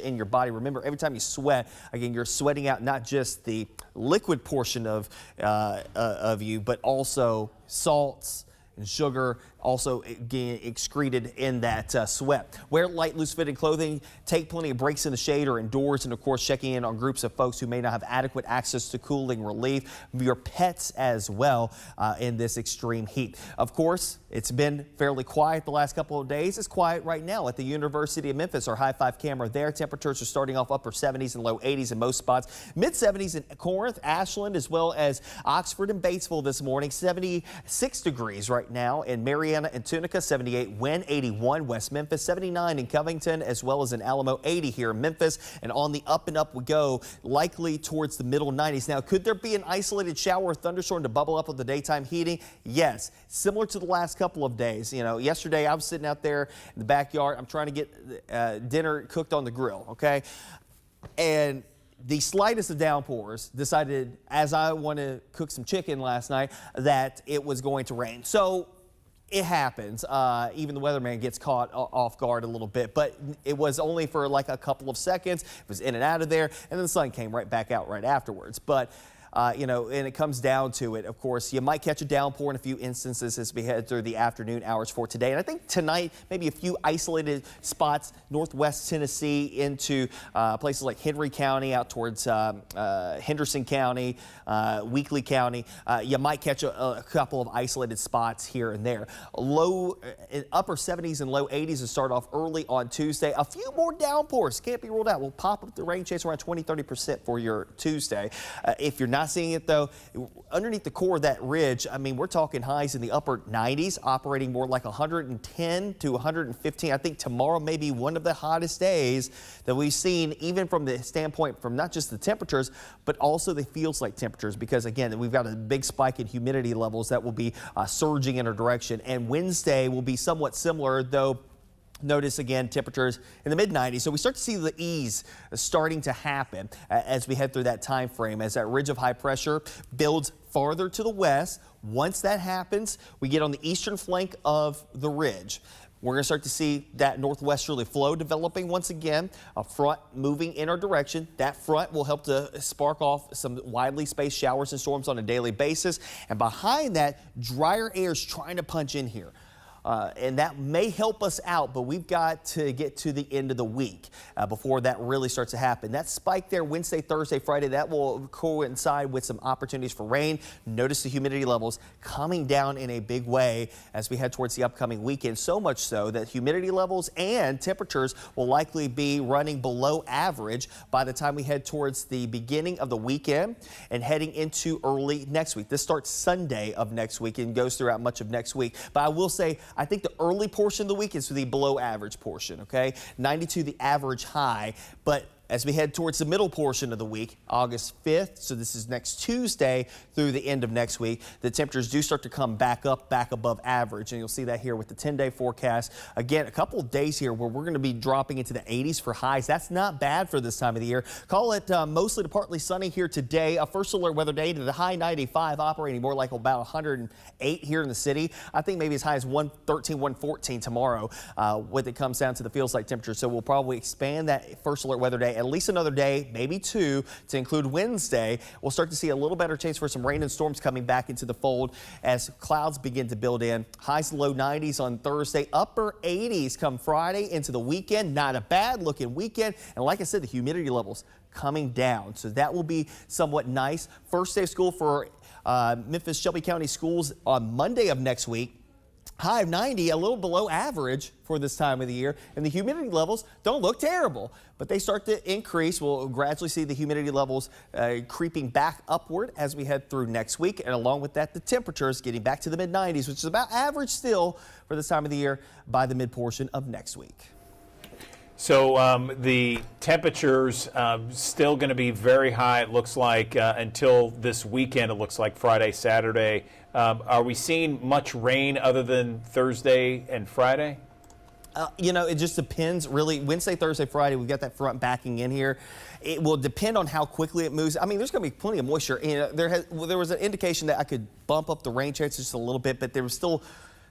in your body. Remember, every time you sweat, again, you're sweating out not just the liquid portion of you, but also salts and sugar also getting excreted in that sweat. Wear light, loose-fitting clothing, take plenty of breaks in the shade or indoors, and of course checking in on groups of folks who may not have adequate access to cooling relief, your pets as well in this extreme heat. Of course, it's been fairly quiet the last couple of days. It's quiet right now at the University of Memphis. Our high 5 camera there. Temperatures are starting off upper 70s and low 80s in most spots. Mid 70s in Corinth, Ashland, as well as Oxford and Batesville this morning. 76 degrees right now in Mariana and Tunica. 78 Wynn, 81 West Memphis, 79 in Covington, as well as in Alamo, 80 here in Memphis. And on the up and up we go, likely towards the middle 90s. Now, could there be an isolated shower or thunderstorm to bubble up with the daytime heating? Yes, similar to the last couple of days. You know, yesterday I was sitting out there in the backyard. I'm trying to get dinner cooked on the grill, okay? And the slightest of downpours decided, as I want to cook some chicken last night, that it was going to rain. So it happens. Even the weatherman gets caught off guard a little bit, but it was only for like a couple of seconds. It was in and out of there, and then the sun came right back out right afterwards. But you know, and it comes down to it. Of course, you might catch a downpour in a few instances as we head through the afternoon hours for today. And I think tonight, maybe a few isolated spots, northwest Tennessee into places like Henry County, out towards Henderson County, Weakley County. You might catch a couple of isolated spots here and there. Low, upper 70s and low 80s to start off early on Tuesday. A few more downpours can't be ruled out. We'll pop up the rain chance around 20-30% for your Tuesday. If you're not seeing it though, underneath the core of that ridge, I mean, we're talking highs in the upper 90s, operating more like 110 to 115. I think tomorrow may be one of the hottest days that we've seen, even from the standpoint from not just the temperatures, but also the feels like temperatures, because again, we've got a big spike in humidity levels that will be surging in our direction. And Wednesday will be somewhat similar, though. Notice again temperatures in the mid 90s. So we start to see the ease starting to happen as we head through that time frame, as that ridge of high pressure builds farther to the west. Once that happens, we get on the eastern flank of the ridge. We're going to start to see that northwesterly flow developing once again, a front moving in our direction. That front will help to spark off some widely spaced showers and storms on a daily basis. And behind that, drier air is trying to punch in here. And that may help us out, but we've got to get to the end of the week before that really starts to happen. That spike there Wednesday, Thursday, Friday, that will coincide with some opportunities for rain. Notice the humidity levels coming down in a big way as we head towards the upcoming weekend, so much so that humidity levels and temperatures will likely be running below average by the time we head towards the beginning of the weekend and heading into early next week. This starts Sunday of next week and goes throughout much of next week. But I will say, I think the early portion of the week is the below average portion, okay? 92 the average high, but as we head towards the middle portion of the week, August 5th, so this is next Tuesday through the end of next week, the temperatures do start to come back up, back above average, and you'll see that here with the 10-day forecast. Again, a couple of days here where we're going to be dropping into the 80s for highs. That's not bad for this time of the year. Call it mostly to partly sunny here today. A first alert weather day to the high 95, operating more like about 108 here in the city. I think maybe as high as 113, 114 tomorrow when it comes down to the feels like temperature. So we'll probably expand that first alert weather day at least another day, maybe two, to include Wednesday. We'll start to see a little better chance for some rain and storms coming back into the fold as clouds begin to build in. Highs low 90s on Thursday, upper 80s come Friday into the weekend. Not a bad looking weekend. And like I said, the humidity levels coming down. So that will be somewhat nice. First day of school for Memphis Shelby County schools on Monday of next week. High of 90, a little below average for this time of the year, and the humidity levels don't look terrible, but they start to increase. We'll gradually see the humidity levels creeping back upward as we head through next week, and along with that, the temperatures getting back to the mid-90s, which is about average still for this time of the year by the mid-portion of next week. So the temperatures still going to be very high, it looks like, until this weekend. It looks like Friday, Saturday. Are we seeing much rain other than Thursday and Friday? You know, it just depends, really. Wednesday, Thursday, Friday, we've got that front backing in here. It will depend on how quickly it moves. I mean, there's going to be plenty of moisture. You know, there was an indication that I could bump up the rain chances just a little bit, but there was still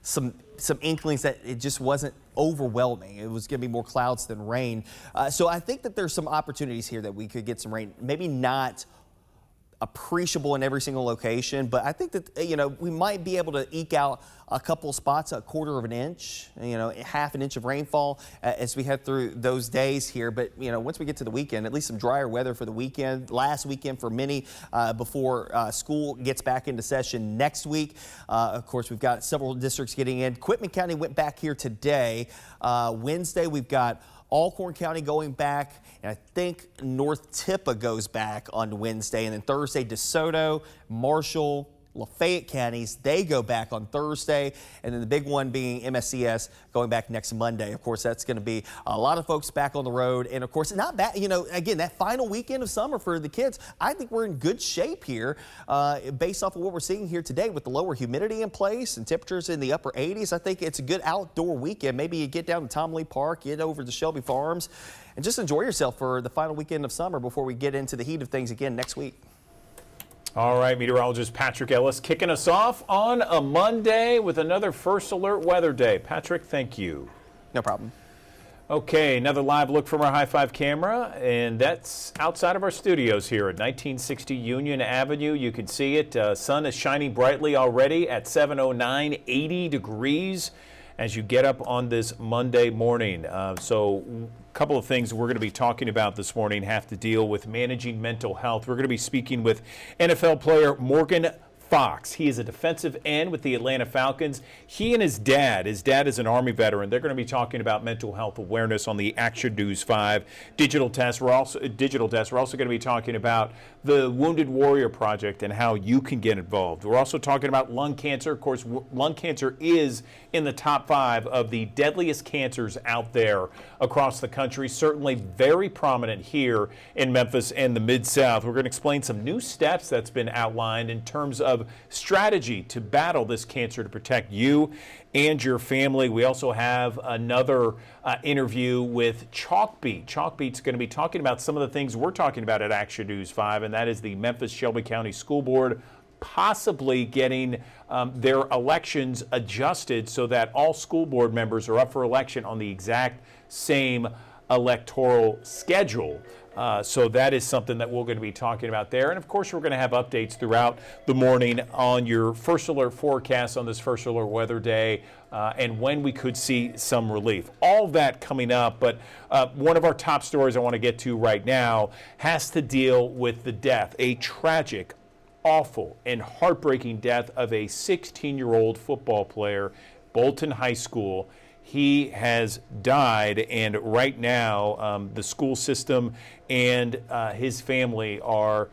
some inklings that it just wasn't overwhelming. It was going to be more clouds than rain. So I think that there's some opportunities here that we could get some rain. Maybe not appreciable in every single location, but I think that, we might be able to eke out a couple spots, a quarter of an inch, half an inch of rainfall as we head through those days here. But, once we get to the weekend, at least some drier weather for the weekend, last weekend for many before school gets back into session next week. Of course, we've got several districts getting in. Quitman County went back here today. Wednesday, we've got Alcorn County going back, and I think North Tippah goes back on Wednesday, and then Thursday, DeSoto, Marshall, Lafayette counties, they go back on Thursday, and then the big one being MSCS going back next Monday. Of course, that's going to be a lot of folks back on the road, and of course, not bad. Again, that final weekend of summer for the kids, I think we're in good shape here based off of what we're seeing here today with the lower humidity in place and temperatures in the upper 80s. I think it's a good outdoor weekend. Maybe you get down to Tom Lee Park, get over to Shelby Farms, and just enjoy yourself for the final weekend of summer before we get into the heat of things again next week. All right, meteorologist Patrick Ellis kicking us off on a Monday with another First Alert Weather Day. Patrick, thank you. No problem. Okay, another live look from our High Five camera, and that's outside of our studios here at 1960 Union Avenue. You can see it. Sun is shining brightly already at 7:09, 80 degrees as you get up on this Monday morning. So a couple of things we're going to be talking about this morning have to deal with managing mental health. We're going to be speaking with NFL player Morgan Fox. He is a defensive end with the Atlanta Falcons. He and his dad is an Army veteran. They're going to be talking about mental health awareness on the Action News 5 digital test. We're also going to be talking about the Wounded Warrior Project and how you can get involved. We're also talking about lung cancer. Of course, lung cancer is in the top 5 of the deadliest cancers out there across the country. Certainly very prominent here in Memphis and the Mid-South. We're going to explain some new steps that's been outlined in terms of strategy to battle this cancer to protect you and your family. We also have another interview with Chalkbeat. Chalkbeat's going to be talking about some of the things we're talking about at Action News 5, and that is the Memphis-Shelby County School Board possibly getting their elections adjusted so that all school board members are up for election on the exact same electoral schedule. So that is something that we're going to be talking about there. And of course, we're going to have updates throughout the morning on your First Alert forecast on this First Alert Weather Day and when we could see some relief. All of that coming up, but one of our top stories I want to get to right now has to deal with the death, a tragic, awful, and heartbreaking death of a 16-year-old football player, Bolton High School. He has died, and right now the school system and his family are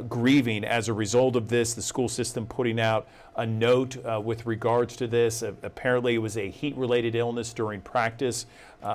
grieving as a result of this. The school system putting out a note with regards to this. Apparently it was a heat-related illness during practice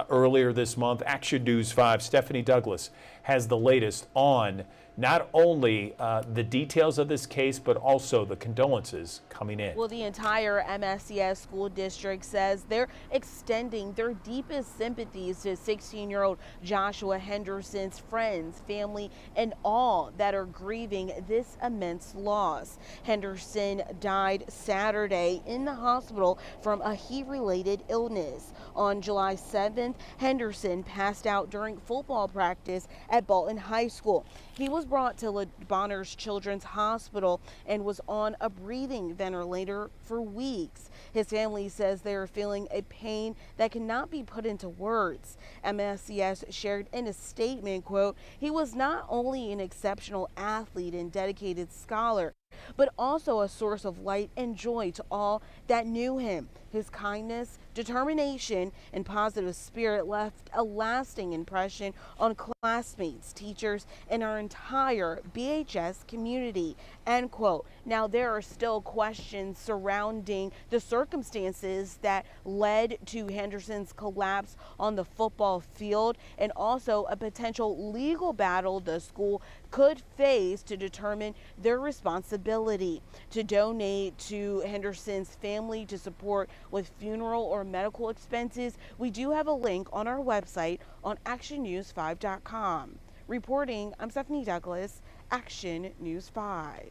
earlier this month. Action News 5, Stephanie Douglas has the latest on not only the details of this case, but also the condolences coming in. Well, the entire MSCS school district says they're extending their deepest sympathies to 16-year-old Joshua Henderson's friends, family, and all that are grieving this immense loss. Henderson died Saturday in the hospital from a heat-related illness. On July 7th, Henderson passed out during football practice at Bolton High School. He was brought to Bonner's Children's Hospital and was on a breathing ventilator for weeks. His family says they are feeling a pain that cannot be put into words. MSCS shared in a statement, quote, "He was not only an exceptional athlete and dedicated scholar, but also a source of light and joy to all that knew him. His kindness, determination, and positive spirit left a lasting impression on classmates, teachers, and our entire BHS community," end quote. Now, there are still questions surrounding the circumstances that led to Henderson's collapse on the football field, and also a potential legal battle the school could face to determine their responsibility. To donate to Henderson's family to support with funeral or medical expenses, we do have a link on our website on actionnews5.com. Reporting, I'm Stephanie Douglas, Action News 5.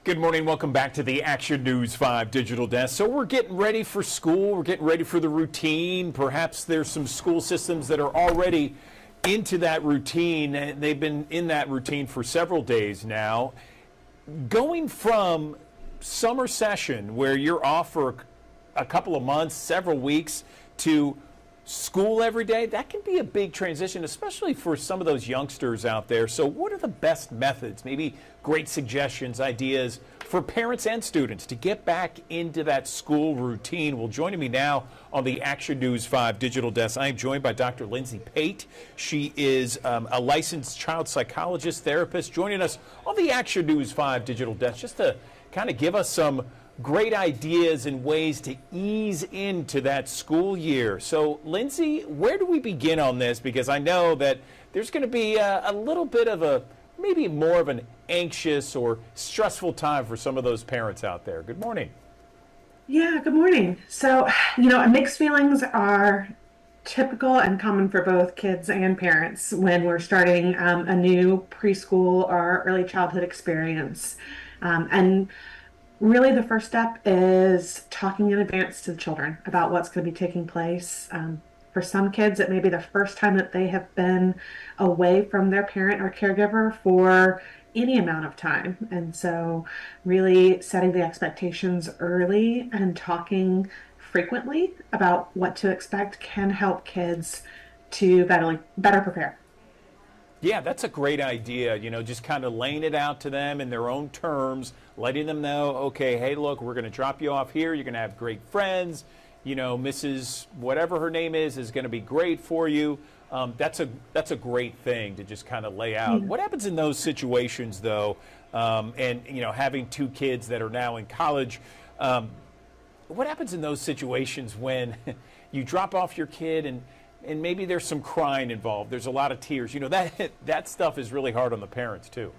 Good morning. Welcome back to the Action News 5 Digital Desk. So we're getting ready for school. We're getting ready for the routine. Perhaps there's some school systems that are already into that routine. They've been in that routine for several days now. Going from summer session, where you're off for a couple of months, several weeks, to school every day, that can be a big transition, especially for some of those youngsters out there. So what are the best methods, maybe great suggestions, ideas for parents and students to get back into that school routine? Well, joining me now on the Action News 5 Digital Desk, I am joined by Dr. Lindsay Pate. She is a licensed child psychologist, therapist, joining us on the Action News 5 Digital Desk just to kind of give us some great ideas and ways to ease into that school year. So, Lindsay, where do we begin on this? Because I know that there's going to be a little bit of a, maybe more of an anxious or stressful time for some of those parents out there. Good morning. Yeah, good morning. So, mixed feelings are typical and common for both kids and parents when we're starting a new preschool or early childhood experience. And really, the first step is talking in advance to the children about what's going to be taking place. For some kids, it may be the first time that they have been away from their parent or caregiver for any amount of time. And so really setting the expectations early and talking frequently about what to expect can help kids to better prepare. Yeah, that's a great idea. Just kind of laying it out to them in their own terms, letting them know, okay, hey, look, we're going to drop you off here. You're going to have great friends. Mrs. whatever her name is going to be great for you. That's a great thing to just kind of lay out. What happens in those situations, though, and, having two kids that are now in college, what happens in those situations when you drop off your kid and maybe there's some crying involved. There's a lot of tears. That stuff is really hard on the parents, too.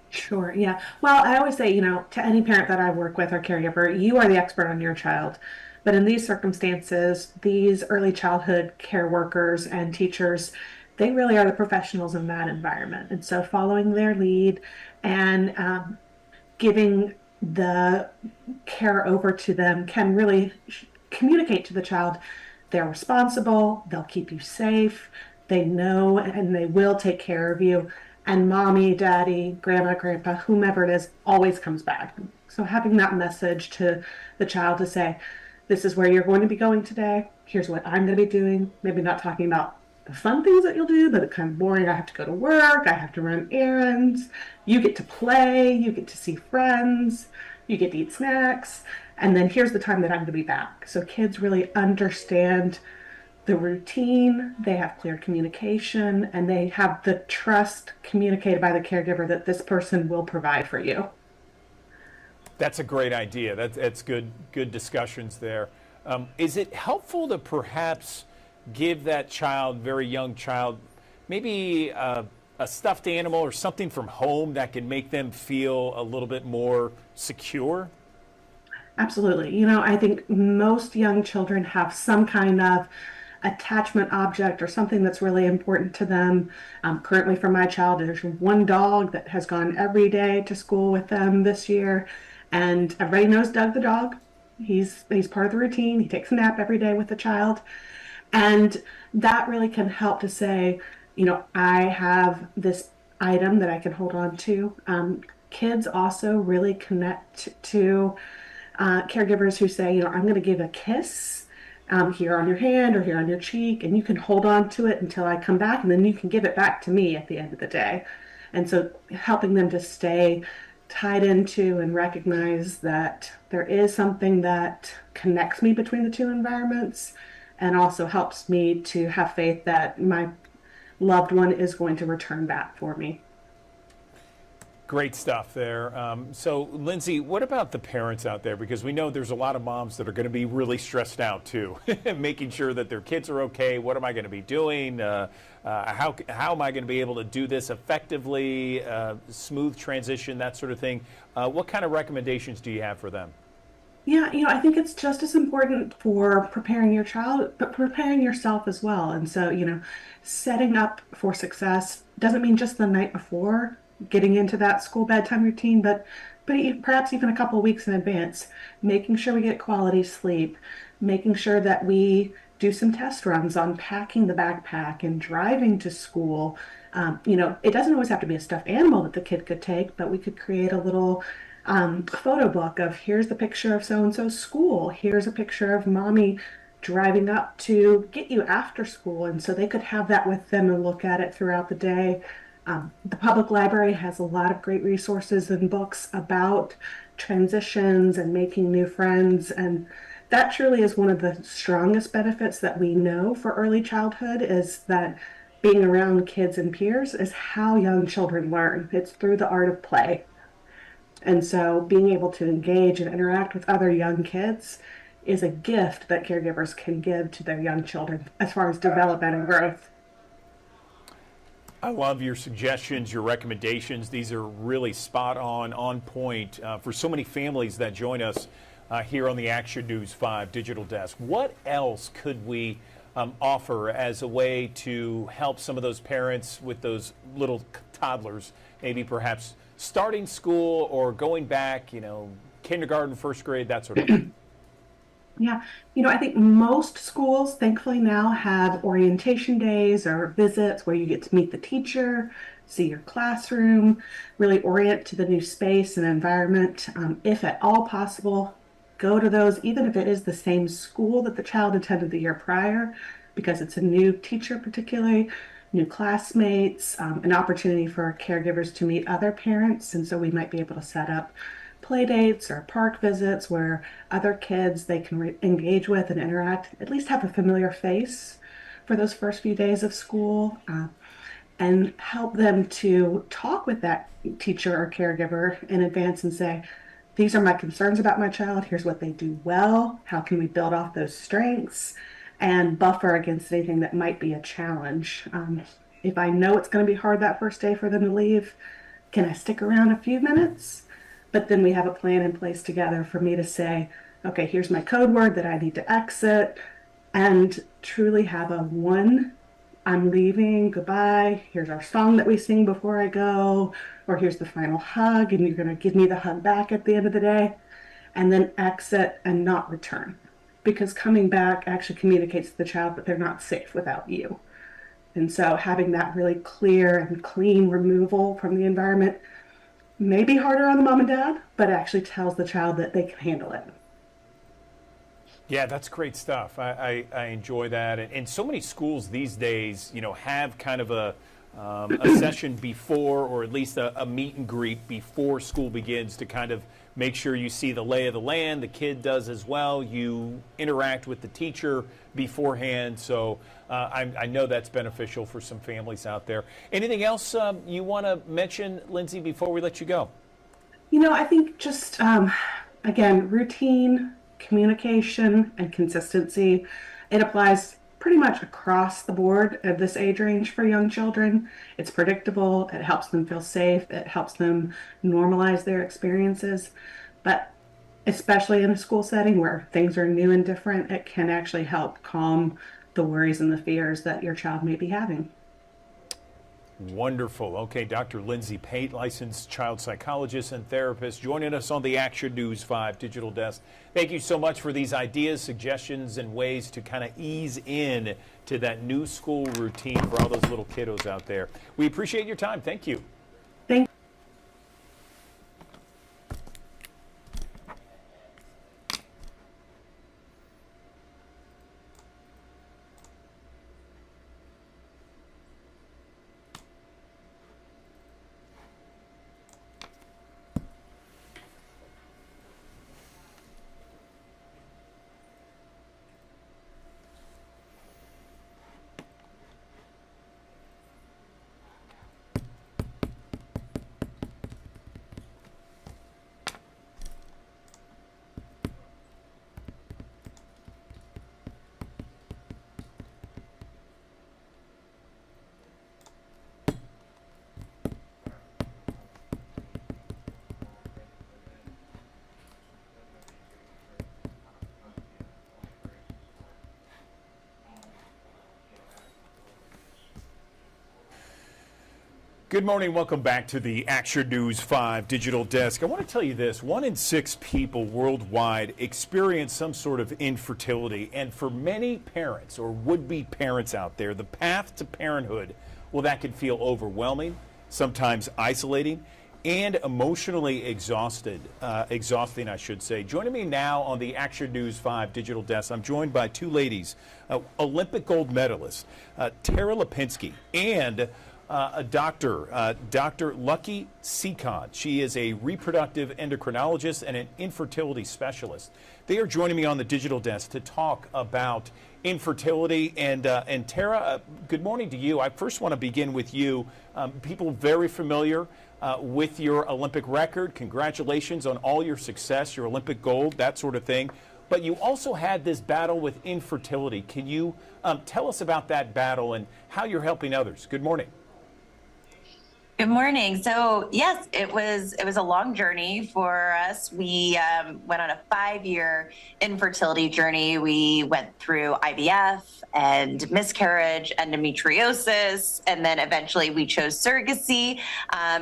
Sure, yeah. Well, I always say, to any parent that I work with or caregiver, you are the expert on your child. But in these circumstances, these early childhood care workers and teachers, they really are the professionals in that environment. And so following their lead and giving the care over to them can really communicate to the child they're responsible, they'll keep you safe, they know and they will take care of you, and mommy, daddy, grandma, grandpa, whomever it is, always comes back. So having that message to the child to say, this is where you're going to be going today, here's what I'm going to be doing, maybe not talking about the fun things that you'll do, but it's kind of boring. I have to go to work, I have to run errands, you get to play, you get to see friends, you get to eat snacks, and then here's the time that I'm going to be back. So kids really understand the routine, they have clear communication, and they have the trust communicated by the caregiver that this person will provide for you. That's a great idea. That's good discussions there. Is it helpful to perhaps give that child, very young child, maybe a stuffed animal or something from home that can make them feel a little bit more secure? Absolutely. I think most young children have some kind of attachment object or something that's really important to them. Currently for my child, there's one dog that has gone every day to school with them this year. And everybody knows Doug the dog. He's part of the routine. He takes a nap every day with the child. And that really can help to say, I have this item that I can hold on to. Kids also really connect to caregivers who say, I'm going to give a kiss here on your hand or here on your cheek, and you can hold on to it until I come back, and then you can give it back to me at the end of the day. And so helping them to stay tied into and recognize that there is something that connects me between the two environments and also helps me to have faith that my loved one is going to return back for me. Great stuff there. So, Lindsay, what about the parents out there? Because we know there's a lot of moms that are going to be really stressed out, too, making sure that their kids are okay. What am I going to be doing? How am I going to be able to do this effectively? Smooth transition, that sort of thing. What kind of recommendations do you have for them? Yeah, I think it's just as important for preparing your child, but preparing yourself as well. And so, setting up for success doesn't mean just the night before getting into that school bedtime routine, but but perhaps even a couple of weeks in advance, making sure we get quality sleep, making sure that we do some test runs on packing the backpack and driving to school. It doesn't always have to be a stuffed animal that the kid could take, but we could create a little photo book of here's the picture of so and so's school, here's a picture of mommy driving up to get you after school. And so they could have that with them and look at it throughout the day. The public library has a lot of great resources and books about transitions and making new friends. And that truly is one of the strongest benefits that we know for early childhood is that being around kids and peers is how young children learn. It's through the art of play. And so being able to engage and interact with other young kids is a gift that caregivers can give to their young children as far as development and growth. I love your suggestions, your recommendations. These are really spot on point for so many families that join us here on the Action News 5 Digital Desk. What else could we offer as a way to help some of those parents with those little toddlers, maybe perhaps starting school or going back, kindergarten, first grade, that sort of thing? Yeah, I think most schools, thankfully, now have orientation days or visits where you get to meet the teacher, see your classroom, really orient to the new space and environment. If at all possible, go to those, even if it is the same school that the child attended the year prior, because it's a new teacher, particularly, new classmates, an opportunity for caregivers to meet other parents. And so we might be able to set up play dates or park visits where other kids they can engage with and interact, at least have a familiar face for those first few days of school, and help them to talk with that teacher or caregiver in advance and say, these are my concerns about my child. Here's what they do well. How can we build off those strengths and buffer against anything that might be a challenge? If I know it's going to be hard that first day for them to leave, can I stick around a few minutes? But then we have a plan in place together for me to say, okay, here's my code word that I need to exit, and truly have a one, I'm leaving, goodbye, here's our song that we sing before I go, or here's the final hug, and you're going to give me the hug back at the end of the day, and then exit and not return. Because coming back actually communicates to the child that they're not safe without you. And so having that really clear and clean removal from the environment may be harder on the mom and dad, but actually tells the child that they can handle it. Yeah, that's great stuff. I enjoy that. And so many schools these days, have kind of a session before, or at least a meet and greet before school begins to kind of make sure you see the lay of the land. The kid does as well. You interact with the teacher beforehand. So I know that's beneficial for some families out there. Anything else you want to mention, Lindsay, before we let you go? I think just, again, routine, communication, and consistency. It applies pretty much across the board at this age range for young children. It's predictable. It helps them feel safe. It helps them normalize their experiences. But especially in a school setting where things are new and different, it can actually help calm the worries and the fears that your child may be having. Wonderful. Okay, Dr. Lindsay Pate, licensed child psychologist and therapist, joining us on the Action News 5 Digital Desk. Thank you so much for these ideas, suggestions, and ways to kind of ease in to that new school routine for all those little kiddos out there. We appreciate your time. Thank you. Thank Good morning. Welcome back to the Action News 5 Digital Desk. I want to tell you this. 1 in 6 people worldwide experience some sort of infertility. And for many parents or would-be parents out there, the path to parenthood, well, that can feel overwhelming, sometimes isolating, and emotionally exhausting, I should say. Joining me now on the Action News 5 Digital Desk, I'm joined by 2 ladies, Olympic gold medalist Tara Lipinski and Dr. Lucky Seacon. She is a reproductive endocrinologist and an infertility specialist. They are joining me on the digital desk to talk about infertility. And Tara, good morning to you. I first want to begin with you. People very familiar with your Olympic record. Congratulations on all your success, your Olympic gold, that sort of thing. But you also had this battle with infertility. Can you tell us about that battle and how you're helping others? Good morning. Good morning. So yes, it was a long journey for us. We went on a 5-year infertility journey. We went through IVF and miscarriage, endometriosis, and then eventually we chose surrogacy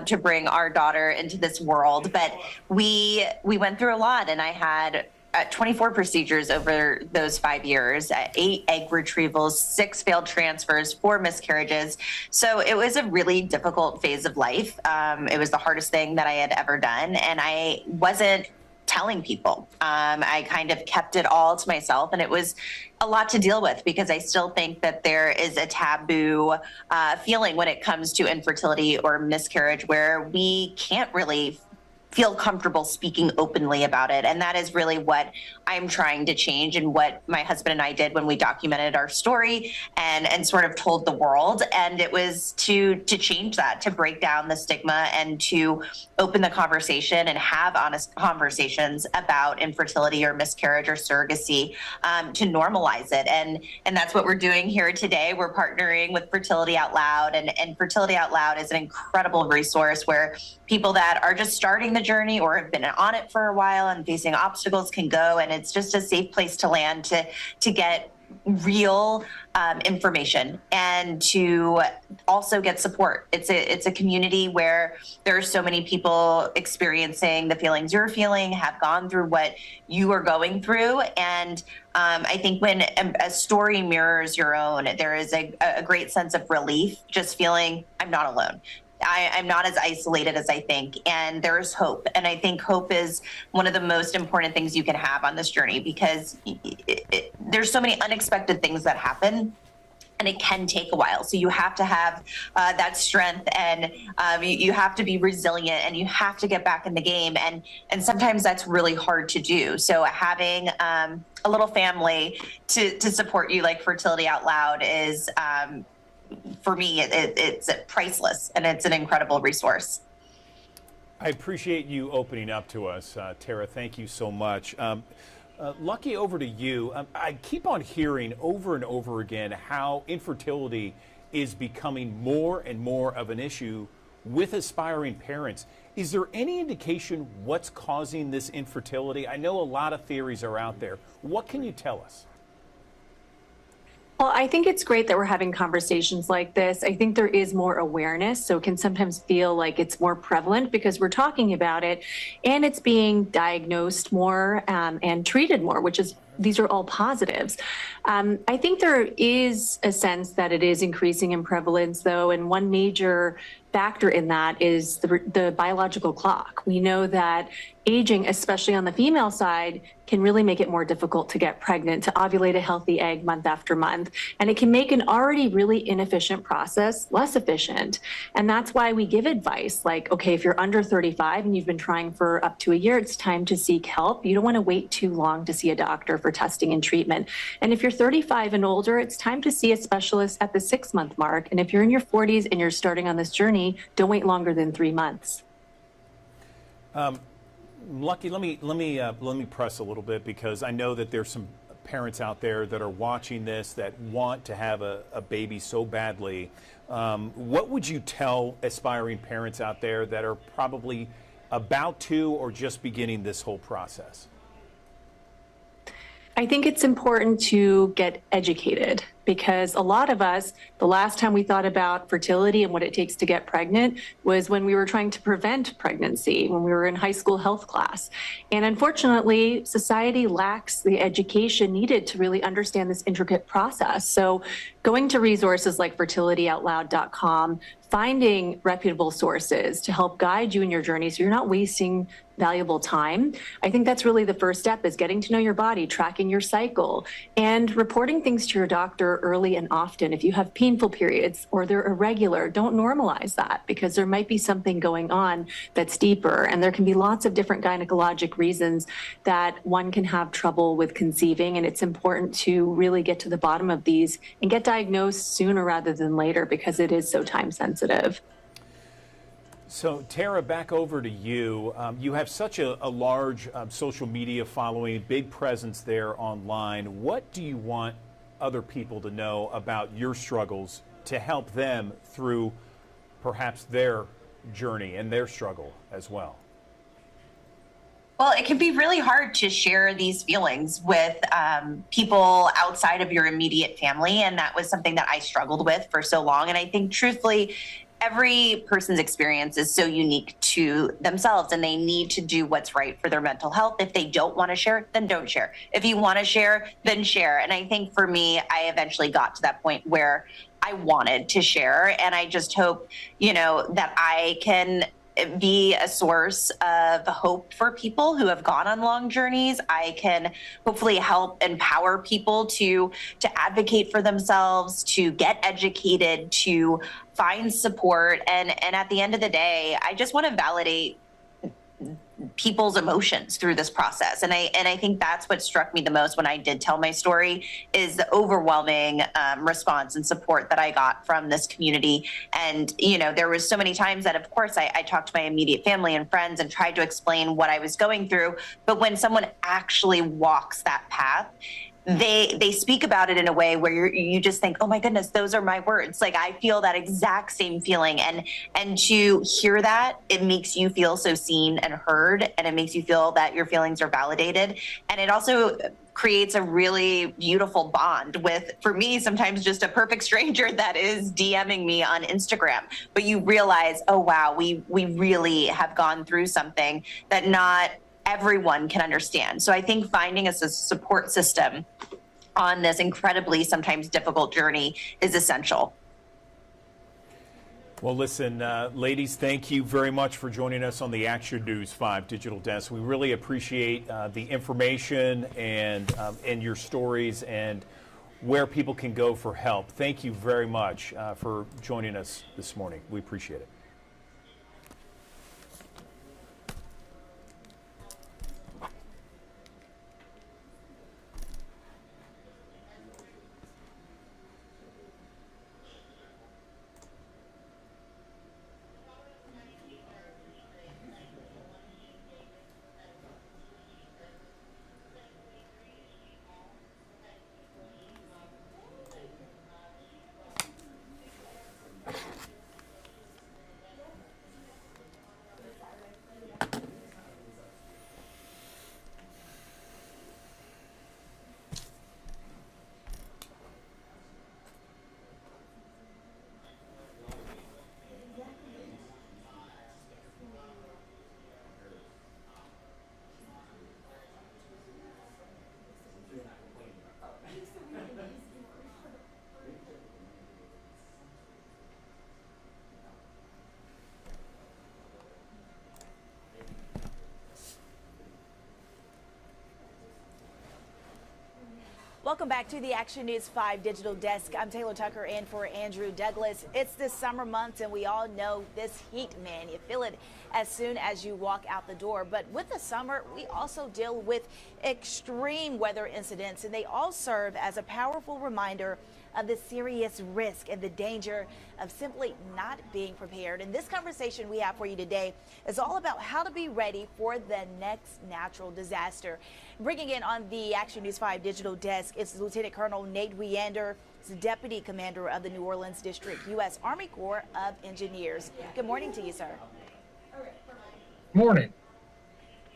to bring our daughter into this world. But we went through a lot, and I had 24 procedures over those 5 years, 8 egg retrievals, 6 failed transfers, 4 miscarriages. So it was a really difficult phase of life. It was the hardest thing that I had ever done. And I wasn't telling people. I kind of kept it all to myself. And it was a lot to deal with because I still think that there is a taboo feeling when it comes to infertility or miscarriage where we can't really feel comfortable speaking openly about it. And that is really what I'm trying to change and what my husband and I did when we documented our story and sort of told the world. And it was to change that, to break down the stigma and to open the conversation and have honest conversations about infertility or miscarriage or surrogacy, to normalize it. And that's what we're doing here today. We're partnering with Fertility Out Loud, and Fertility Out Loud is an incredible resource where people that are just starting the journey or have been on it for a while and facing obstacles can go, and it's just a safe place to land to get real information and to also get support. It's a community where there are so many people experiencing the feelings you're feeling, have gone through what you are going through. And I think when a story mirrors your own, there is a great sense of relief, just feeling I'm not alone. I'm not as isolated as I think, and there's hope. And I think hope is one of the most important things you can have on this journey because there's so many unexpected things that happen, and it can take a while. So you have to have that strength, and you have to be resilient, and you have to get back in the game. And sometimes that's really hard to do. So having a little family to support you like Fertility Out Loud is for me, it's priceless, and it's an incredible resource. I appreciate you opening up to us, Tara. Thank you so much. Lucky, over to you. I keep on hearing over and over again how infertility is becoming more and more of an issue with aspiring parents. Is there any indication what's causing this infertility? I know a lot of theories are out there. What can you tell us? Well, I think it's great that we're having conversations like this. I think there is more awareness, so it can sometimes feel like it's more prevalent because we're talking about it and it's being diagnosed more and treated more, these are all positives. I think there is a sense that it is increasing in prevalence, though, and one major factor in that is the biological clock. We know that aging, especially on the female side, can really make it more difficult to get pregnant, to ovulate a healthy egg month after month. And it can make an already really inefficient process less efficient. And that's why we give advice like, okay, if you're under 35 and you've been trying for up to a year, it's time to seek help. You don't want to wait too long to see a doctor for testing and treatment. And if you're 35 and older, it's time to see a specialist at the 6-month mark. And if you're in your 40s and you're starting on this journey, don't wait longer than 3 months. Lucky, let me press a little bit because I know that there's some parents out there that are watching this that want to have a baby so badly. What would you tell aspiring parents out there that are probably about to or just beginning this whole process? I think it's important to get educated because a lot of us, the last time we thought about fertility and what it takes to get pregnant was when we were trying to prevent pregnancy, when we were in high school health class. And unfortunately, society lacks the education needed to really understand this intricate process. So going to resources like fertilityoutloud.com, finding reputable sources to help guide you in your journey so you're not wasting valuable time. I think that's really the first step, is getting to know your body, tracking your cycle, and reporting things to your doctor early and often. If you have painful periods or they're irregular, don't normalize that, because there might be something going on that's deeper. And there can be lots of different gynecologic reasons that one can have trouble with conceiving. And it's important to really get to the bottom of these and get diagnosed sooner rather than later, because it is so time sensitive. So, Tara, back over to you. You have such a large social media following, big presence there online. What do you want other people to know about your struggles to help them through perhaps their journey and their struggle as well? Well, it can be really hard to share these feelings with people outside of your immediate family. And that was something that I struggled with for so long. And I think, truthfully, every person's experience is so unique to themselves, and they need to do what's right for their mental health. If they don't want to share, then don't share. If you want to share, then share. And I think for me, I eventually got to that point where I wanted to share. And I just hope, that I can be a source of hope for people who have gone on long journeys. I can hopefully help empower people to advocate for themselves, to get educated, to find support. And at the end of the day, I just want to validate people's emotions through this process. And I think that's what struck me the most when I did tell my story, is the overwhelming response and support that I got from this community. And, there was so many times that, of course, I talked to my immediate family and friends and tried to explain what I was going through. But when someone actually walks that path, they speak about it in a way where you just think, oh my goodness, those are my words. Like, I feel that exact same feeling. And to hear that, it makes you feel so seen and heard, and it makes you feel that your feelings are validated. And it also creates a really beautiful bond with, for me, sometimes just a perfect stranger that is DMing me on Instagram. But you realize, oh wow, we really have gone through something that not everyone can understand. So I think finding a support system on this incredibly sometimes difficult journey is essential. Well, listen, ladies, thank you very much for joining us on the Action News 5 Digital Desk. We really appreciate the information and your stories and where people can go for help. Thank you very much for joining us this morning. We appreciate it. Welcome back to the Action News 5 Digital Desk. I'm Taylor Tucker in for Andrew Douglas. It's the summer months, and we all know this heat, man. You feel it as soon as you walk out the door. But with the summer, we also deal with extreme weather incidents, and they all serve as a powerful reminder of the serious risk and the danger of simply not being prepared. And this conversation we have for you today is all about how to be ready for the next natural disaster. Bringing in on the Action News 5 Digital Desk is Lieutenant Colonel Nate Weander, the Deputy Commander of the New Orleans District, U.S. Army Corps of Engineers. Good morning to you, sir. Morning.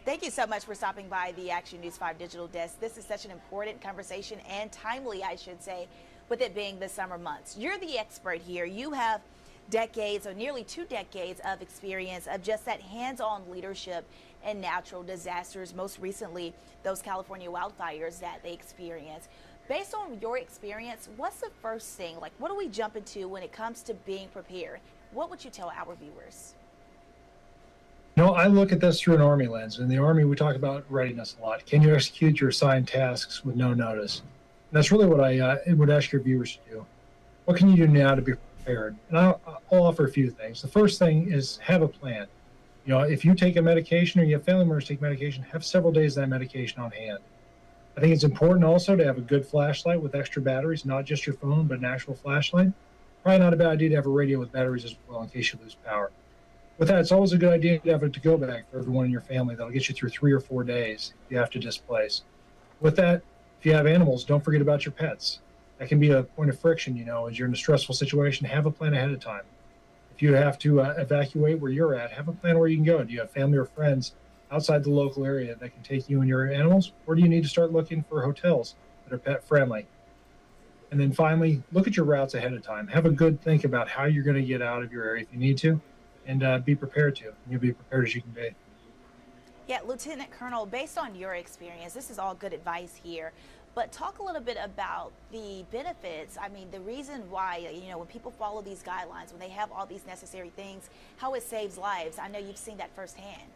Thank you so much for stopping by the Action News 5 Digital Desk. This is such an important conversation, and timely, I should say, with it being the summer months. You're the expert here. You have decades or nearly 2 decades of experience of just that hands-on leadership in natural disasters, most recently those California wildfires that they experienced. Based on your experience, what's the first thing, like what do we jump into when it comes to being prepared? What would you tell our viewers? I look at this through an Army lens. In the Army, we talk about readiness a lot. Can you execute your assigned tasks with no notice? And that's really what I would ask your viewers to do. What can you do now to be prepared? And I'll offer a few things. The first thing is have a plan. If you take a medication or you have family members take medication, have several days of that medication on hand. I think it's important also to have a good flashlight with extra batteries, not just your phone, but an actual flashlight. Probably not a bad idea to have a radio with batteries as well in case you lose power. With that, it's always a good idea to have a to-go bag for everyone in your family. That'll get you through 3 or 4 days if you have to displace. With that, if you have animals, don't forget about your pets. That can be a point of friction, as you're in a stressful situation. Have a plan ahead of time. If you have to evacuate where you're at, have a plan where you can go. Do you have family or friends outside the local area that can take you and your animals? Or do you need to start looking for hotels that are pet friendly? And then finally, look at your routes ahead of time. Have a good think about how you're going to get out of your area if you need to, and be prepared to. You'll be prepared as you can be. Yeah, Lieutenant Colonel, based on your experience, this is all good advice here, but talk a little bit about the benefits. I mean, the reason why, when people follow these guidelines, when they have all these necessary things, how it saves lives. I know you've seen that firsthand.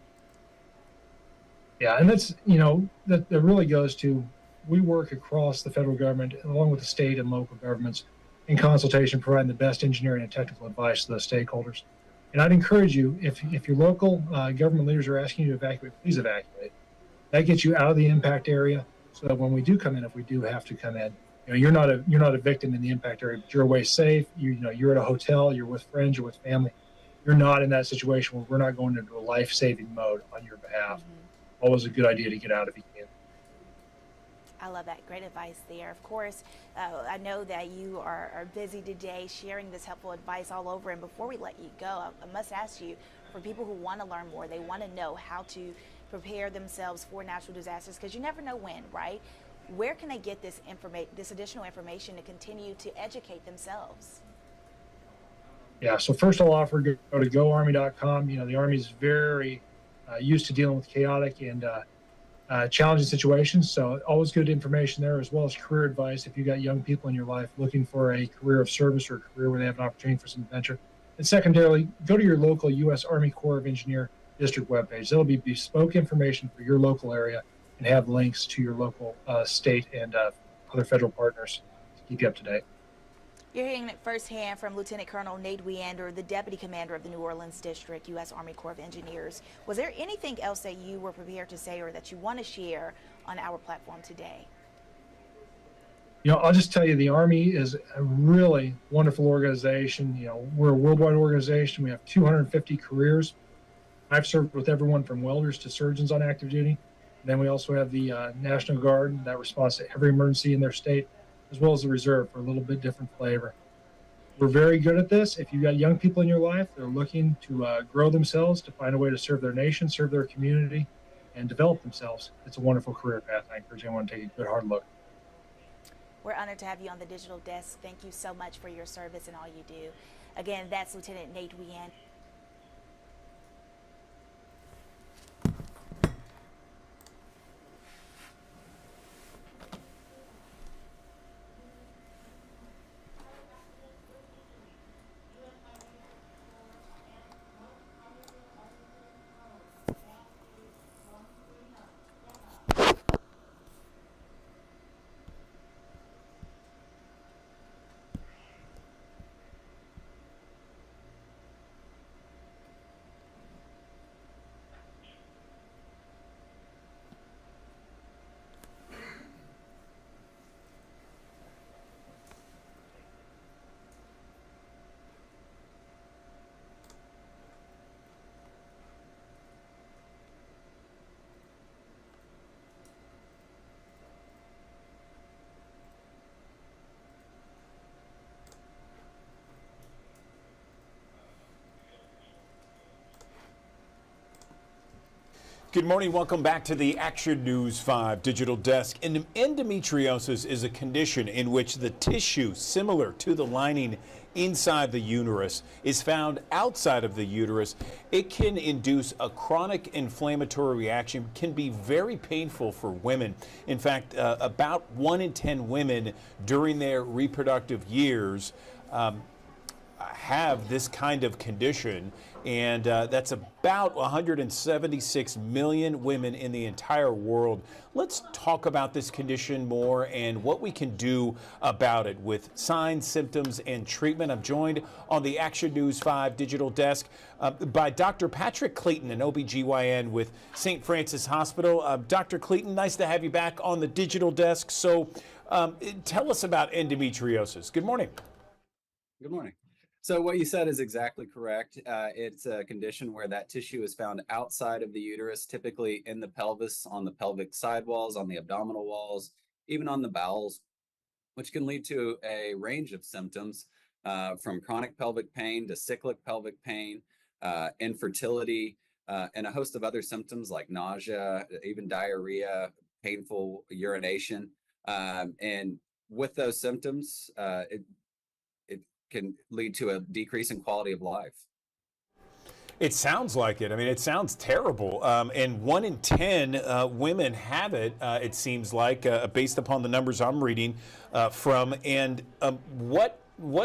Yeah, and that's, that really goes to, we work across the federal government along with the state and local governments in consultation, providing the best engineering and technical advice to those stakeholders. And I'd encourage you, if your local government leaders are asking you to evacuate, please evacuate. That gets you out of the impact area, so that when we do come in, if we do have to come in, you're not a victim in the impact area, but you're away safe. You're at a hotel, you're with friends, you're with family. You're not in that situation where we're not going into a life-saving mode on your behalf. Mm-hmm. Always a good idea to get out if you can. I love that. Great advice there. Of course, I know that you are busy today sharing this helpful advice all over. And before we let you go, I must ask you, for people who want to learn more, they want to know how to prepare themselves for natural disasters, because you never know when, right? Where can they get this additional information to continue to educate themselves? Yeah, so first I'll offer go to goarmy.com. The Army is very used to dealing with chaotic and challenging situations. So always good information there, as well as career advice if you've got young people in your life looking for a career of service or a career where they have an opportunity for some adventure. And secondarily, go to your local U.S. Army Corps of Engineer district webpage. That'll be bespoke information for your local area and have links to your local state and other federal partners to keep you up to date. You're hearing it firsthand from Lieutenant Colonel Nate Weander, the Deputy Commander of the New Orleans District, U.S. Army Corps of Engineers. Was there anything else that you were prepared to say or that you want to share on our platform today? I'll just tell you, the Army is a really wonderful organization. We're a worldwide organization. We have 250 careers. I've served with everyone from welders to surgeons on active duty. And then we also have the National Guard that responds to every emergency in their state, as well as the Reserve for a little bit different flavor. We're very good at this. If you've got young people in your life that are looking to grow themselves, to find a way to serve their nation, serve their community, and develop themselves, it's a wonderful career path. I encourage anyone to take a good hard look. We're honored to have you on the digital desk. Thank you so much for your service and all you do. Again, that's Lieutenant Nate Weander. Good morning. Welcome back to the Action News 5 Digital Desk. Endometriosis is a condition in which the tissue similar to the lining inside the uterus is found outside of the uterus. It can induce a chronic inflammatory reaction, can be very painful for women. In fact, about 1 in 10 women during their reproductive years have this kind of condition, and that's about 176 million women in the entire world. Let's talk about this condition more and what we can do about it with signs, symptoms, and treatment. I'm joined on the Action News 5 digital desk by Dr. Patrick Clayton, an OBGYN with St. Francis Hospital. Dr. Clayton, nice to have you back on the digital desk. So tell us about endometriosis. Good morning. Good morning. So what you said is exactly correct. It's a condition where that tissue is found outside of the uterus, typically in the pelvis, on the pelvic sidewalls, on the abdominal walls, even on the bowels, which can lead to a range of symptoms from chronic pelvic pain to cyclic pelvic pain, infertility, and a host of other symptoms like nausea, even diarrhea, painful urination. And with those symptoms, it can lead to a decrease in quality of life. It sounds like it. I mean, it sounds terrible. And 1 in 10 women have it, it seems like, based upon the numbers I'm reading from. And what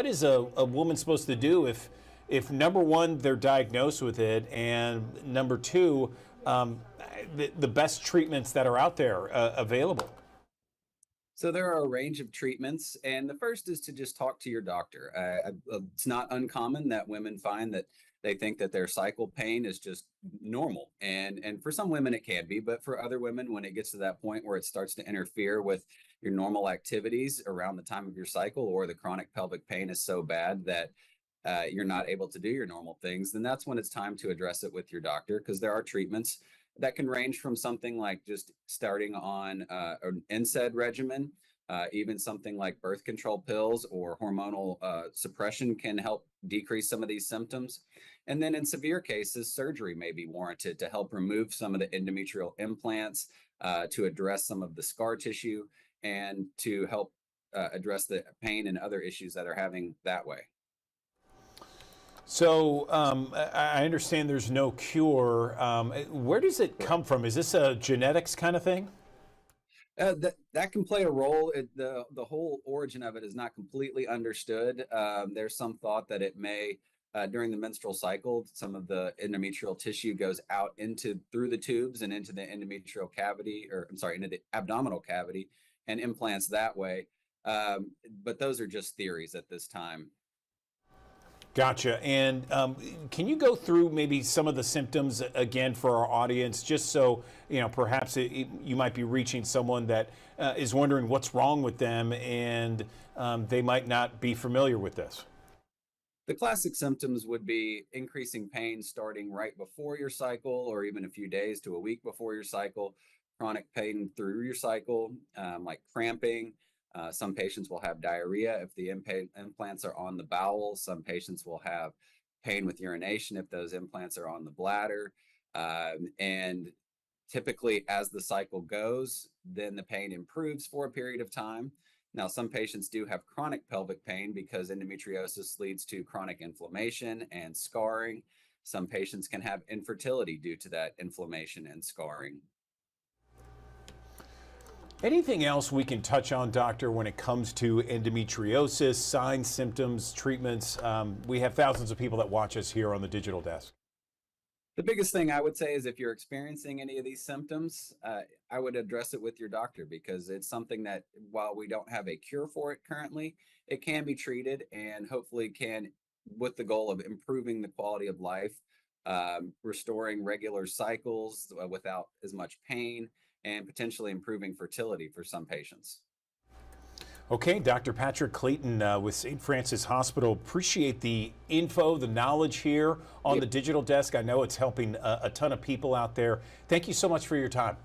is a woman supposed to do if number one, they're diagnosed with it, and number two, the best treatments that are out there available? So there are a range of treatments, and the first is to just talk to your doctor. It's not uncommon that women find that they think that their cycle pain is just normal, and for some women it can be, but for other women, when it gets to that point where it starts to interfere with your normal activities around the time of your cycle, or the chronic pelvic pain is so bad that you're not able to do your normal things, then that's when it's time to address it with your doctor, because there are treatments that can range from something like just starting on an NSAID regimen, even something like birth control pills or hormonal suppression can help decrease some of these symptoms. And then in severe cases, surgery may be warranted to help remove some of the endometrial implants, to address some of the scar tissue, and to help address the pain and other issues that are having that way. So I understand there's no cure. Where does it come from? Is this a genetics kind of thing? That can play a role. The whole origin of it is not completely understood. There's some thought that it may, during the menstrual cycle, some of the endometrial tissue goes out through the tubes and into the endometrial cavity, or I'm sorry, into the abdominal cavity, and implants that way. But those are just theories at this time. Gotcha. And can you go through maybe some of the symptoms again for our audience, just so perhaps you might be reaching someone that is wondering what's wrong with them, and they might not be familiar with this? The classic symptoms would be increasing pain starting right before your cycle, or even a few days to a week before your cycle, chronic pain through your cycle, like cramping. Some patients will have diarrhea if the implants are on the bowel. Some patients will have pain with urination if those implants are on the bladder. And typically, as the cycle goes, then the pain improves for a period of time. Now, some patients do have chronic pelvic pain because endometriosis leads to chronic inflammation and scarring. Some patients can have infertility due to that inflammation and scarring. Anything else we can touch on, doctor, when it comes to endometriosis, signs, symptoms, treatments? We have thousands of people that watch us here on the digital desk. The biggest thing I would say is if you're experiencing any of these symptoms, I would address it with your doctor, because it's something that, while we don't have a cure for it currently, it can be treated, and hopefully can, with the goal of improving the quality of life, restoring regular cycles without as much pain, and potentially improving fertility for some patients. Okay, Dr. Patrick Clayton with St. Francis Hospital. Appreciate the info, the knowledge here on the digital desk. I know it's helping a ton of people out there. Thank you so much for your time.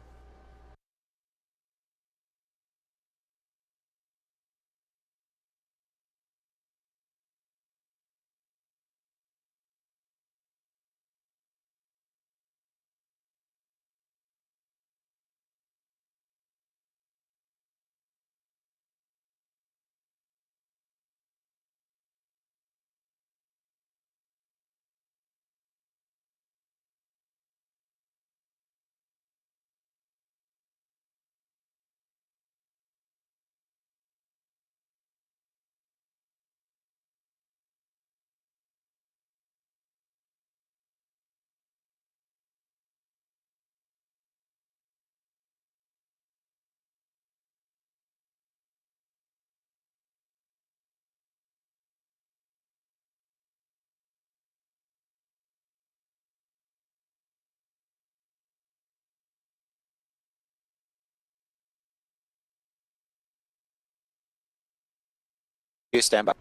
Stand by.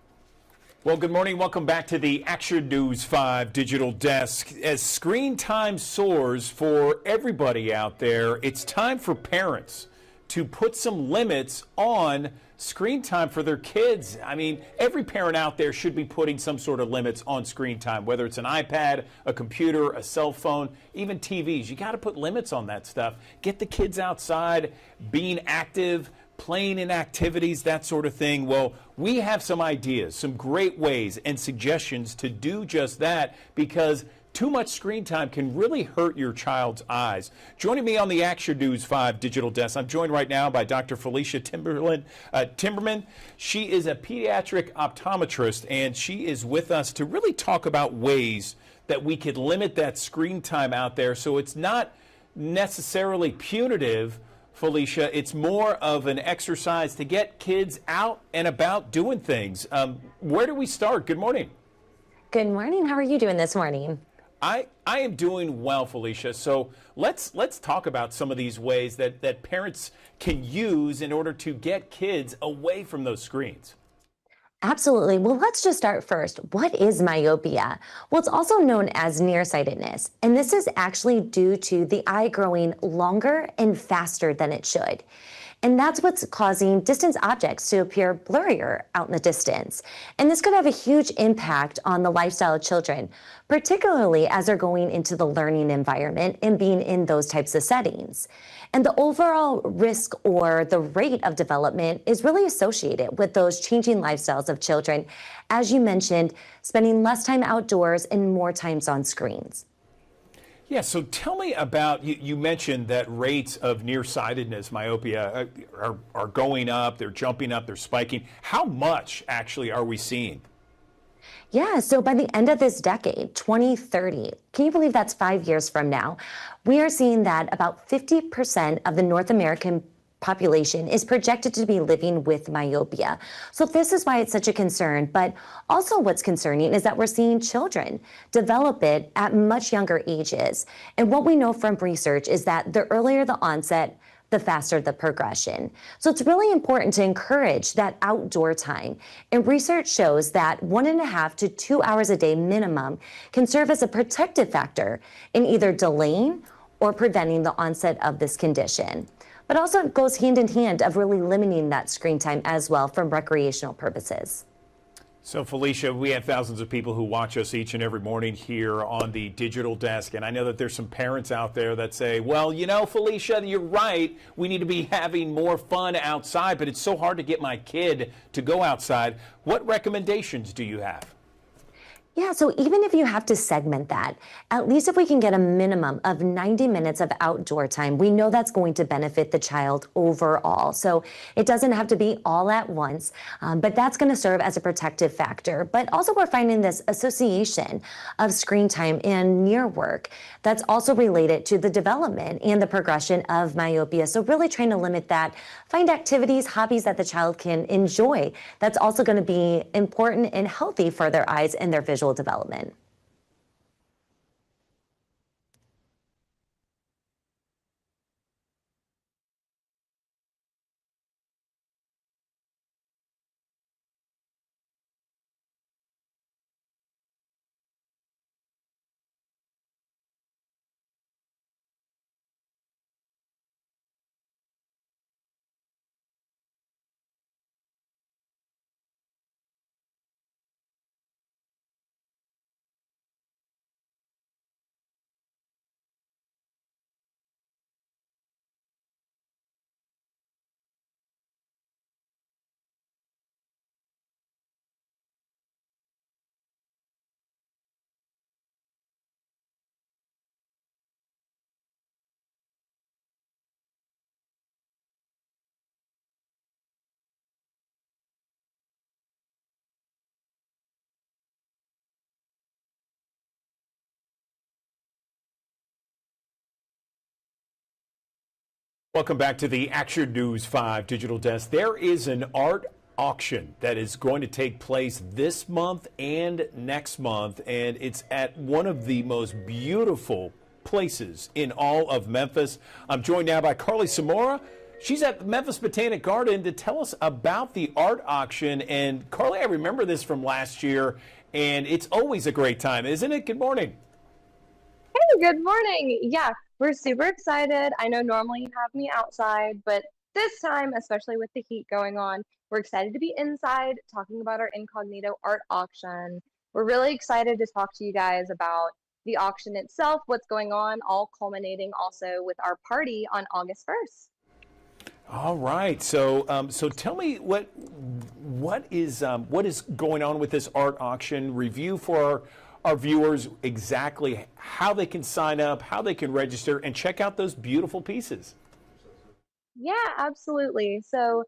Well, good morning. Welcome back to the Action News 5 Digital Desk. As screen time soars for everybody out there, it's time for parents to put some limits on screen time for their kids. I mean, every parent out there should be putting some sort of limits on screen time, whether it's an iPad, a computer, a cell phone, even TVs. You got to put limits on that stuff. Get the kids outside, being active, playing in activities, that sort of thing. Well, we have some ideas, some great ways and suggestions to do just that, because too much screen time can really hurt your child's eyes. Joining me on the Action News 5 Digital Desk, I'm joined right now by Dr. Felicia Timberman. She is a pediatric optometrist, and she is with us to really talk about ways that we could limit that screen time out there so it's not necessarily punitive, Felicia. It's more of an exercise to get kids out and about doing things. Where do we start? Good morning. Good morning. How are you doing this morning? I am doing well, Felicia. So let's talk about some of these ways that parents can use in order to get kids away from those screens. Absolutely. Well, let's just start first. What is myopia? Well, it's also known as nearsightedness, and this is actually due to the eye growing longer and faster than it should. And that's what's causing distant objects to appear blurrier out in the distance. And this could have a huge impact on the lifestyle of children, particularly as they're going into the learning environment and being in those types of settings. And the overall risk or the rate of development is really associated with those changing lifestyles of children. As you mentioned, spending less time outdoors and more times on screens. Yeah, so tell me about, you mentioned that rates of nearsightedness, myopia, are going up, they're jumping up, they're spiking. How much actually are we seeing? Yeah, so by the end of this decade, 2030, can you believe that's 5 years from now? We are seeing that about 50% of the North American population is projected to be living with myopia. So this is why it's such a concern. But also what's concerning is that we're seeing children develop it at much younger ages. And what we know from research is that the earlier the onset, the faster the progression. So it's really important to encourage that outdoor time. And research shows that 1.5 to 2 hours a day minimum can serve as a protective factor in either delaying or preventing the onset of this condition. But also it goes hand in hand of really limiting that screen time as well for recreational purposes. So, Felicia, we have thousands of people who watch us each and every morning here on the digital desk. And I know that there's some parents out there that say, well, you know, Felicia, you're right. We need to be having more fun outside, but it's so hard to get my kid to go outside. What recommendations do you have? Yeah, so even if you have to segment that, at least if we can get a minimum of 90 minutes of outdoor time, we know that's going to benefit the child overall. So it doesn't have to be all at once, but that's going to serve as a protective factor. But also we're finding this association of screen time and near work that's also related to the development and the progression of myopia. So really trying to limit that, find activities, hobbies that the child can enjoy. That's also going to be important and healthy for their eyes and their visual development. Welcome back to the Action News 5 Digital Desk. There is an art auction that is going to take place this month and next month, and it's at one of the most beautiful places in all of Memphis. I'm joined now by Carly Samora. She's at the Memphis Botanic Garden to tell us about the art auction. And Carly, I remember this from last year, and it's always a great time, isn't it? Good morning. Hey, good morning. Yeah, we're super excited. I know normally you have me outside, but this time, especially with the heat going on, we're excited to be inside talking about our incognito art auction. We're really excited to talk to you guys about the auction itself, what's going on, all culminating also with our party on August 1st. All right. So tell me what is going on with this art auction. Review for our viewers exactly how they can sign up, how they can register, and check out those beautiful pieces. Yeah, absolutely. So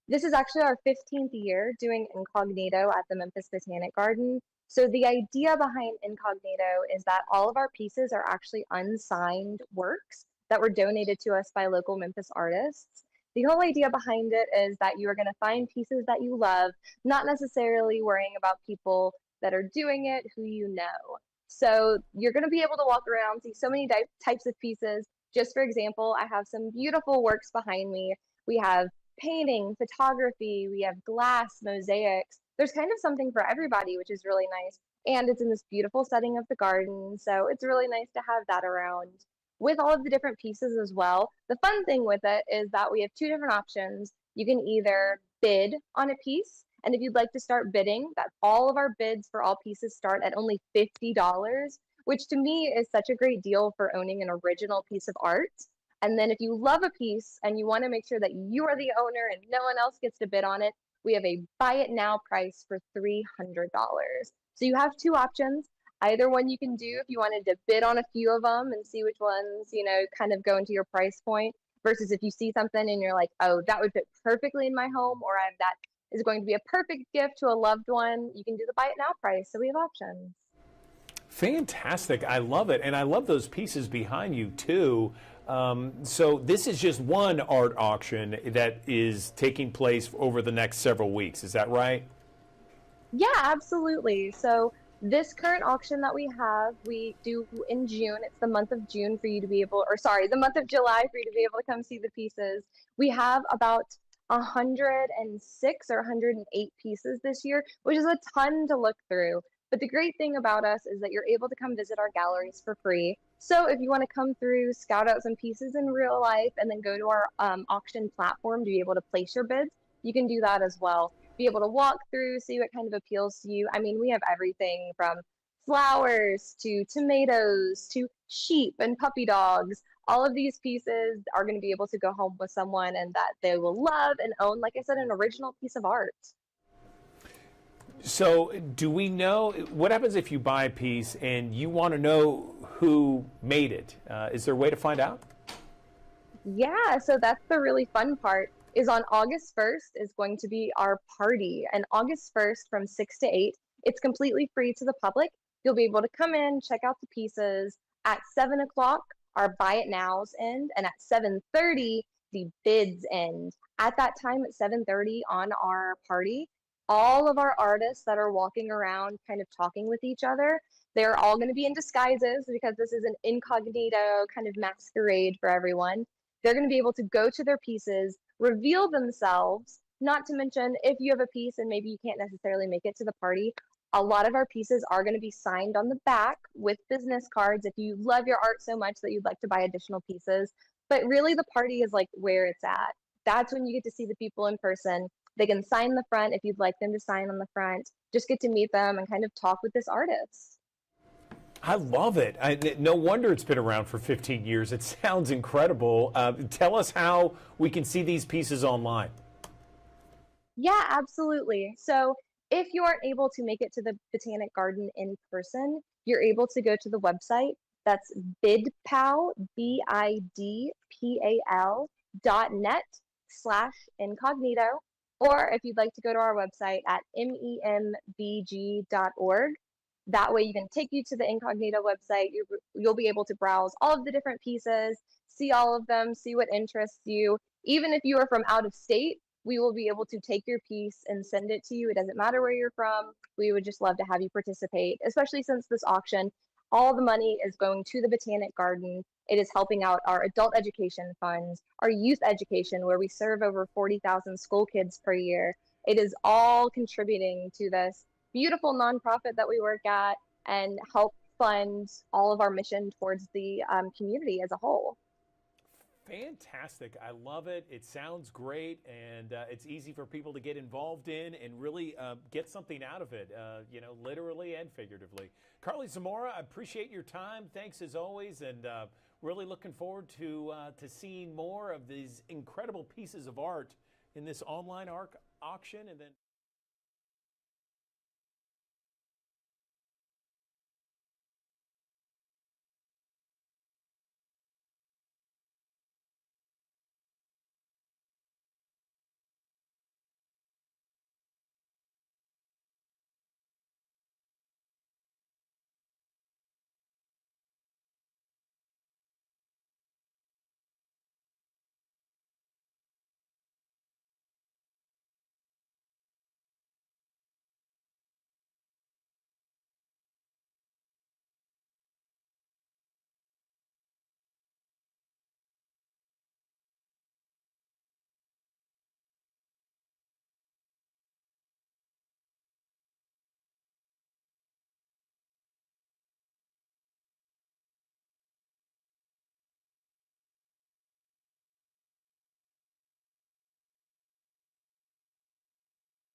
this is actually our 15th year doing Incognito at the Memphis Botanic Garden. So the idea behind Incognito is that all of our pieces are actually unsigned works that were donated to us by local Memphis artists. The whole idea behind it is that you are going to find pieces that you love, not necessarily worrying about people that are doing it who you know. So you're going to be able to walk around, see so many types of pieces. Just for example, I have some beautiful works behind me. We have painting, photography, we have glass, mosaics. There's kind of something for everybody, which is really nice. And it's in this beautiful setting of the garden. So it's really nice to have that around with all of the different pieces as well. The fun thing with it is that we have two different options. You can either bid on a piece, and if you'd like to start bidding, that all of our bids for all pieces start at only $50, which to me is such a great deal for owning an original piece of art. And then if you love a piece and you want to make sure that you are the owner and no one else gets to bid on it, we have a buy it now price for $300. So you have two options. Either one you can do if you wanted to bid on a few of them and see which ones, kind of go into your price point, versus if you see something and you're like, oh, that would fit perfectly in my home, or that is going to be a perfect gift to a loved one, you can do the buy it now price. So we have options. Fantastic. I love it. And I love those pieces behind you, too. So this is just one art auction that is taking place over the next several weeks. Is that right? Yeah, absolutely. So this current auction that we have, we do in June. It's the month of June for you to be able, or sorry, the month of July for you to be able to come see the pieces. We have about 106 or 108 pieces this year, which is a ton to look through. But the great thing about us is that you're able to come visit our galleries for free. So if you want to come through, scout out some pieces in real life, and then go to our auction platform to be able to place your bids, you can do that as well. Be able to walk through, see what kind of appeals to you. I mean, we have everything from flowers to tomatoes to sheep and puppy dogs. All of these pieces are going to be able to go home with someone and that they will love and own, like I said, an original piece of art. So do we know what happens if you buy a piece and you want to know who made it? Is there a way to find out? Yeah, so that's the really fun part. Is on August 1st is going to be our party, and August 1st from 6 to 8, it's completely free to the public. You'll be able to come in, check out the pieces. At 7 o'clock, our buy it nows end, and at 7:30, the bids end. At that time, at 7:30 on our party, all of our artists that are walking around kind of talking with each other, they're all going to be in disguises because this is an incognito kind of masquerade for everyone. They're going to be able to go to their pieces, reveal themselves, not to mention if you have a piece and maybe you can't necessarily make it to the party, a lot of our pieces are going to be signed on the back with business cards if you love your art so much that you'd like to buy additional pieces. But really the party is like where it's at. That's when you get to see the people in person. They can sign the front if you'd like them to sign on the front. Just get to meet them and kind of talk with this artist. I love it. No wonder it's been around for 15 years. It sounds incredible. Tell us how we can see these pieces online. Yeah, absolutely. So if you aren't able to make it to the Botanic Garden in person, you're able to go to the website. That's bidpal, bidpal.net/incognito. Or if you'd like to go to our website at membg.org. That way you can take you to the Incognito website. You'll be able to browse all of the different pieces, see all of them, see what interests you. Even if you are from out of state, we will be able to take your piece and send it to you. It doesn't matter where you're from. We would just love to have you participate, especially since this auction, All the money is going to the Botanic Garden. It is helping out our adult education funds, our youth education, where we serve over 40,000 school kids per year. It is all contributing to this beautiful nonprofit that we work at and help fund all of our mission towards the community as a whole. Fantastic. I love it. It sounds great, and it's easy for people to get involved in and really get something out of it, literally and figuratively. Carly Zamora, I appreciate your time. Thanks as always, and really looking forward to seeing more of these incredible pieces of art in this online art auction, and then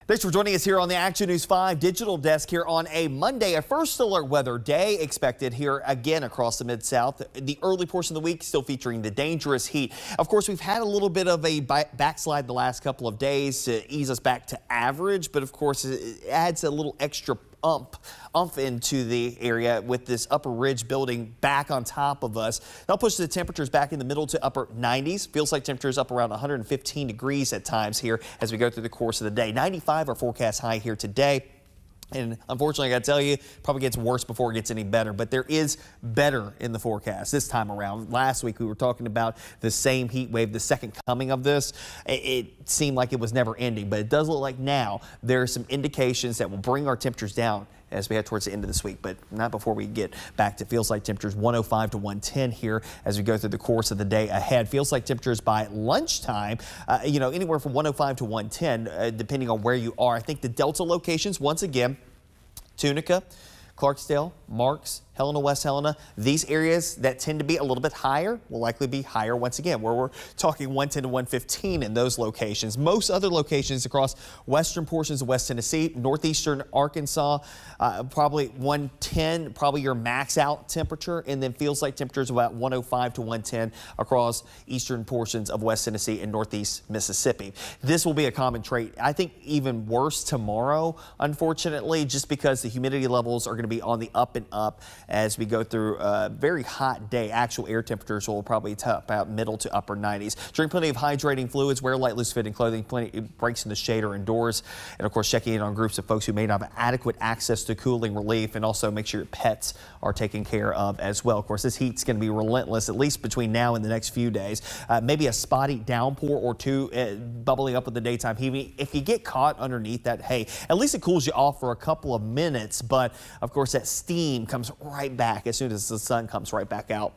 Thanks for joining us here on the Action News 5 digital desk here on a Monday. A first alert weather day expected here again across the Mid-South. The early portion of the week still featuring the dangerous heat. Of course, we've had a little bit of a backslide the last couple of days to ease us back to average, but of course it adds a little extra umph into the area with this upper ridge building back on top of us. That'll push the temperatures back in the middle to upper 90s. Feels like temperatures up around 115 degrees at times here as we go through the course of the day. 95 our forecast high here today. And unfortunately, I got to tell you, probably gets worse before it gets any better. But there is better in the forecast this time around. Last week, we were talking about the same heat wave, the second coming of this. It seemed like it was never ending. But it does look like now there are some indications that will bring our temperatures down as we head towards the end of this week, but not before we get back to feels like temperatures 105 to 110 here as we go through the course of the day ahead. Feels like temperatures by lunchtime, anywhere from 105 to 110, depending on where you are. I think the Delta locations, once again, Tunica, Clarksdale, Marks, Helena, West Helena, these areas that tend to be a little bit higher will likely be higher once again, where we're talking 110 to 115 in those locations. Most other locations across western portions of West Tennessee, northeastern Arkansas, probably 110, probably your max out temperature, and then feels like temperatures about 105 to 110 across eastern portions of West Tennessee and northeast Mississippi. This will be a common trait. I think even worse tomorrow, unfortunately, just because the humidity levels are going to be on the up and up as we go through a very hot day. Actual air temperatures will probably top out middle to upper 90s. Drink plenty of hydrating fluids, wear light, loose-fitting clothing, plenty breaks in the shade or indoors, and of course checking in on groups of folks who may not have adequate access to cooling relief, and also make sure your pets are taken care of as well. Of course, this heat's going to be relentless, at least between now and the next few days. Maybe a spotty downpour or two bubbling up with the daytime heat. If you get caught underneath that, hey, at least it cools you off for a couple of minutes, but of course that steam comes right back as soon as the sun comes right back out.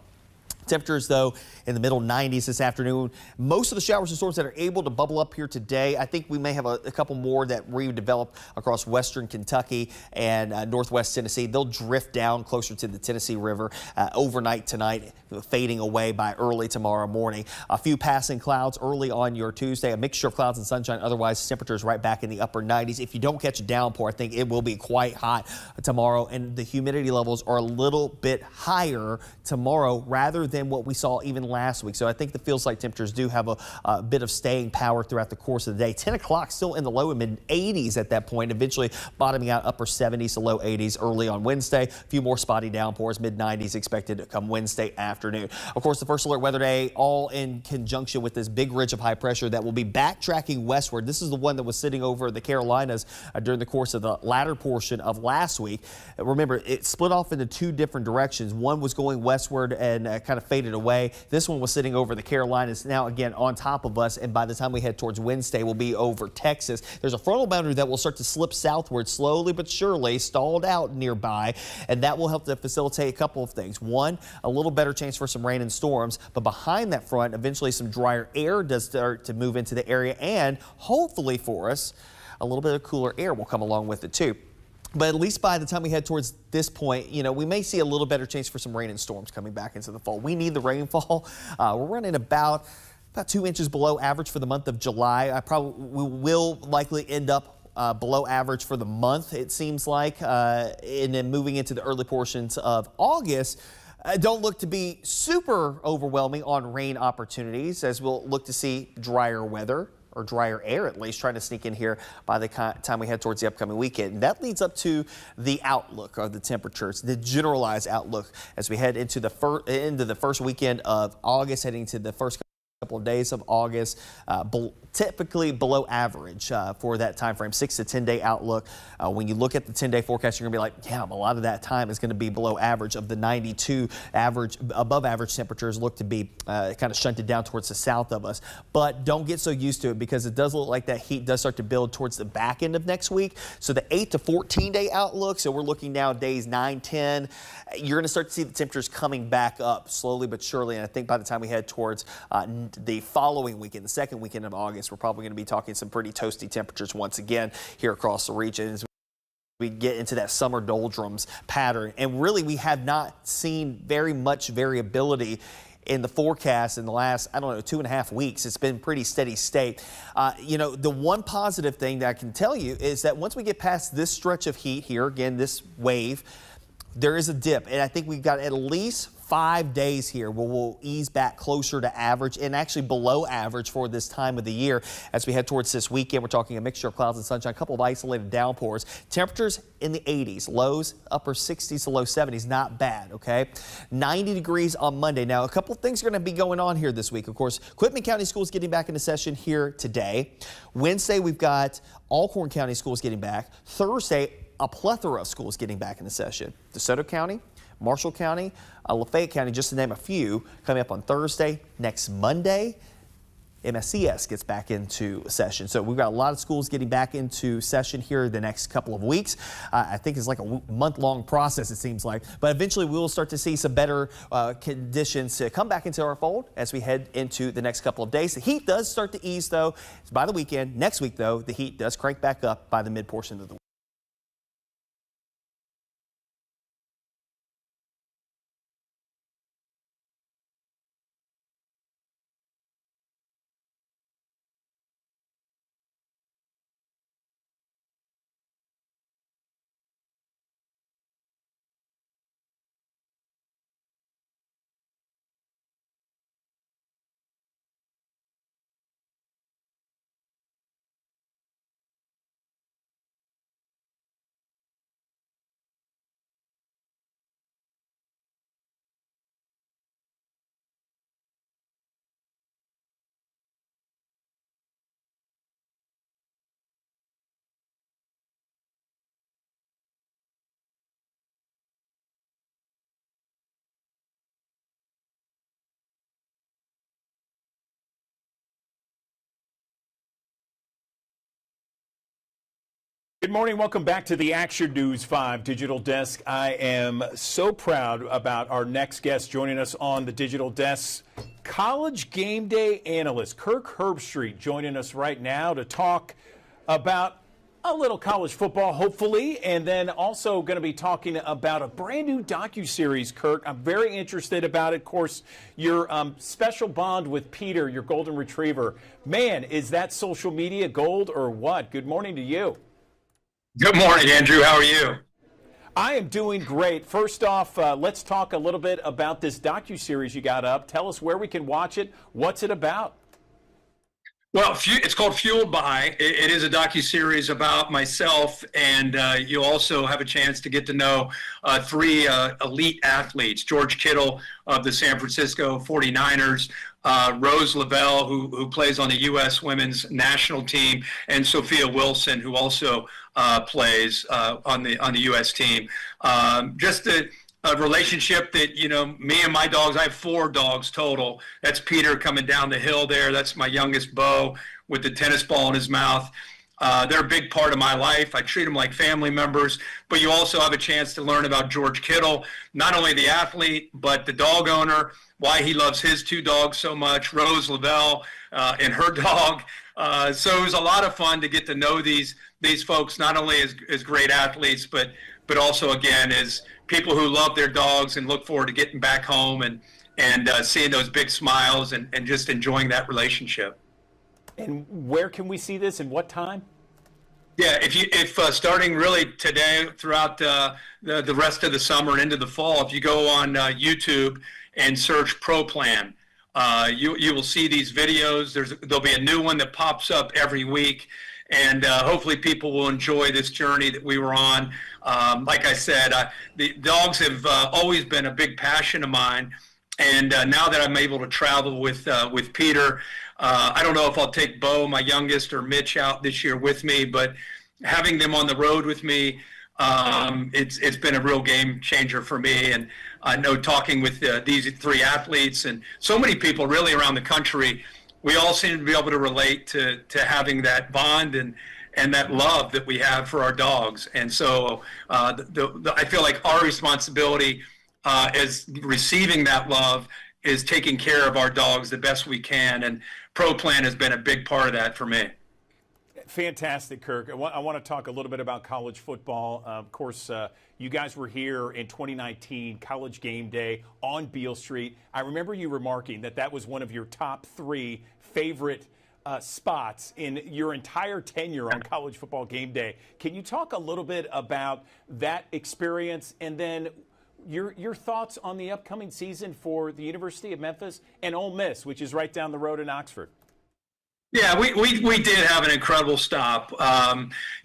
Temperatures, though, in the middle 90s this afternoon. Most of the showers and storms that are able to bubble up here today, I think we may have a couple more that redevelop across western Kentucky and northwest Tennessee. They'll drift down closer to the Tennessee River overnight tonight, fading away by early tomorrow morning. A few passing clouds early on your Tuesday, a mixture of clouds and sunshine. Otherwise, temperatures right back in the upper 90s. If you don't catch a downpour, I think it will be quite hot tomorrow, and the humidity levels are a little bit higher tomorrow rather than what we saw even last week. So I think the feels like temperatures do have a bit of staying power throughout the course of the day. 10 o'clock still in the low and mid 80s at that point, eventually bottoming out upper 70s to low 80s early on Wednesday. A few more spotty downpours, mid 90s expected to come Wednesday afternoon. Of course, the first alert weather day all in conjunction with this big ridge of high pressure that will be backtracking westward. This is the one that was sitting over the Carolinas during the course of the latter portion of last week. Remember, it split off into two different directions. One was going westward and kind of faded away. This one was sitting over the Carolinas, now again on top of us, and by the time we head towards Wednesday, we'll be over Texas. There's a frontal boundary that will start to slip southward slowly but surely, stalled out nearby, and that will help to facilitate a couple of things. One, a little better chance for some rain and storms, but behind that front, eventually some drier air does start to move into the area, and hopefully for us, a little bit of cooler air will come along with it too. But at least by the time we head towards this point, we may see a little better chance for some rain and storms coming back into the fall. We need the rainfall. We're running about 2 inches below average for the month of July. We will likely end up below average for the month, it seems like, and then moving into the early portions of August. Don't look to be super overwhelming on rain opportunities, as we'll look to see drier weather, or drier air at least, trying to sneak in here by the time we head towards the upcoming weekend. And that leads up to the outlook of the temperatures, the generalized outlook as we head into the first weekend of August, heading to the first couple of days of August, typically below average for that time frame, 6 to 10 day outlook. When you look at the 10-day forecast, you're gonna be like, damn, a lot of that time is gonna be below average. Of the 92 above average temperatures look to be kind of shunted down towards the south of us. But don't get so used to it, because it does look like that heat does start to build towards the back end of next week. So the 8 to 14 day outlook, so we're looking now days 9, 10, you're gonna start to see the temperatures coming back up slowly but surely. And I think by the time we head towards the following weekend, the second weekend of August, we're probably going to be talking some pretty toasty temperatures once again here across the region as we get into that summer doldrums pattern. And really, we have not seen very much variability in the forecast in the last, 2.5 weeks. It's been pretty steady state. The one positive thing that I can tell you is that once we get past this stretch of heat here, again, this wave, there is a dip. And I think we've got at least 5 days here where we'll ease back closer to average, and actually below average for this time of the year. As we head towards this weekend, we're talking a mixture of clouds and sunshine, a couple of isolated downpours. Temperatures in the 80s, lows upper 60s to low 70s, not bad, okay? 90 degrees on Monday. Now, a couple of things are going to be going on here this week. Of course, Quitman County Schools getting back into session here today. Wednesday, we've got Alcorn County Schools getting back. Thursday, a plethora of schools getting back into session. DeSoto County, Marshall County, Lafayette County, just to name a few, coming up on Thursday. Next Monday, MSCS gets back into session. So we've got a lot of schools getting back into session here the next couple of weeks. I think it's like a month-long process, it seems like. But eventually we will start to see some better conditions to come back into our fold as we head into the next couple of days. The heat does start to ease, though, by the weekend. Next week, though, the heat does crank back up by the mid-portion of the week. Good morning. Welcome back to the Action News 5 Digital Desk. I am so proud about our next guest joining us on the Digital Desk. College game day analyst Kirk Herbstreit joining us right now to talk about a little college football, hopefully, and then also going to be talking about a brand new docuseries, Kirk. I'm very interested about it. Of course, your special bond with Peter, your golden retriever. Man, is that social media gold or what? Good morning to you. Good morning, Andrew. How are you? I am doing great. First off, let's talk a little bit about this docuseries you got up. Tell us where we can watch it. What's it about? Well, it's called Fueled By. It is a docuseries about myself, and you'll also have a chance to get to know 3 elite athletes: George Kittle of the San Francisco 49ers, Rose Lavelle, who plays on the U.S. women's national team, and Sophia Wilson, who also plays on the U.S. team. Just to a relationship that, me and my dogs, I have 4 dogs total. That's Peter coming down the hill there. That's my youngest, Bo, with the tennis ball in his mouth. They're a big part of my life. I treat them like family members, but you also have a chance to learn about George Kittle, not only the athlete, but the dog owner, why he loves his 2 dogs so much, Rose Lavelle and her dog. So it was a lot of fun to get to know these folks, not only as great athletes, but also, again, as people who love their dogs and look forward to getting back home and seeing those big smiles and just enjoying that relationship. And where can we see this and what time? Yeah, if starting really today throughout the rest of the summer and into the fall, if you go on YouTube and search Pro Plan, you will see these videos. There'll be a new one that pops up every week, and hopefully people will enjoy this journey that we were on. Like I said, the dogs have always been a big passion of mine, and now that I'm able to travel with Peter, I don't know if I'll take Bo, my youngest, or Mitch out this year with me, but having them on the road with me, it's been a real game changer for me. And I know talking with these 3 athletes and so many people really around the country, we all seem to be able to relate to having that bond and that love that we have for our dogs. And so I feel like our responsibility as receiving that love is taking care of our dogs the best we can. And Pro Plan has been a big part of that for me. Fantastic, Kirk. I want to talk a little bit about college football. Of course, you guys were here in 2019, College Game Day on Beale Street. I remember you remarking that was one of your top 3 favorite spots in your entire tenure on College Football Game Day. Can you talk a little bit about that experience and then your thoughts on the upcoming season for the University of Memphis and Ole Miss, which is right down the road in Oxford? Yeah, we did have an incredible stop.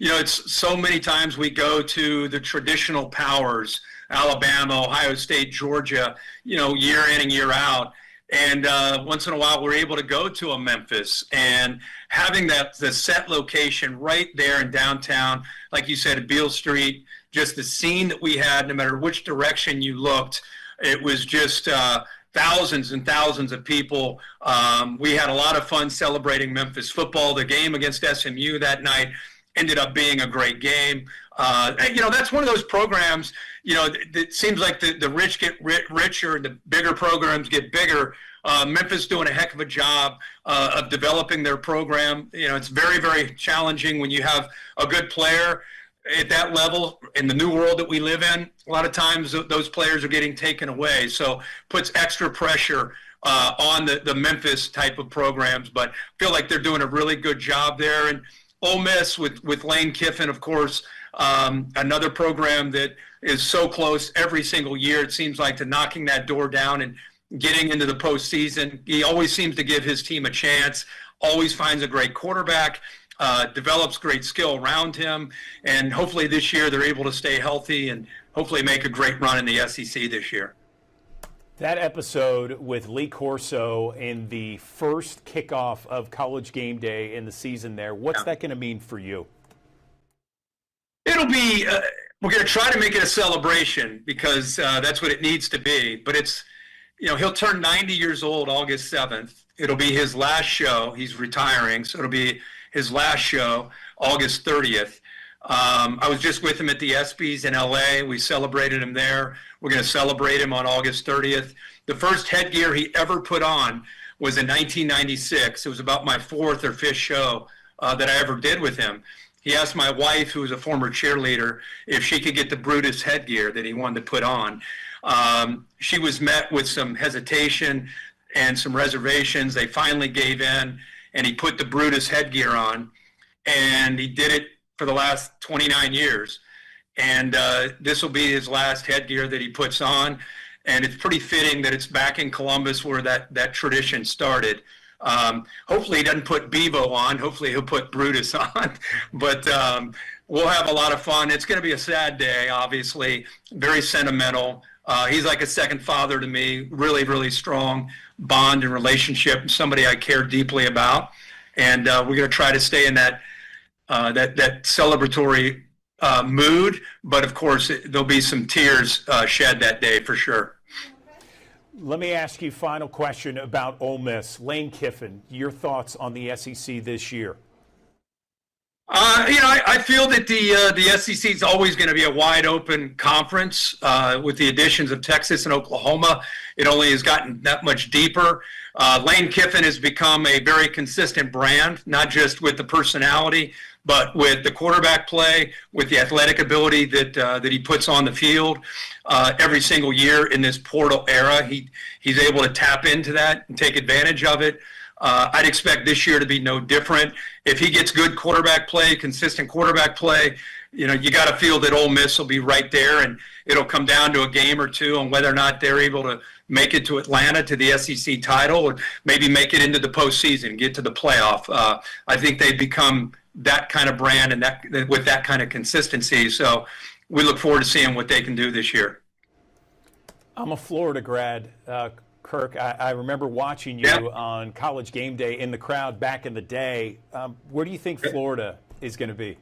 It's so many times we go to the traditional powers, Alabama, Ohio State, Georgia, year in and year out. And once in a while, we're able to go to a Memphis, and having the set location right there in downtown, like you said, at Beale Street, just the scene that we had, no matter which direction you looked, it was just thousands and thousands of people. We had a lot of fun celebrating Memphis football. The game against SMU that night ended up being a great game. That's one of those programs, it seems like the rich get richer and the bigger programs get bigger. Memphis doing a heck of a job of developing their program. It's very, very challenging when you have a good player at that level in the new world that we live in. A lot of times those players are getting taken away, so puts extra pressure on the Memphis type of programs. But I feel like they're doing a really good job there. And Ole Miss with Lane Kiffin, of course, another program that is so close every single year, it seems like, to knocking that door down and getting into the postseason. He always seems to give his team a chance, always finds a great quarterback, develops great skill around him, and hopefully this year they're able to stay healthy and hopefully make a great run in the SEC this year. That episode with Lee Corso in the first kickoff of College Game Day in the season there, what's that going to mean for you? It'll be, we're going to try to make it a celebration because that's what it needs to be. But it's, he'll turn 90 years old August 7th. It'll be his last show. He's retiring, so it'll be his last show August 30th. I was just with him at the ESPYs in LA. We celebrated him there. We're going to celebrate him on August 30th. The first headgear he ever put on was in 1996. It was about my 4th or 5th show that I ever did with him. He asked my wife, who was a former cheerleader, if she could get the Brutus headgear that he wanted to put on. She was met with some hesitation and some reservations. They finally gave in, and he put the Brutus headgear on, and he did it for the last 29 years. And this will be his last headgear that he puts on. And it's pretty fitting that it's back in Columbus where that tradition started. Hopefully he doesn't put Bevo on. Hopefully he'll put Brutus on. But we'll have a lot of fun. It's going to be a sad day, obviously. Very sentimental. He's like a second father to me. Really, really strong bond and relationship. Somebody I care deeply about. And we're going to try to stay in that celebratory mood, but of course there'll be some tears shed that day for sure. Let me ask you final question about Ole Miss. Lane Kiffin, your thoughts on the SEC this year? I feel that the SEC is always going to be a wide open conference. With the additions of Texas and Oklahoma, it only has gotten that much deeper. Lane Kiffin has become a very consistent brand, not just with the personality, but with the quarterback play, with the athletic ability that he puts on the field every single year in this portal era. He's able to tap into that and take advantage of it. I'd expect this year to be no different. If he gets good quarterback play, consistent quarterback play, you got to feel that Ole Miss will be right there, and it'll come down to a game or two on whether or not they're able to make it to Atlanta to the SEC title, or maybe make it into the postseason, get to the playoff. I think they've become that kind of brand and that with that kind of consistency. So we look forward to seeing what they can do this year. I'm a Florida grad, Kirk. I remember watching you on College Game Day in the crowd back in the day. Where do you think Florida is going to be?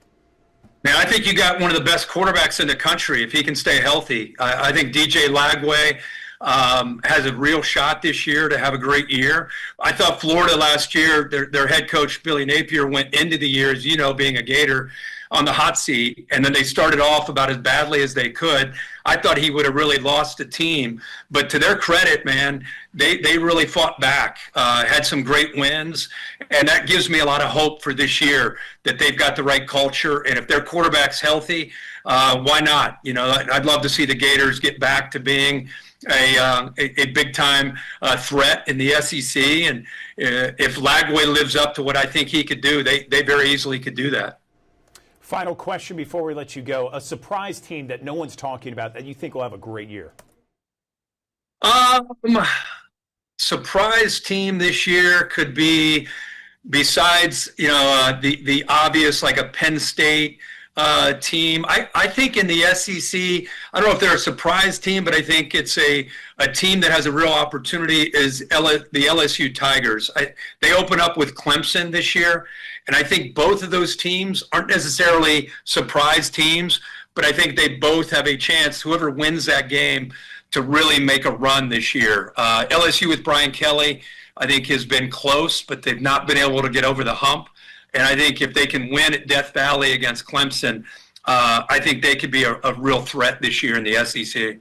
Man, I think you got one of the best quarterbacks in the country if he can stay healthy. I think DJ Lagway has a real shot this year to have a great year. I thought Florida last year, their head coach, Billy Napier, went into the year, as you know, being a Gator, on the hot seat, and then they started off about as badly as they could. I thought he would have really lost the team, but to their credit, man, they really fought back, had some great wins, and that gives me a lot of hope for this year that they've got the right culture, and if their quarterback's healthy, why not? I'd love to see the Gators get back to being a big-time threat in the SEC, and if Lagway lives up to what I think he could do, they very easily could do that. Final question before we let you go. A surprise team that no one's talking about that you think will have a great year? Surprise team this year could be, besides the obvious, like a Penn State team. I think in the SEC, I don't know if they're a surprise team, but I think it's a team that has a real opportunity is the LSU Tigers. They open up with Clemson this year, and I think both of those teams aren't necessarily surprise teams, but I think they both have a chance, whoever wins that game, to really make a run this year. LSU with Brian Kelly, I think, has been close, but they've not been able to get over the hump. And I think if they can win at Death Valley against Clemson, I think they could be a real threat this year in the SEC.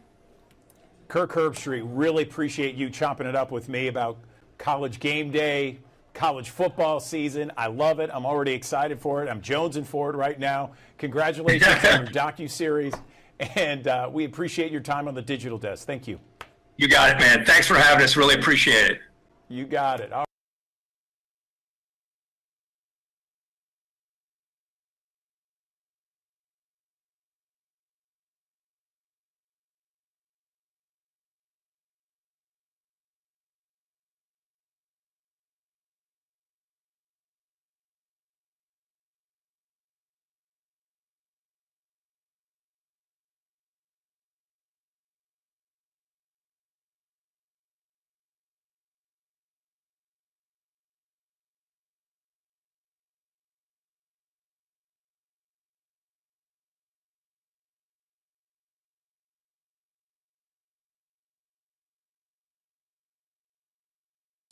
Kirk Herbstreit, really appreciate you chopping it up with me about College Game Day, college football season. I love it. I'm already excited for it. I'm jonesing for it right now. Congratulations on your docuseries, and we appreciate your time on the Digital Desk. Thank you. You got it, man. Thanks for having us. Really appreciate it. You got it.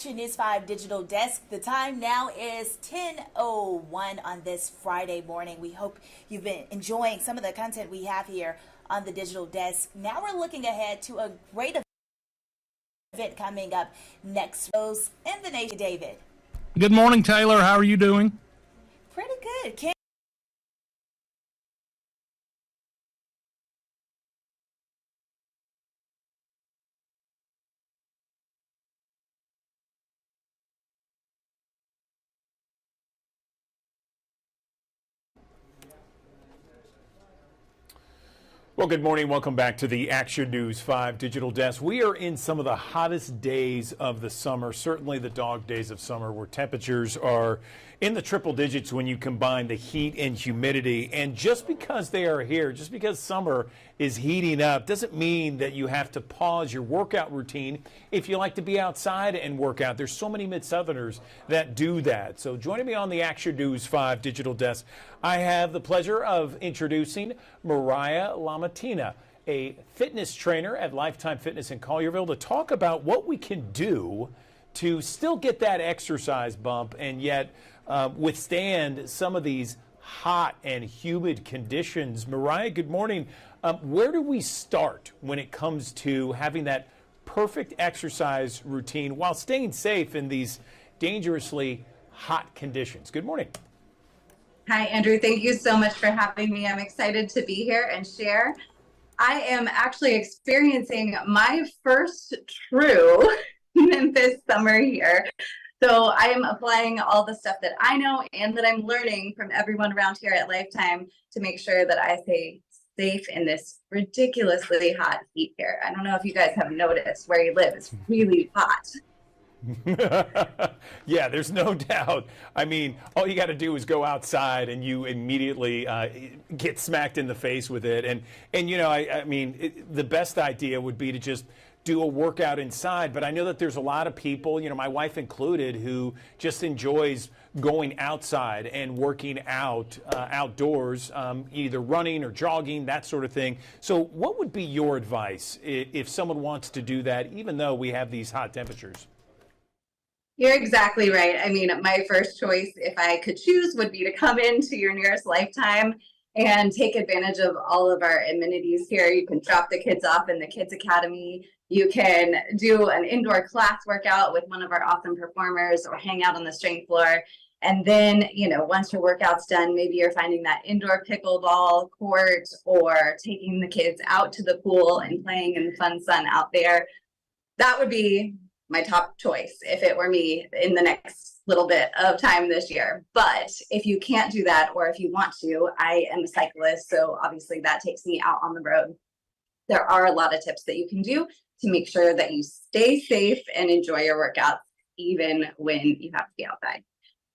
News 5 Digital Desk. The time now is 10:01 on this Friday morning. We hope you've been enjoying some of the content we have here on the Digital Desk. Now we're looking ahead to a great event coming up next in the nation. David. Good morning, Taylor. How are you doing? Pretty good. Well, good morning. Welcome back to the Action News 5 Digital Desk. We are in some of the hottest days of the summer, certainly the dog days of summer, where temperatures are in the triple digits when you combine the heat and humidity. And just because they are here, just because summer is heating up, doesn't mean that you have to pause your workout routine if you like to be outside and work out. There's so many Mid-Southerners that do that. So joining me on the Action News 5 digital desk, I have the pleasure of introducing Mariah Lamatina, a fitness trainer at Lifetime Fitness in Collierville, to talk about what we can do to still get that exercise bump and yet withstand some of these hot and humid conditions. Mariah, good morning. Where do we start when it comes to having that perfect exercise routine while staying safe in these dangerously hot conditions? Good morning. Hi, Andrew. Thank you so much for having me. I'm excited to be here and share. I am actually experiencing my first true Memphis summer here. So I am applying all the stuff that I know and that I'm learning from everyone around here at Lifetime to make sure that I stay safe in this ridiculously hot heat here. I don't know if you guys have noticed where you live. It's really hot. Yeah, there's no doubt. I mean, all you got to do is go outside and you immediately get smacked in the face with it. And you know, I mean, the best idea would be to just do a workout inside. But I know that there's a lot of people, you know, my wife included, who just enjoys going outside and working out outdoors, either running or jogging, that sort of thing. So what would be your advice if someone wants to do that, even though we have these hot temperatures? You're exactly right. I mean, my first choice, if I could choose, would be to come into your nearest Lifetime and take advantage of all of our amenities here. You can drop the kids off in the Kids Academy. You can do an indoor class workout with one of our awesome performers or hang out on the strength floor. And then, you know, once your workout's done, maybe you're finding that indoor pickleball court or taking the kids out to the pool and playing in the fun sun out there. That would be my top choice if it were me in the next little bit of time this year. But if you can't do that, or if you want to, I am a cyclist, so obviously that takes me out on the road. There are a lot of tips that you can do to make sure that you stay safe and enjoy your workouts, even when you have to be outside.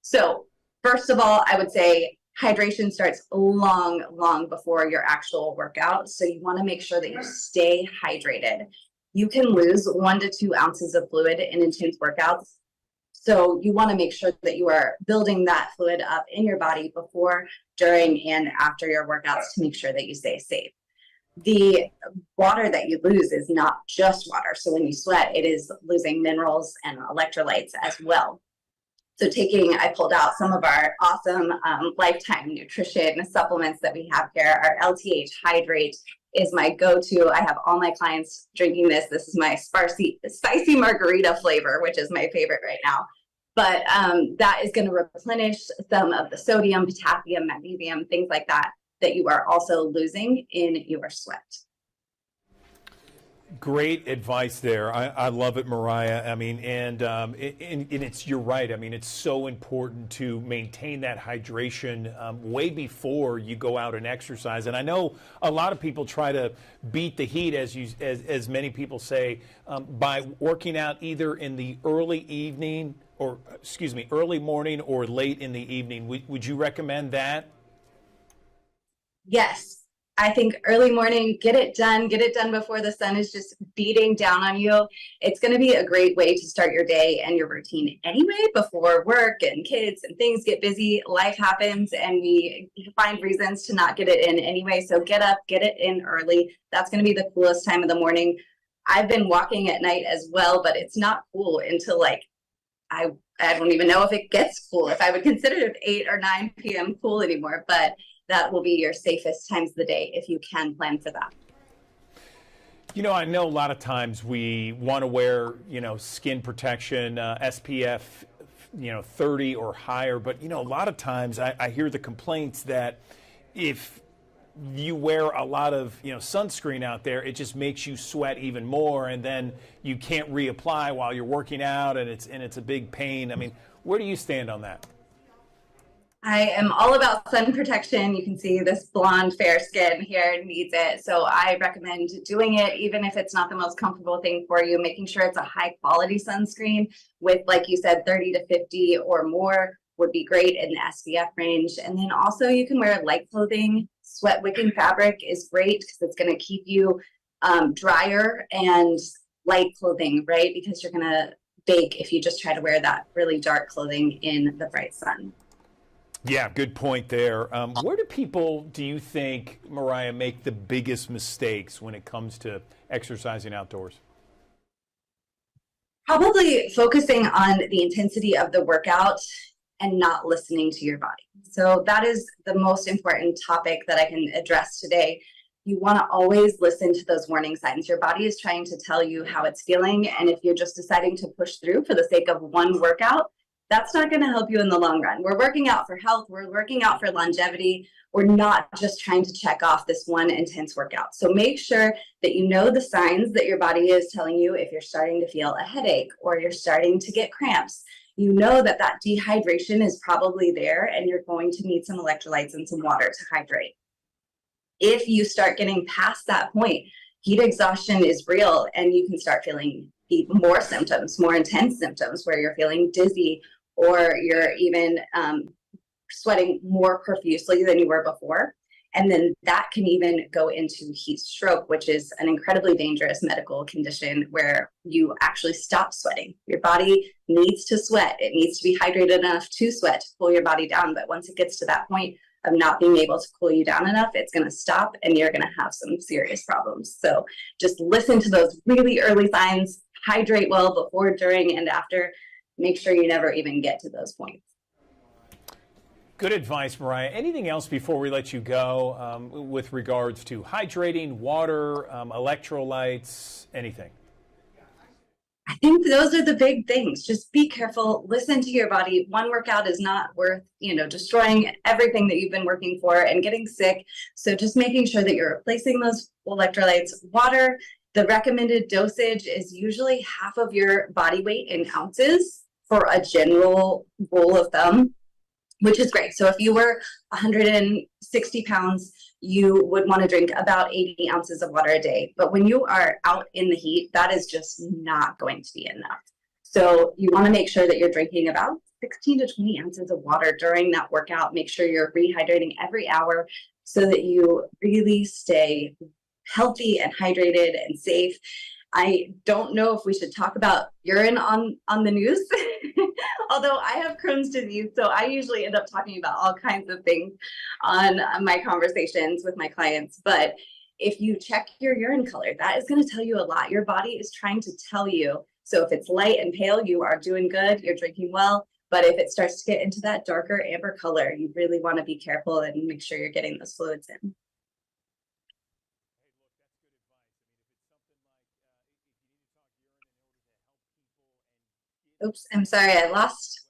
So first of all, I would say hydration starts long before your actual workout. So you want to make sure that you stay hydrated. You can lose 1 to 2 ounces of fluid in intense workouts. So you want to make sure that you are building that fluid up in your body before, during, and after your workouts to make sure that you stay safe. The water that you lose is not just water. So when you sweat, it is losing minerals and electrolytes as well. So I pulled out some of our awesome Lifetime nutrition supplements that we have here. Our LTH Hydrate is my go-to. I have all my clients drinking this. This is my spicy margarita flavor, which is my favorite right now. But that is going to replenish some of the sodium, potassium, magnesium, things like that you are also losing in your sweat. Great advice there. I love it, Mariah. I mean, and you're right. I mean, it's so important to maintain that hydration way before you go out and exercise. And I know a lot of people try to beat the heat, as many people say, by working out either in the early morning or late in the evening. Would you recommend that? Yes. I think early morning, get it done before the sun is just beating down on you. It's going to be a great way to start your day and your routine anyway, before work and kids and things get busy. Life happens and we find reasons to not get it in anyway. So get up, get it in early. That's going to be the coolest time of the morning. I've been walking at night as well, but it's not cool until I don't even know if it gets cool, if I would consider it 8 or 9 p.m. cool anymore, but that will be your safest times of the day if you can plan for that. You know, I know a lot of times we want to wear, skin protection, SPF, 30 or higher. But, a lot of times I hear the complaints that if you wear a lot of, sunscreen out there, it just makes you sweat even more. And then you can't reapply while you're working out and it's a big pain. I mean, where do you stand on that? I am all about sun protection. You can see this blonde, fair skin here needs it. So I recommend doing it, even if it's not the most comfortable thing for you, making sure it's a high quality sunscreen with, like you said, 30 to 50 or more would be great in the SPF range. And then also you can wear light clothing. Sweat wicking fabric is great because it's going to keep you drier, and light clothing, right? Because you're going to bake if you just try to wear that really dark clothing in the bright sun. Yeah, good point there. Where do people, do you think, Mariah, make the biggest mistakes when it comes to exercising outdoors? Probably focusing on the intensity of the workout and not listening to your body. So that is the most important topic that I can address today. You want to always listen to those warning signs. Your body is trying to tell you how it's feeling. And if you're just deciding to push through for the sake of one workout, that's not going to help you in the long run. We're working out for health. We're working out for longevity. We're not just trying to check off this one intense workout. So make sure that you know the signs that your body is telling you if you're starting to feel a headache or you're starting to get cramps. You know that that dehydration is probably there and you're going to need some electrolytes and some water to hydrate. If you start getting past that point, heat exhaustion is real and you can start feeling more symptoms, more intense symptoms where you're feeling dizzy or you're even sweating more profusely than you were before. And then that can even go into heat stroke, which is an incredibly dangerous medical condition where you actually stop sweating. Your body needs to sweat. It needs to be hydrated enough to sweat to cool your body down. But once it gets to that point of not being able to cool you down enough, it's going to stop and you're going to have some serious problems. So just listen to those really early signs, hydrate well before, during, and after. Make sure you never even get to those points. Good advice, Mariah. Anything else before we let you go with regards to hydrating, water, electrolytes, anything? I think those are the big things. Just be careful, listen to your body. One workout is not worth, destroying everything that you've been working for and getting sick. So just making sure that you're replacing those electrolytes. Water, the recommended dosage is usually half of your body weight in ounces for a general rule of thumb, which is great. So if you were 160 pounds, you would want to drink about 80 ounces of water a day. But when you are out in the heat, that is just not going to be enough. So you want to make sure that you're drinking about 16 to 20 ounces of water during that workout. Make sure you're rehydrating every hour so that you really stay healthy and hydrated and safe. I don't know if we should talk about urine on the news, although I have Crohn's disease, so I usually end up talking about all kinds of things on my conversations with my clients. But if you check your urine color, that is going to tell you a lot. Your body is trying to tell you. So if it's light and pale, you are doing good, you're drinking well. But if it starts to get into that darker amber color, you really want to be careful and make sure you're getting those fluids in. Oops, I'm sorry, I lost.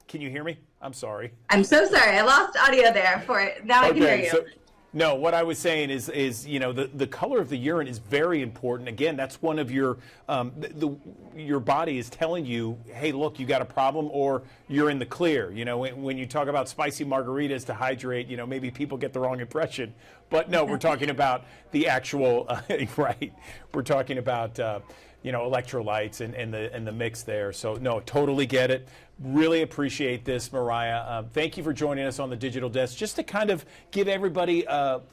Can you hear me? I'm sorry. I'm so sorry. I lost audio there for it. Now I can hear you. No, what I was saying is the color of the urine is very important. Again, that's one of your your body is telling you, hey, look, you got a problem, or you're in the clear. When you talk about spicy margaritas to hydrate, maybe people get the wrong impression. But no, we're talking about the actual right. We're talking about electrolytes and the mix there. So no, totally get it. Really appreciate this, Mariah. Thank you for joining us on the Digital Desk, just to kind of give everybody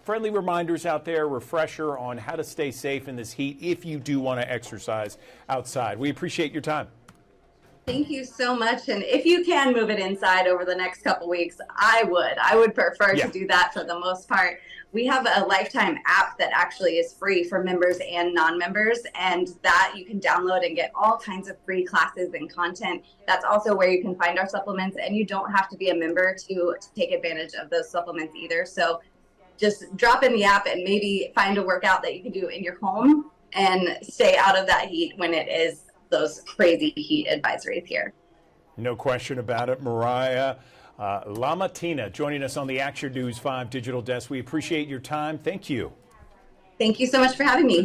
friendly reminders out there, refresher on how to stay safe in this heat if you do want to exercise outside. We appreciate your time. Thank you so much. And if you can move it inside over the next couple weeks, I would prefer to do that for the most part. We have a Lifetime app that actually is free for members and non-members, and that you can download and get all kinds of free classes and content. That's also where you can find our supplements, and you don't have to be a member to take advantage of those supplements either. So just drop in the app and maybe find a workout that you can do in your home and stay out of that heat when it is those crazy heat advisories here. No question about it, Mariah LaMattina joining us on the Action News 5 Digital Desk. We appreciate your time. Thank you. Thank you so much for having me.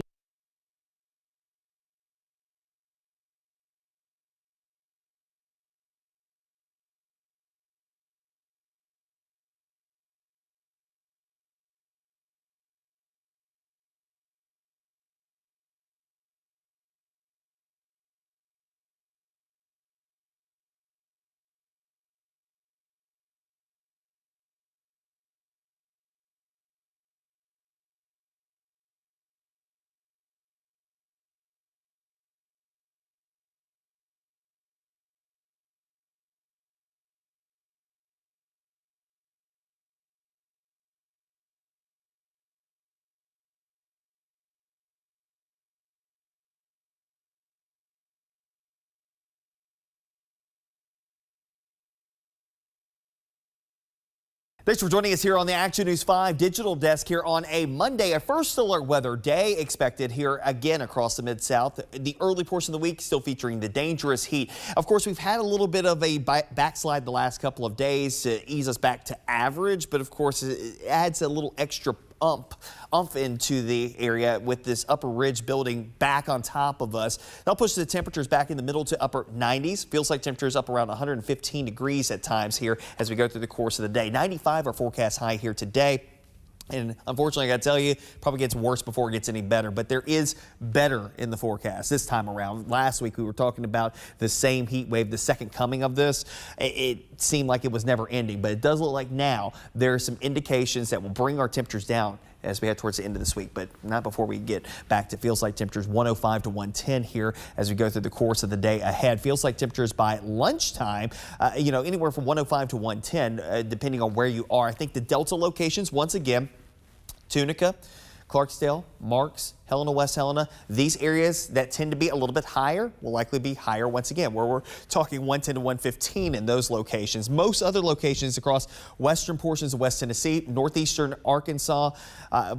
Thanks for joining us here on the Action News 5 digital desk here on a Monday, a first alert weather day expected here again across the Mid-South. The early portion of the week still featuring the dangerous heat. Of course, we've had a little bit of a backslide the last couple of days to ease us back to average, but of course it adds a little extra umph into the area with this upper ridge building back on top of us. That'll push the temperatures back in the middle to upper 90s. Feels like temperatures up around 115 degrees at times here as we go through the course of the day. 95 our forecast high here today. And unfortunately, I got to tell you, probably gets worse before it gets any better. But there is better in the forecast this time around. Last week, we were talking about the same heat wave, the second coming of this. It seemed like it was never ending. But it does look like now there are some indications that will bring our temperatures down as we head towards the end of this week, but not before we get back to feels like temperatures 105 to 110 here as we go through the course of the day ahead. Feels like temperatures by lunchtime, anywhere from 105 to 110, depending on where you are. I think the Delta locations, once again, Tunica, Clarksdale, Marks, Helena, West Helena, these areas that tend to be a little bit higher will likely be higher once again, where we're talking 110 to 115 in those locations. Most other locations across western portions of West Tennessee, northeastern Arkansas,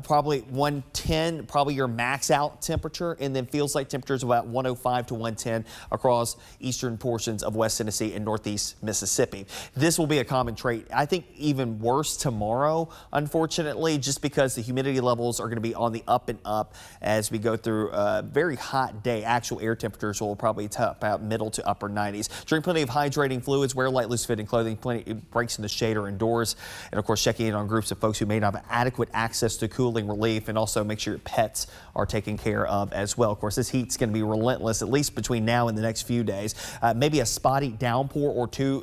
probably 110, probably your max out temperature, and then feels like temperatures about 105 to 110 across eastern portions of West Tennessee and northeast Mississippi. This will be a common trait. I think even worse tomorrow, unfortunately, just because the humidity levels are going to be on the up and up as we go through a very hot day. Actual air temperatures will probably top out middle to upper 90s. Drink plenty of hydrating fluids, wear light, loose fitting clothing, plenty breaks in the shade or indoors. And of course, checking in on groups of folks who may not have adequate access to cooling relief, and also make sure your pets are taken care of as well. Of course, this heat's going to be relentless, at least between now and the next few days. Maybe a spotty downpour or two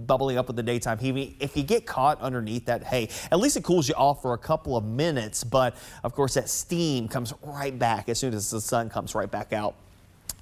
bubbling up with the daytime heat. If you get caught underneath that, hey, at least it cools you off for a couple of minutes. But of course, that steam comes right back as soon as the sun comes right back out.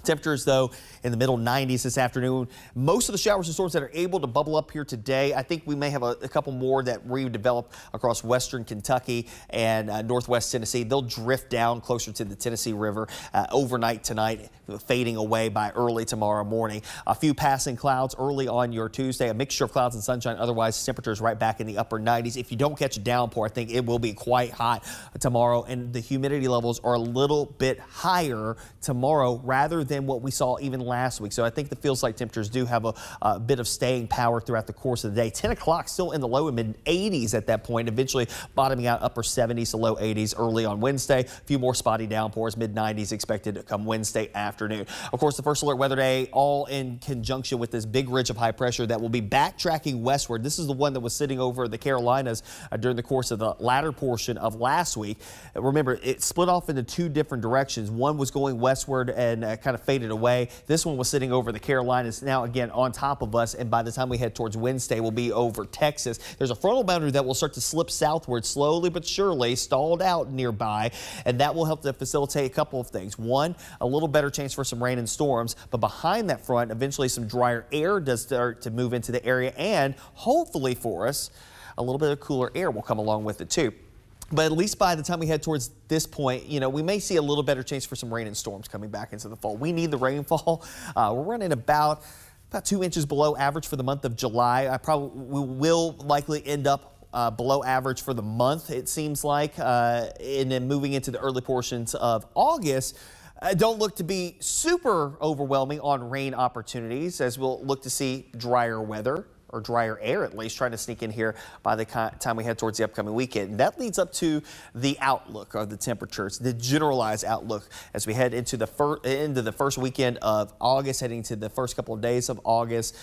Temperatures, though, in the middle 90s this afternoon. Most of the showers and storms that are able to bubble up here today, I think we may have a couple more that redevelop across western Kentucky and northwest Tennessee. They'll drift down closer to the Tennessee River overnight tonight, fading away by early tomorrow morning. A few passing clouds early on your Tuesday, a mixture of clouds and sunshine. Otherwise, temperatures right back in the upper 90s. If you don't catch a downpour, I think it will be quite hot tomorrow, and the humidity levels are a little bit higher tomorrow rather than what we saw even last week. So I think the feels like temperatures do have a bit of staying power throughout the course of the day. 10 o'clock still in the low and mid 80s at that point, eventually bottoming out upper 70s to low 80s early on Wednesday. A few more spotty downpours, mid 90s expected to come Wednesday afternoon. Of course, the first alert weather day all in conjunction with this big ridge of high pressure that will be backtracking westward. This is the one that was sitting over the Carolinas during the course of the latter portion of last week. Remember, it split off into two different directions. One was going westward and kind of faded away. This one was sitting over the Carolinas, now again on top of us, and by the time we head towards Wednesday, we'll be over Texas. There's a frontal boundary that will start to slip southward slowly but surely, stalled out nearby, and that will help to facilitate a couple of things. One, a little better chance for some rain and storms, but behind that front, eventually some drier air does start to move into the area, and hopefully for us, a little bit of cooler air will come along with it too. But at least by the time we head towards this point, we may see a little better chance for some rain and storms coming back into the fall. We need the rainfall. We're running about 2 inches below average for the month of July. We will likely end up below average for the month, it seems like. And then moving into the early portions of August, don't look to be super overwhelming on rain opportunities, as we'll look to see drier weather, or drier air at least, trying to sneak in here by the time we head towards the upcoming weekend. And that leads up to the outlook of the temperatures, the generalized outlook as we head into the first weekend of August, heading to the first couple of days of August,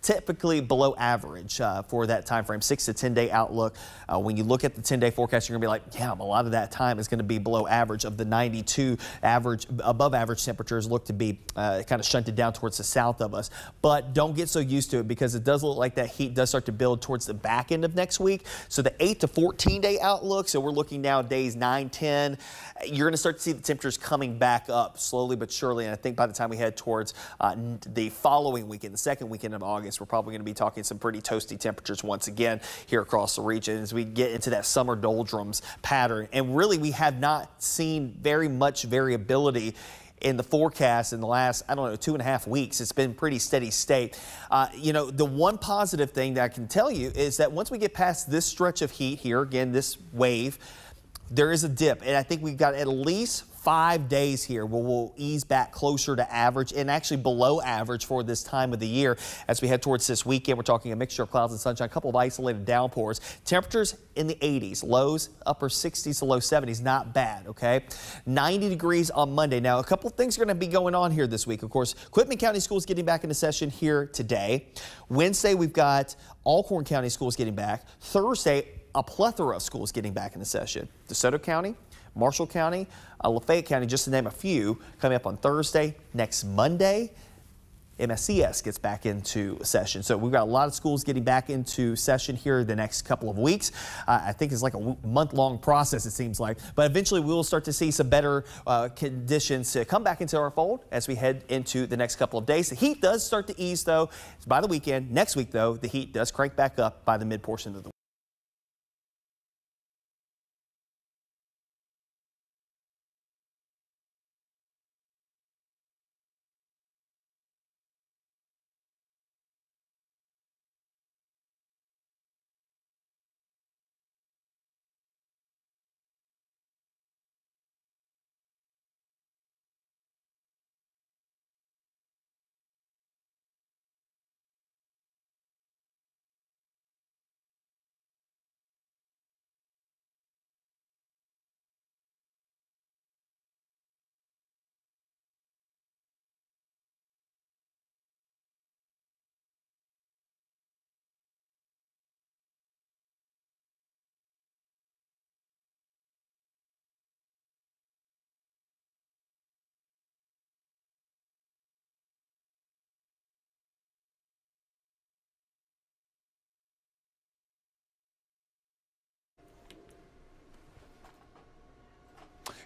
typically below average for that time frame, 6 to 10 day outlook. When you look at the 10-day forecast, you're gonna be like, yeah, a lot of that time is gonna be below average. Of the 92 average, above average temperatures look to be kind of shunted down towards the south of us. But don't get so used to it, because it does look like that heat does start to build towards the back end of next week. So the 8 to 14 day outlook, so we're looking now days 9, 10, you're going to start to see the temperatures coming back up slowly but surely. And I think by the time we head towards the following weekend, the second weekend of August, we're probably going to be talking some pretty toasty temperatures once again here across the region as we get into that summer doldrums pattern. And really, we have not seen very much variability in the forecast in the last, I don't know, 2.5 weeks. It's been pretty steady state. You know, the one positive thing that I can tell you is that once we get past this stretch of heat here, again, this wave, there is a dip. And I think we've got at least 5 days here where we'll ease back closer to average and actually below average for this time of the year. As we head towards this weekend, we're talking a mixture of clouds and sunshine, a couple of isolated downpours. Temperatures in the 80s, lows upper 60s to low 70s, not bad, okay? 90 degrees on Monday. Now, a couple of things are going to be going on here this week. Of course, Quitman County Schools getting back into session here today. Wednesday, we've got Alcorn County Schools getting back. Thursday, a plethora of schools getting back into session. DeSoto County, Marshall County, Lafayette County, just to name a few, coming up on Thursday. Next Monday, MSCS gets back into session. So we've got a lot of schools getting back into session here the next couple of weeks. I think it's like a month-long process, it seems like. But eventually we will start to see some better conditions to come back into our fold as we head into the next couple of days. The heat does start to ease, though, by the weekend. Next week, though, the heat does crank back up by the mid-portion of the week.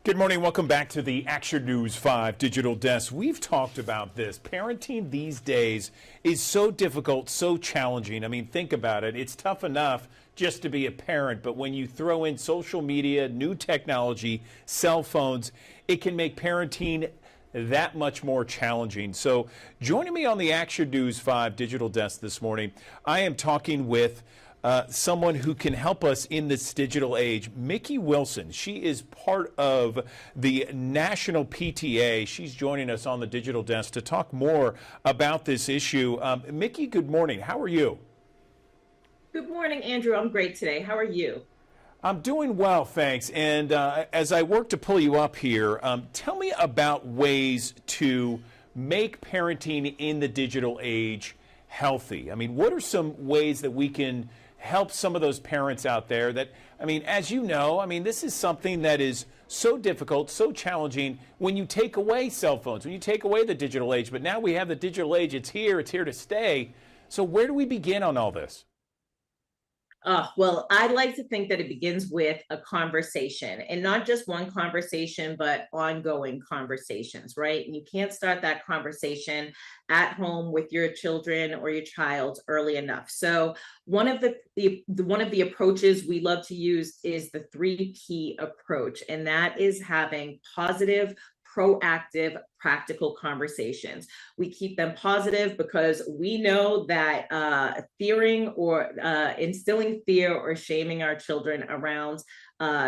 Good morning. Welcome back to the Action News 5 Digital Desk. We've talked about this. Parenting these days is so difficult, so challenging. I mean, think about it. It's tough enough just to be a parent, but when you throw in social media, new technology, cell phones, it can make parenting that much more challenging. So joining me on the Action News 5 Digital Desk this morning, I am talking with someone who can help us in this digital age, Mickey Wilson. She is part of the National PTA. She's joining us on the digital desk to talk more about this issue. Mickey, good morning. How are you? Good morning, Andrew. I'm great today. How are you? I'm doing well, thanks. And as I work to pull you up here, tell me about ways to make parenting in the digital age healthy. I mean, what are some ways that we can help some of those parents out there that, I mean, as you know, I mean, this is something that is so difficult, so challenging when you take away cell phones, when you take away the digital age. But now we have the digital age. It's here to stay. So where do we begin on all this? Well, I like to think that it begins with a conversation, and not just one conversation, but ongoing conversations, right? And you can't start that conversation at home with your children or your child early enough. So one of the approaches we love to use is the 3P approach, and that is having positive, proactive, practical conversations. We keep them positive because we know that fearing or instilling fear or shaming our children around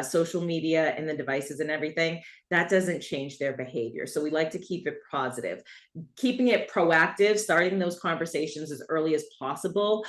social media and the devices and everything, that doesn't change their behavior. So we like to keep it positive. Keeping it proactive, starting those conversations as early as possible.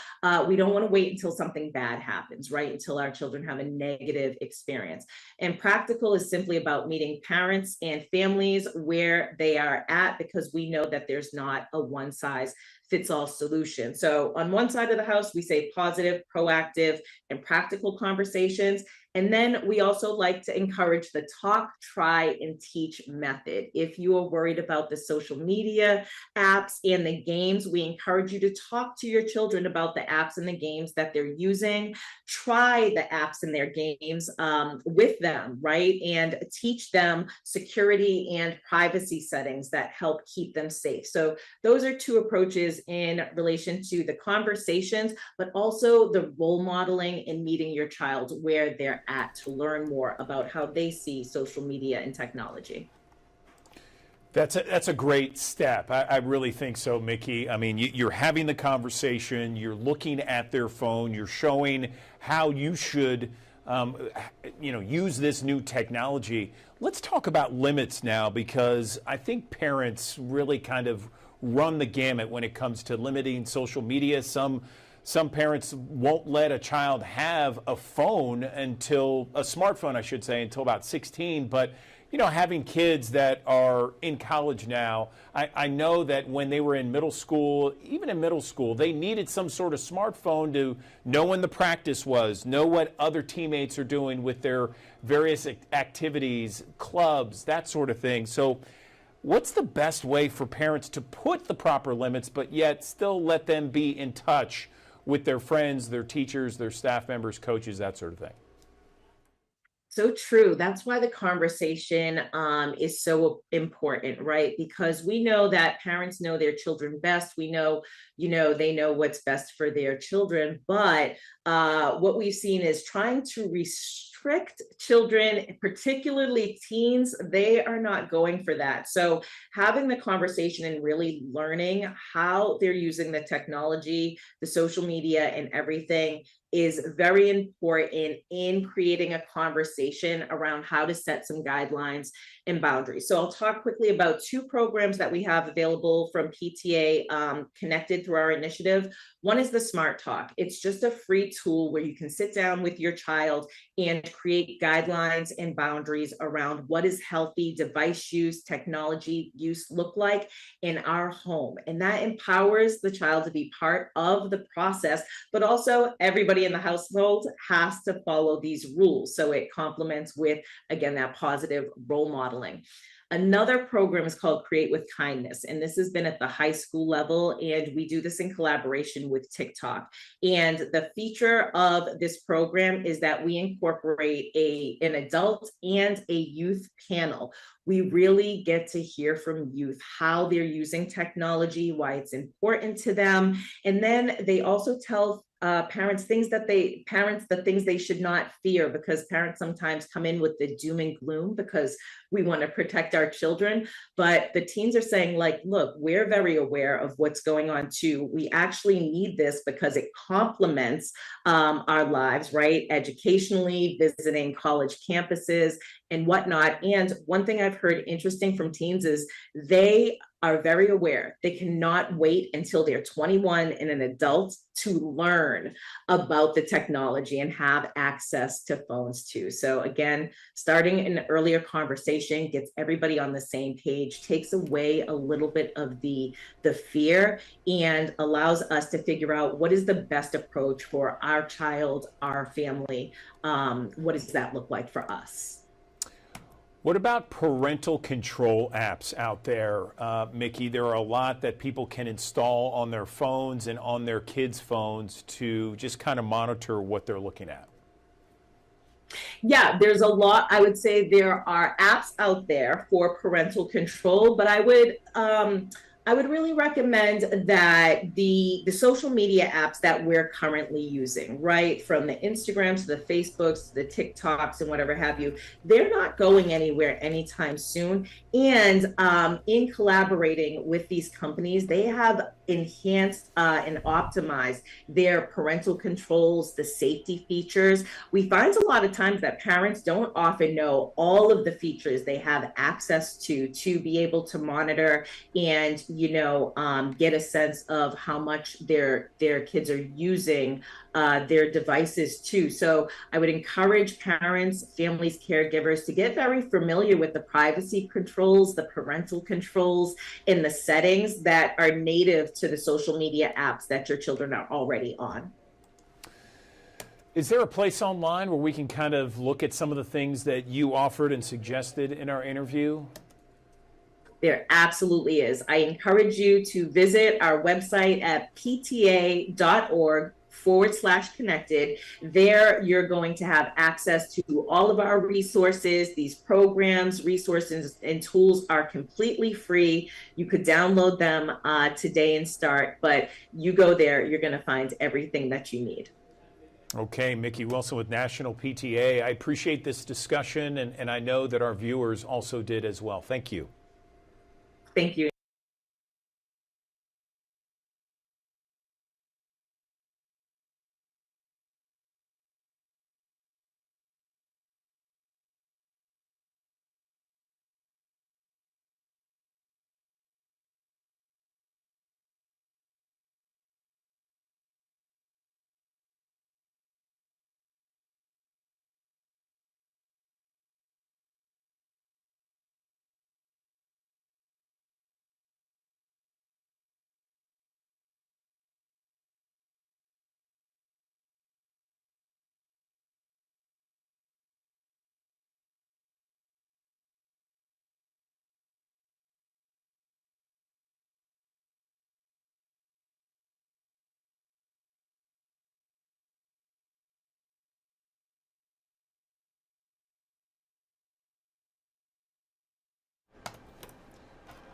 We don't want to wait until something bad happens, right? Until our children have a negative experience. And practical is simply about meeting parents and families where they are at, because we know that there's not a one size fits all solution. So on one side of the house, we say positive, proactive, and practical conversations. And then we also like to encourage the talk, try, and teach method. If you are worried about the social media apps and the games, we encourage you to talk to your children about the apps and the games that they're using. Try the apps and their games with them, right? And teach them security and privacy settings that help keep them safe. So those are two approaches in relation to the conversations, but also the role modeling and meeting your child where they're at to learn more about how they see social media and technology. That's a great step. I really think so, Mickey. I mean, you're having the conversation, you're looking at their phone, you're showing how you should, use this new technology. Let's talk about limits now, because I think parents really kind of run the gamut when it comes to limiting social media. Some parents won't let a child have a smartphone, I should say, until about 16. But having kids that are in college now, I know that when they were in middle school, even in middle school, they needed some sort of smartphone to know when the practice was, know what other teammates are doing with their various activities, clubs, that sort of thing. So what's the best way for parents to put the proper limits, but yet still let them be in touch with their friends, their teachers, their staff members, coaches, that sort of thing? So true. That's why the conversation is so important, right? Because we know that parents know their children best. We know, they know what's best for their children. But what we've seen is trying to restrict children, particularly teens, they are not going for that. So having the conversation and really learning how they're using the technology, the social media and everything is very important in creating a conversation around how to set some guidelines and boundaries. So I'll talk quickly about two programs that we have available from PTA connected through our initiative. One is the Smart Talk. It's just a free tool where you can sit down with your child and create guidelines and boundaries around what is healthy device use, technology use look like in our home. And that empowers the child to be part of the process, but also everybody in the household has to follow these rules. So it complements with, again, that positive role modeling. Another program is called Create with Kindness, and this has been at the high school level, and we do this in collaboration with TikTok. And the feature of this program is that we incorporate an adult and a youth panel. We really get to hear from youth how they're using technology, why it's important to them, and then they also tell parents the things they should not fear, because parents sometimes come in with the doom and gloom because we want to protect our children. But the teens are saying, like, look, we're very aware of what's going on too. We actually need this because it complements our lives, right? Educationally, visiting college campuses and whatnot. And one thing I've heard interesting from teens is they are very aware. They cannot wait until they're 21 and an adult to learn about the technology and have access to phones too. So again, starting an earlier conversation gets everybody on the same page, takes away a little bit of the fear, and allows us to figure out what is the best approach for our child, our family. What does that look like for us? What about parental control apps out there, Mickey? There are a lot that people can install on their phones and on their kids' phones to just kind of monitor what they're looking at. Yeah, there's a lot. I would say there are apps out there for parental control, but I would really recommend that the social media apps that we're currently using, right, from the Instagrams to the Facebooks to the TikToks and whatever have you, they're not going anywhere anytime soon. And in collaborating with these companies, they have enhanced and optimized their parental controls, the safety features. We find a lot of times that parents don't often know all of the features they have access to be able to monitor and get a sense of how much their kids are using their devices too. So I would encourage parents, families, caregivers to get very familiar with the privacy controls, the parental controls, and the settings that are native to the social media apps that your children are already on. Is there a place online where we can kind of look at some of the things that you offered and suggested in our interview? There absolutely is. I encourage you to visit our website at pta.org/connected. There, you're going to have access to all of our resources. These programs, resources, and tools are completely free. You could download them today and start, but you go there, you're going to find everything that you need. Okay, Mickey Wilson with National PTA. I appreciate this discussion, and I know that our viewers also did as well. Thank you. Thank you.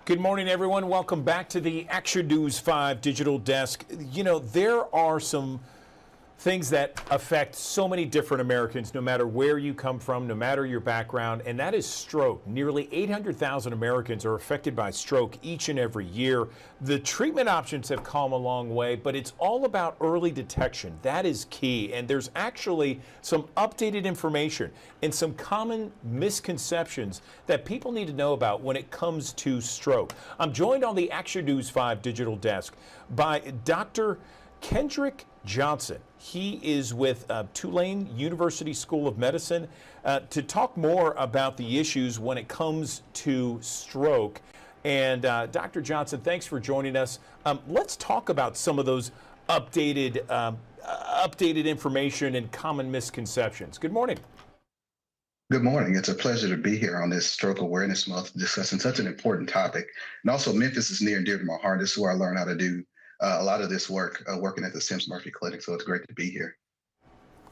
Good morning, everyone. Welcome back to the Action News 5 digital desk. You know, there are some things that affect so many different Americans, no matter where you come from, no matter your background, and that is stroke. Nearly 800,000 Americans are affected by stroke each and every year. The treatment options have come a long way, but it's all about early detection. That is key, and there's actually some updated information and some common misconceptions that people need to know about when it comes to stroke. I'm joined on the Action News 5 digital desk by Dr. Kendrick Johnson. He is with Tulane University School of Medicine to talk more about the issues when it comes to stroke. And Dr. Johnson, thanks for joining us. Let's talk about some of those updated information and common misconceptions. Good morning. Good morning. It's a pleasure to be here on this Stroke Awareness Month discussing such an important topic. And also, Memphis is near and dear to my heart. This is where I learned how to do a lot of this work, working at the Sims Murphy Clinic. So it's great to be here.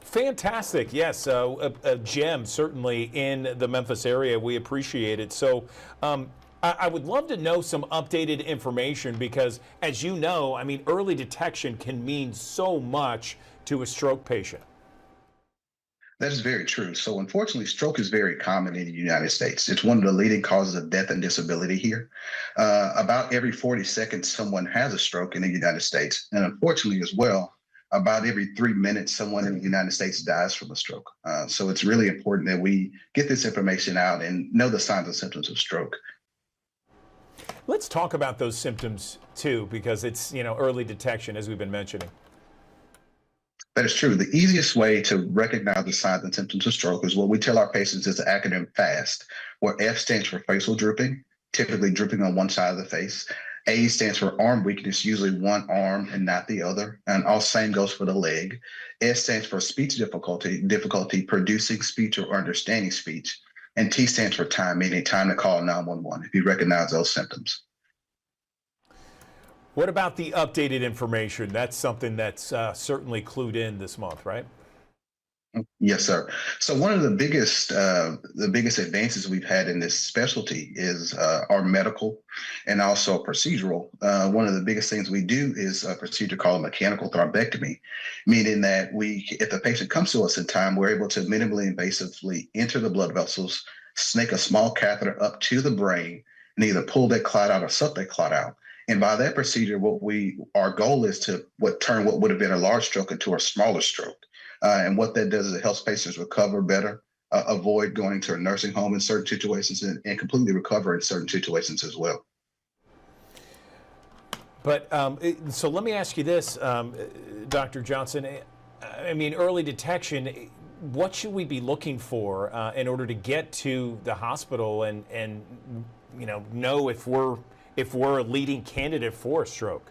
Fantastic. Yes, a gem certainly in the Memphis area. We appreciate it. So I would love to know some updated information because, as you know, I mean, early detection can mean so much to a stroke patient. That is very true. So unfortunately, stroke is very common in the United States. It's one of the leading causes of death and disability here. About every 40 seconds, someone has a stroke in the United States. And unfortunately as well, about every 3 minutes, someone in the United States dies from a stroke. So it's really important that we get this information out and know the signs and symptoms of stroke. Let's talk about those symptoms too, because it's, you know, early detection, as we've been mentioning. That is true. The easiest way to recognize the signs and symptoms of stroke is what we tell our patients is the acronym FAST, where F stands for facial drooping, typically drooping on one side of the face. A stands for arm weakness, usually one arm and not the other. And all same goes for the leg. S stands for speech difficulty producing speech or understanding speech. And T stands for time, meaning time to call 911 if you recognize those symptoms. What about the updated information? That's something that's certainly clued in this month, right? Yes, sir. So one of the biggest advances we've had in this specialty is our medical and also procedural. One of the biggest things we do is a procedure called mechanical thrombectomy, meaning that if the patient comes to us in time, we're able to minimally invasively enter the blood vessels, snake a small catheter up to the brain, and either pull that clot out or suck that clot out. And by that procedure, our goal is to turn what would have been a large stroke into a smaller stroke. And what that does is it helps patients recover better, avoid going to a nursing home in certain situations, and completely recover in certain situations as well. But so let me ask you this, Dr. Johnson. I mean, early detection, what should we be looking for in order to get to the hospital and know if we're a leading candidate for a stroke?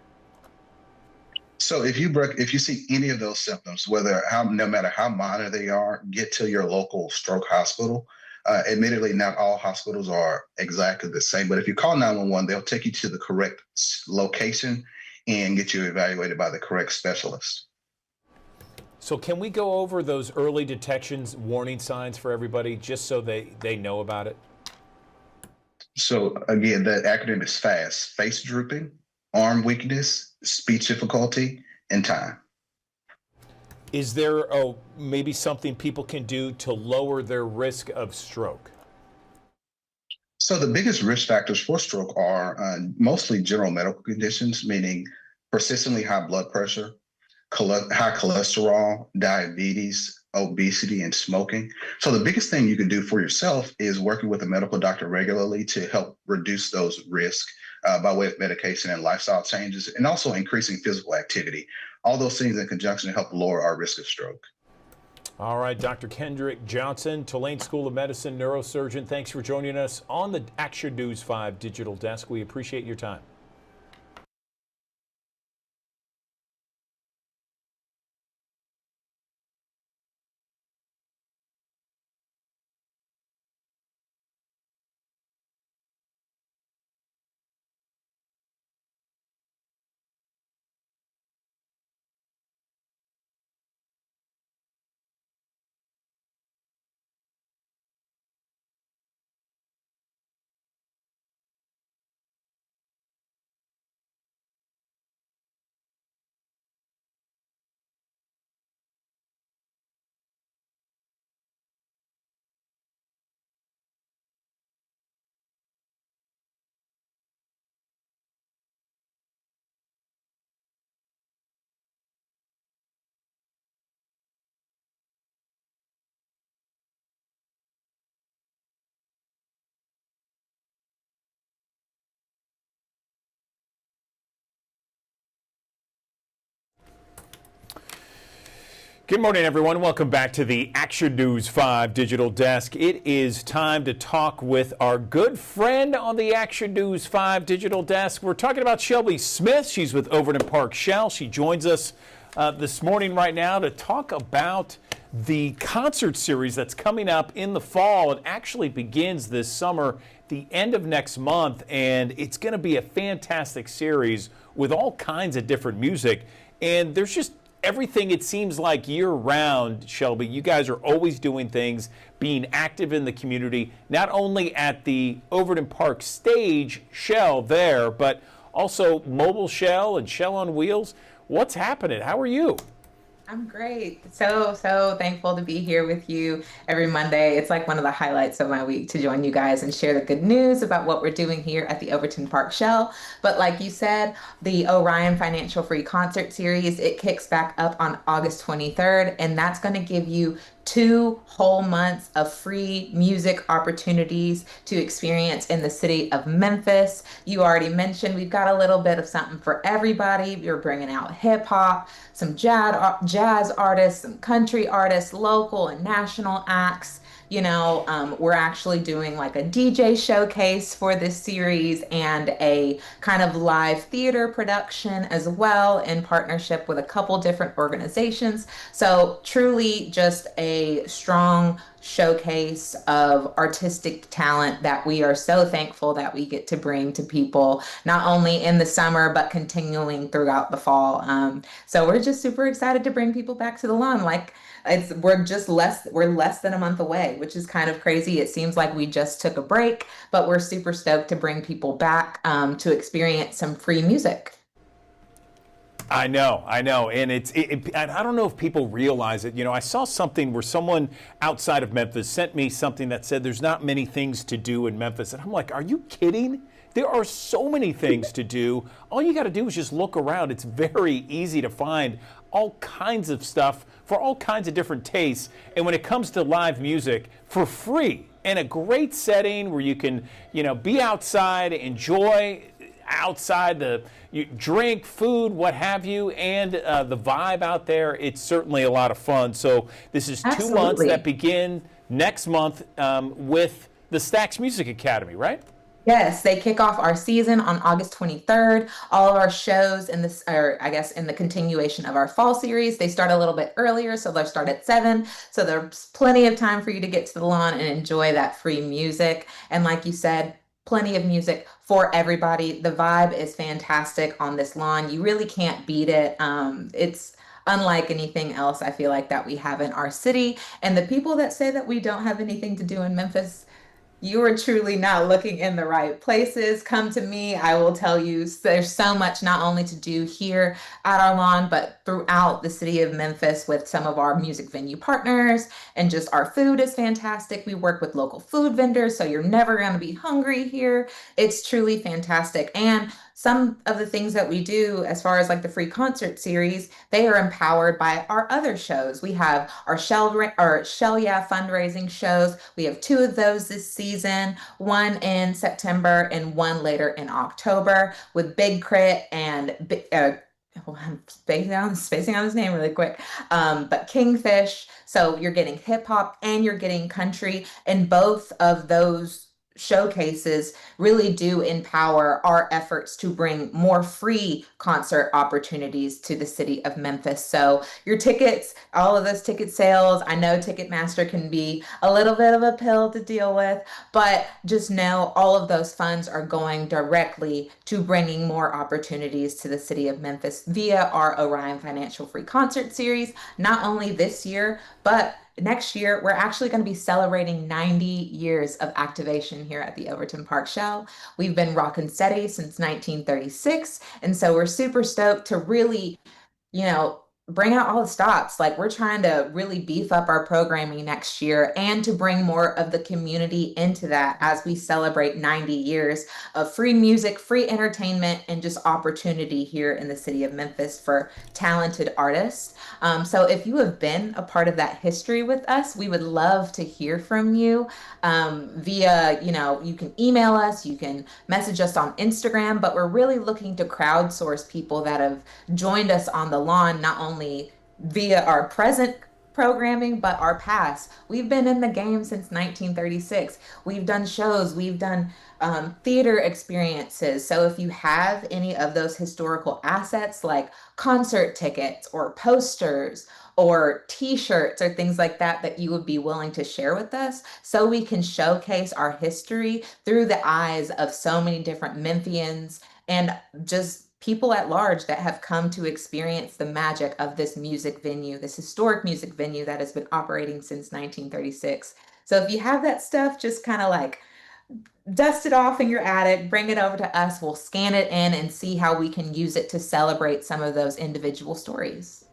So if you see any of those symptoms, no matter how minor they are, get to your local stroke hospital. Admittedly, not all hospitals are exactly the same, but if you call 911, they'll take you to the correct location and get you evaluated by the correct specialist. So can we go over those early detections warning signs for everybody just so they know about it? So again, the acronym is FAST: face drooping, arm weakness, speech difficulty, and time. Is there maybe something people can do to lower their risk of stroke? So the biggest risk factors for stroke are mostly general medical conditions, meaning persistently high blood pressure, high cholesterol, diabetes, obesity, and smoking. So the biggest thing you can do for yourself is working with a medical doctor regularly to help reduce those risks by way of medication and lifestyle changes, and also increasing physical activity. All those things in conjunction help lower our risk of stroke. All right, Dr. Kendrick Johnson, Tulane School of Medicine neurosurgeon, thanks for joining us on the Action News 5 digital desk. We appreciate your time. Good morning, everyone. Welcome back to the Action News 5 digital desk. It is time to talk with our good friend on the Action News 5 digital desk. We're talking about Shelby Smith. She's with Overton Park Shell. She joins us this morning right now to talk about the concert series that's coming up in the fall. It actually begins this summer, the end of next month, and it's going to be a fantastic series with all kinds of different music. And there's just everything, it seems like, year-round, Shelby. You guys are always doing things, being active in the community, not only at the Overton Park stage Shell there, but also Mobile Shell and Shell on Wheels. What's happening? How are you? I'm great. So thankful to be here with you every Monday. It's like one of the highlights of my week to join you guys and share the good news about what we're doing here at the Overton Park Shell. But like you said, the Orion Financial Free Concert Series, it kicks back up on August 23rd, and that's going to give you 2 whole months of free music opportunities to experience in the city of Memphis. You already mentioned we've got a little bit of something for everybody. You're bringing out hip hop, some jazz artists, some country artists, local and national acts. We're actually doing like a DJ showcase for this series and a kind of live theater production as well in partnership with a couple different organizations. So truly just a strong showcase of artistic talent that we are so thankful that we get to bring to people, not only in the summer, but continuing throughout the fall. So we're just super excited to bring people back to the lawn. We're less than a month away, which is kind of crazy. It seems like we just took a break, but we're super stoked to bring people back to experience some free music. I know, and I don't know if people realize it. I saw something where someone outside of Memphis sent me something that said there's not many things to do in Memphis, and I'm like, are you kidding? There are so many things to do. All you got to do is just look around. It's very easy to find all kinds of stuff for all kinds of different tastes. And when it comes to live music, for free, in a great setting where you can, be outside, enjoy outside, you drink, food, what have you, and the vibe out there, it's certainly a lot of fun. So this is Absolutely. 2 months that begin next month with the Stax Music Academy, right? Yes, they kick off our season on August 23rd. All of our shows in this, or I guess in the continuation of our fall series, they start a little bit earlier, so they'll start at 7. So there's plenty of time for you to get to the lawn and enjoy that free music. And like you said, plenty of music for everybody. The vibe is fantastic on this lawn. You really can't beat it. It's unlike anything else I feel like that we have in our city. And the people that say that we don't have anything to do in Memphis, You are truly not looking in the right places. Come to me. I will tell you there's so much not only to do here at our lawn, but throughout the city of Memphis with some of our music venue partners. And just our food is fantastic. We work with local food vendors, so you're never going to be hungry here. It's truly fantastic. And some of the things that we do as far as like the free concert series, they are empowered by our other shows. We have our Shell Yeah fundraising shows. We have two of those this season, one in September and one later in October with Big Crit and well, I'm spacing on his name really quick. But Kingfish. So you're getting hip hop and you're getting country, and both of those showcases really do empower our efforts to bring more free concert opportunities to the city of Memphis. So your tickets, all of those ticket sales, I know Ticketmaster can be a little bit of a pill to deal with, but just know all of those funds are going directly to bringing more opportunities to the city of Memphis via our Orion Financial Free Concert Series, not only this year, but next year, we're actually going to be celebrating 90 years of activation here at the Overton Park Shell. We've been rockin' steady since 1936, and so we're super stoked to really, bring out all the stops. Like we're trying to really beef up our programming next year and to bring more of the community into that as we celebrate 90 years of free music, free entertainment, and just opportunity here in the city of Memphis for talented artists. So if you have been a part of that history with us, we would love to hear from you via, you can email us, you can message us on Instagram, but we're really looking to crowdsource people that have joined us on the lawn, not only via our present programming, but our past. We've been in the game since 1936. We've done shows, we've done theater experiences. So if you have any of those historical assets like concert tickets or posters or t-shirts or things like that that you would be willing to share with us so we can showcase our history through the eyes of so many different Memphians and just people at large that have come to experience the magic of this music venue, this historic music venue that has been operating since 1936. So if you have that stuff, just kind of like dust it off and you're at it, bring it over to us. We'll scan it in and see how we can use it to celebrate some of those individual stories.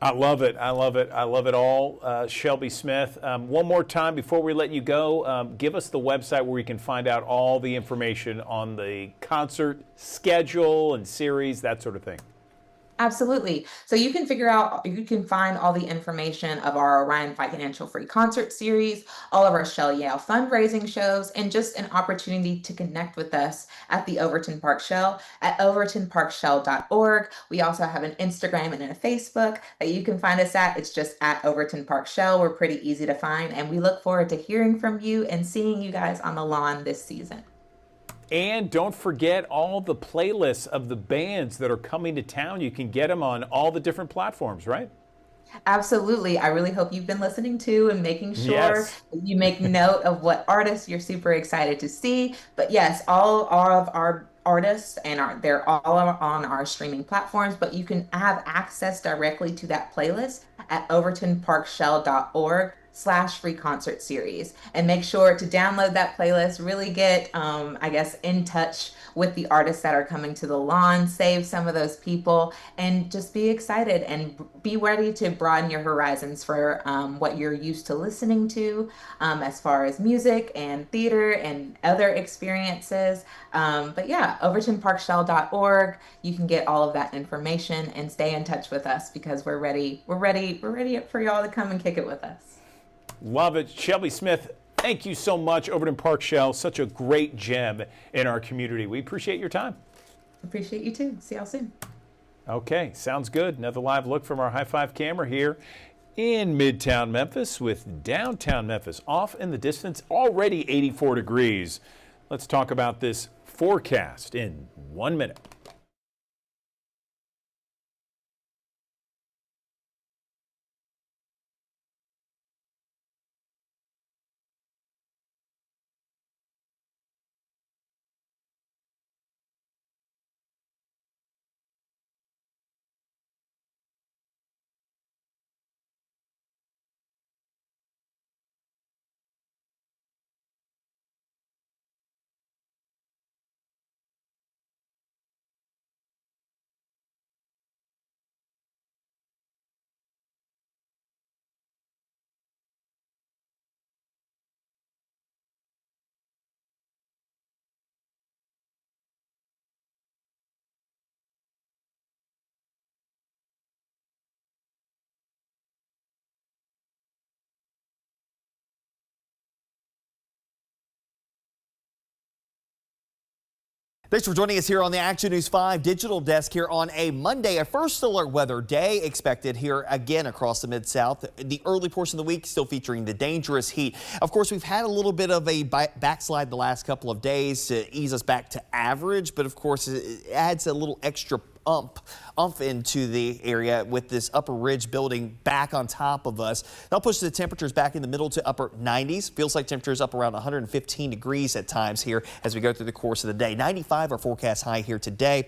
I love it. I love it. I love it all. Shelby Smith, one more time before we let you go, give us the website where we can find out all the information on the concert schedule and series, that sort of thing. Absolutely. So you can find all the information of our Orion Financial Free Concert Series, all of our Shell Yale fundraising shows, and just an opportunity to connect with us at the Overton Park Shell at overtonparkshell.org. We also have an Instagram and a Facebook that you can find us at. It's just at Overton Park Shell. We're pretty easy to find, and we look forward to hearing from you and seeing you guys on the lawn this season. And don't forget all the playlists of the bands that are coming to town. You can get them on all the different platforms, right? Absolutely. I really hope you've been listening to and making sure Yes. you make note of what artists you're super excited to see. But yes, all of our artists and they're all on our streaming platforms, but you can have access directly to that playlist at overtonparkshell.org/free concert series, and make sure to download that playlist, really get in touch with the artists that are coming to the lawn, save some of those people, and just be excited and be ready to broaden your horizons for what you're used to listening to as far as music and theater and other experiences. But yeah, overtonparkshell.org. You can get all of that information and stay in touch with us because we're ready for y'all to come and kick it with us. Love it. Shelby Smith, thank you so much. Overton Park Shell, such a great gem in our community. We appreciate your time. Appreciate you too. See y'all soon. Okay, sounds good. Another live look from our High Five camera here in Midtown Memphis with downtown Memphis off in the distance, already 84 degrees. Let's talk about this forecast in 1 minute. Thanks for joining us here on the Action News 5 digital desk here on a Monday, a first alert weather day expected here again across the Mid-South. The early portion of the week still featuring the dangerous heat. Of course, we've had a little bit of a backslide the last couple of days to ease us back to average, but of course it adds a little extra umph into the area with this upper ridge building back on top of us. That'll push the temperatures back in the middle to upper 90s. Feels like temperatures up around 115 degrees at times here as we go through the course of the day. 95 our forecast high here today.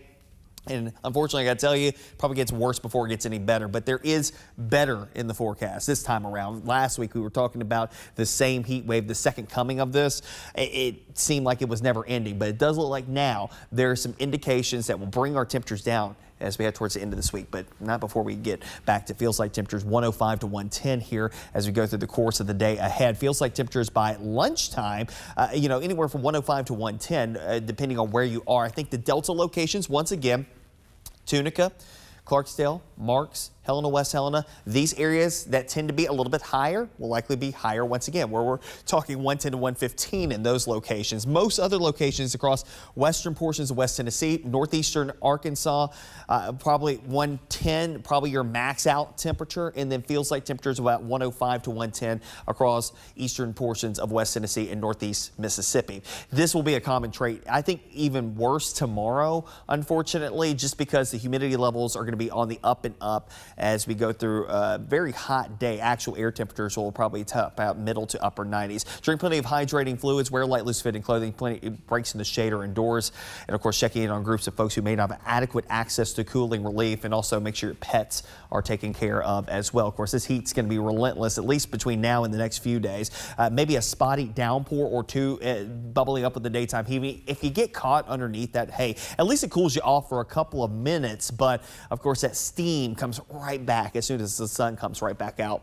And unfortunately, I got to tell you, probably gets worse before it gets any better. But there is better in the forecast this time around. Last week, we were talking about the same heat wave, the second coming of this. It seemed like it was never ending. But it does look like now there are some indications that will bring our temperatures down as we head towards the end of this week, but not before we get back to feels like temperatures 105 to 110 here as we go through the course of the day ahead. Feels like temperatures by lunchtime, anywhere from 105 to 110, depending on where you are. I think the Delta locations, once again, Tunica, Clarksdale, Marks, Helena, West Helena, these areas that tend to be a little bit higher will likely be higher once again, where we're talking 110 to 115 in those locations. Most other locations across western portions of West Tennessee, northeastern Arkansas, probably 110, probably your max out temperature, and then feels like temperatures about 105 to 110 across eastern portions of West Tennessee and northeast Mississippi. This will be a common trait. I think even worse tomorrow, unfortunately, just because the humidity levels are going to be on the up and up as we go through a very hot day. Actual air temperatures will probably top out middle to upper 90s. Drink plenty of hydrating fluids, wear light, loose-fitting clothing, plenty breaks in the shade or indoors, and of course checking in on groups of folks who may not have adequate access to cooling relief, and also make sure your pets are taken care of as well. Of course, this heat's going to be relentless, at least between now and the next few days. Maybe a spotty downpour or two bubbling up with the daytime heat. If you get caught underneath that, hey, at least it cools you off for a couple of minutes, but of course that steam comes right back as soon as the sun comes right back out.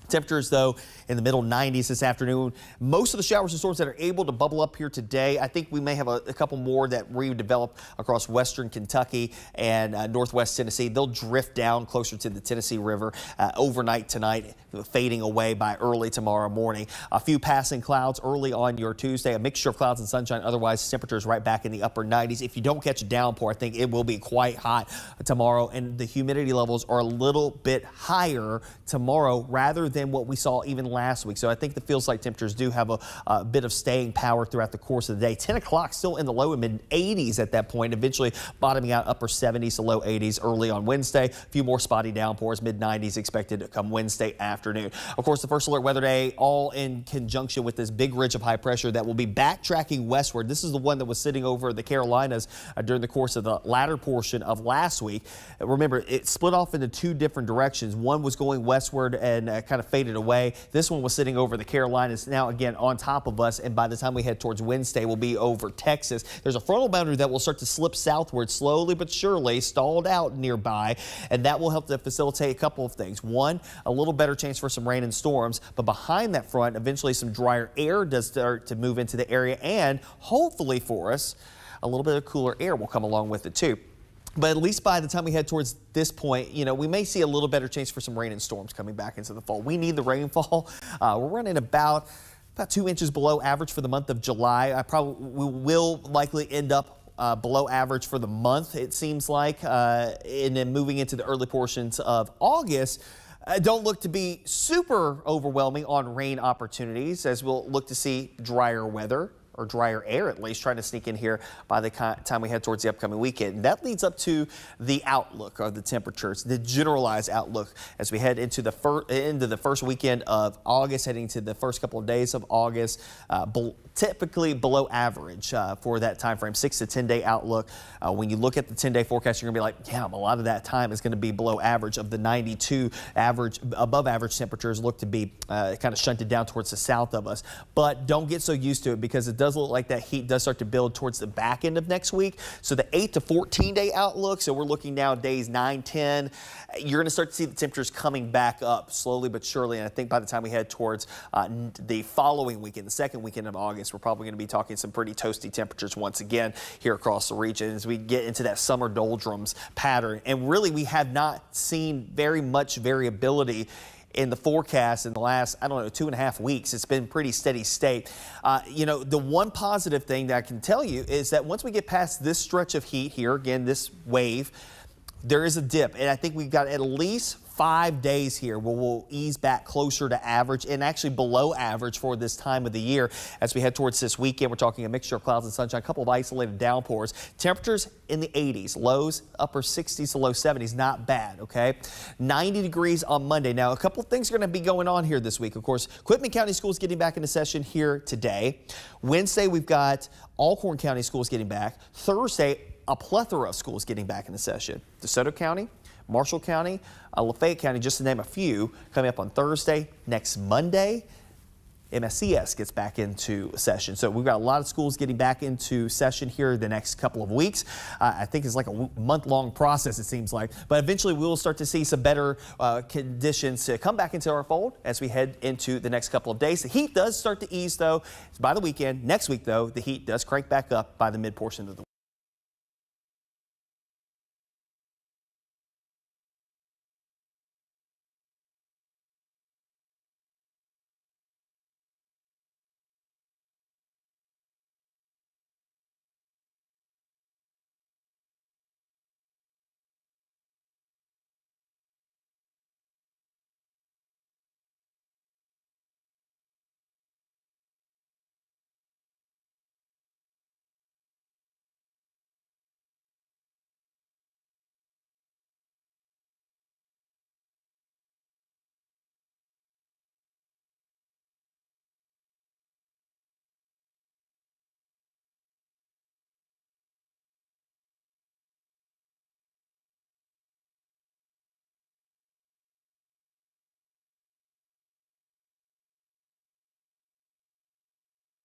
Temperatures, though, in the middle 90s this afternoon. Most of the showers and storms that are able to bubble up here today, I think we may have a couple more that redevelop across western Kentucky and northwest Tennessee. They'll drift down closer to the Tennessee River overnight tonight, fading away by early tomorrow morning. A few passing clouds early on your Tuesday, a mixture of clouds and sunshine. Otherwise, temperatures right back in the upper 90s. If you don't catch a downpour, I think it will be quite hot tomorrow, and the humidity levels are a little bit higher tomorrow rather than what we saw even last week. So I think the feels like temperatures do have a bit of staying power throughout the course of the day. 10 o'clock still in the low and mid 80s at that point, eventually bottoming out upper 70s to low 80s early on Wednesday. A few more spotty downpours, mid 90s expected to come Wednesday afternoon. Of course, the first alert weather day all in conjunction with this big ridge of high pressure that will be backtracking westward. This is the one that was sitting over the Carolinas during the course of the latter portion of last week. Remember, it split off into two different directions. One was going westward and kind of faded away. This one was sitting over the Carolinas, now again on top of us, and by the time we head towards Wednesday, we'll be over Texas. There's a frontal boundary that will start to slip southward slowly but surely, stalled out nearby, and that will help to facilitate a couple of things. One, a little better chance for some rain and storms, but behind that front, eventually some drier air does start to move into the area, and hopefully for us, a little bit of cooler air will come along with it too. But at least by the time we head towards this point, we may see a little better chance for some rain and storms coming back into the fall. We need the rainfall. We're running about 2 inches below average for the month of July. We will likely end up below average for the month, it seems like. And then moving into the early portions of August, don't look to be super overwhelming on rain opportunities, as we'll look to see drier weather, or drier air at least, trying to sneak in here by the time we head towards the upcoming weekend. And that leads up to the outlook of the temperatures, the generalized outlook as we head into the first weekend of August, heading to the first couple of days of August, typically below average for that time frame, 6 to 10 day outlook. When you look at the 10-day forecast, you're gonna be like, damn, a lot of that time is gonna be below average. Of the 92 average, above average temperatures look to be kind of shunted down towards the south of us. But don't get so used to it, because it does look like that heat does start to build towards the back end of next week. So the 8 to 14 day outlook, so we're looking now days 9, 10, you're going to start to see the temperatures coming back up slowly but surely. And I think by the time we head towards the following weekend, the second weekend of August, we're probably going to be talking some pretty toasty temperatures once again here across the region as we get into that summer doldrums pattern. And really, we have not seen very much variability in the forecast in the last, I don't know, 2.5 weeks. It's been pretty steady state. The one positive thing that I can tell you is that once we get past this stretch of heat here, again, this wave, there is a dip. And I think we've got at least 5 days here where we'll ease back closer to average and actually below average for this time of the year. As we head towards this weekend, we're talking a mixture of clouds and sunshine, a couple of isolated downpours. Temperatures in the 80s, lows upper 60s to low 70s, not bad, okay? 90 degrees on Monday. Now, a couple of things are going to be going on here this week. Of course, Quitman County Schools getting back into session here today. Wednesday, we've got Alcorn County Schools getting back. Thursday, a plethora of schools getting back into session. DeSoto County, Marshall County, Lafayette County, just to name a few, coming up on Thursday. Next Monday, MSCS gets back into session. So we've got a lot of schools getting back into session here the next couple of weeks. I think it's like a month-long process, it seems like. But eventually we'll start to see some better conditions to come back into our fold as we head into the next couple of days. The heat does start to ease, though, by the weekend. Next week, though, the heat does crank back up by the mid-portion of the week.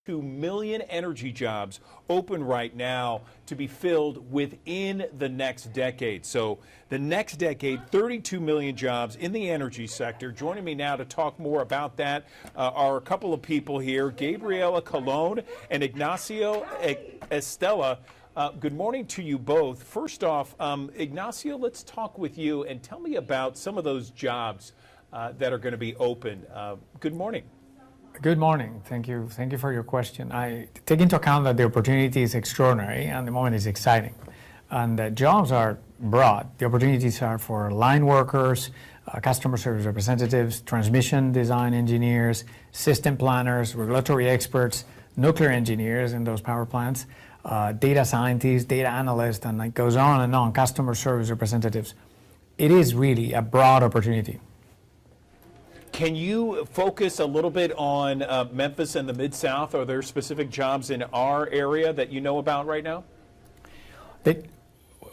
Million energy jobs open right now to be filled within the next decade. So the next decade, 32 million jobs in the energy sector. Joining me now to talk more about that are a couple of people here, Gabriela Colon and Ignacio Estella. Good morning to you both. First off, Ignacio, let's talk with you and tell me about some of those jobs that are going to be open. Good morning. Good morning. Thank you. Thank you for your question. I take into account that the opportunity is extraordinary and the moment is exciting. And the jobs are broad. The opportunities are for line workers, customer service representatives, transmission design engineers, system planners, regulatory experts, nuclear engineers in those power plants, data scientists, data analysts, and it goes on and on, customer service representatives. It is really a broad opportunity. Can you focus a little bit on Memphis and the Mid-South? Are there specific jobs in our area that you know about right now?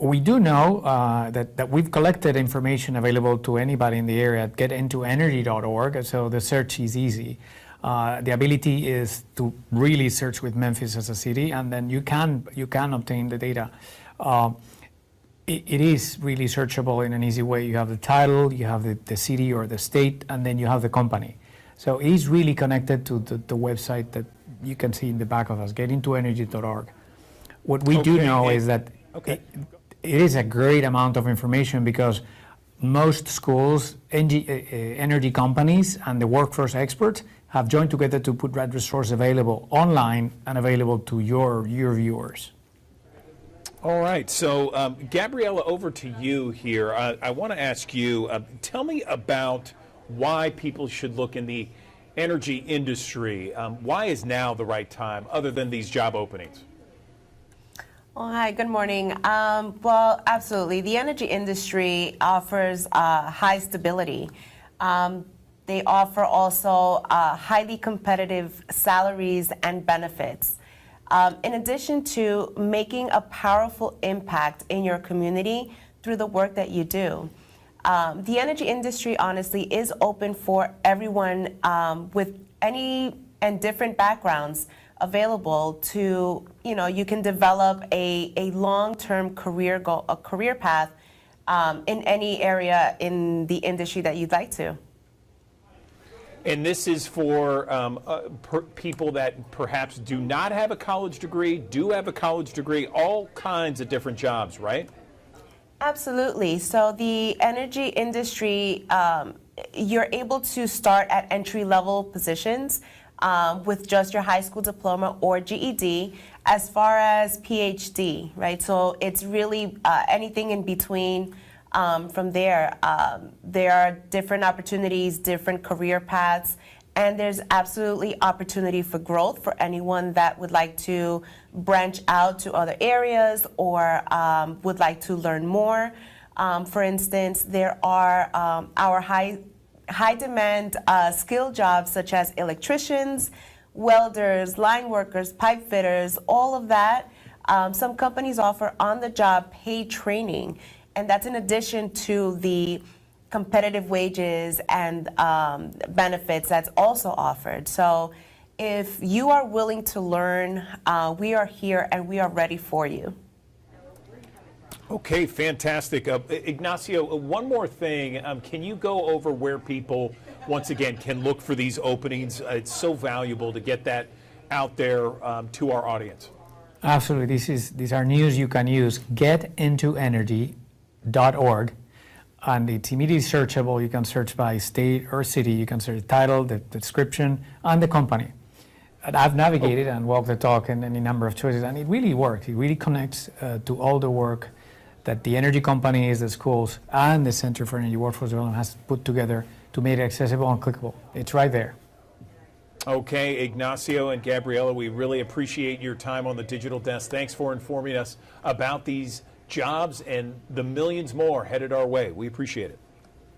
We do know that we've collected information available to anybody in the area at getintoenergy.org, so the search is easy. The ability is to really search with Memphis as a city, and then you can obtain the data. It is really searchable in an easy way. You have the title, you have the city or the state, and then you have the company. So it is really connected to the website that you can see in the back of us, getintoenergy.org. What we do know is that it is a great amount of information because most schools, energy companies, and the workforce experts have joined together to put that resource available online and available to your viewers. All right, so Gabriela, over to you here. I want to ask you, tell me about why people should look in the energy industry. Why is now the right time, other than these job openings? Well, hi, good morning. Well, absolutely. The energy industry offers high stability. They offer also highly competitive salaries and benefits. In addition to making a powerful impact in your community through the work that you do. The energy industry, honestly, is open for everyone with any and different backgrounds available to, you can develop a long-term career goal, a career path in any area in the industry that you'd like to. And this is for people that perhaps do not have a college degree, do have a college degree, all kinds of different jobs, right? Absolutely. So the energy industry you're able to start at entry-level positions with just your high school diploma or GED, as far as PhD, right? So it's really anything in between. From there, there are different opportunities, different career paths, and there's absolutely opportunity for growth for anyone that would like to branch out to other areas or would like to learn more. For instance, there are our high demand skill jobs such as electricians, welders, line workers, pipe fitters, all of that. Some companies offer on-the-job paid training, and that's in addition to the competitive wages and benefits that's also offered. So if you are willing to learn, we are here and we are ready for you. Okay, fantastic. Ignacio, one more thing. Can you go over where people, once again, can look for these openings? It's so valuable to get that out there to our audience. Absolutely. These are news you can use. Getintoenergy.org. And it's immediately searchable. You can search by state or city. You can search the title, the description, and the company. And I've navigated and walked the talk in any number of choices, and it really works. It really connects to all the work that the energy companies, the schools, and the Center for Energy Workforce Development has put together to make it accessible and clickable. It's right there. Okay, Ignacio and Gabriela, we really appreciate your time on the Digital Desk. Thanks for informing us about these jobs and the millions more headed our way. We appreciate it.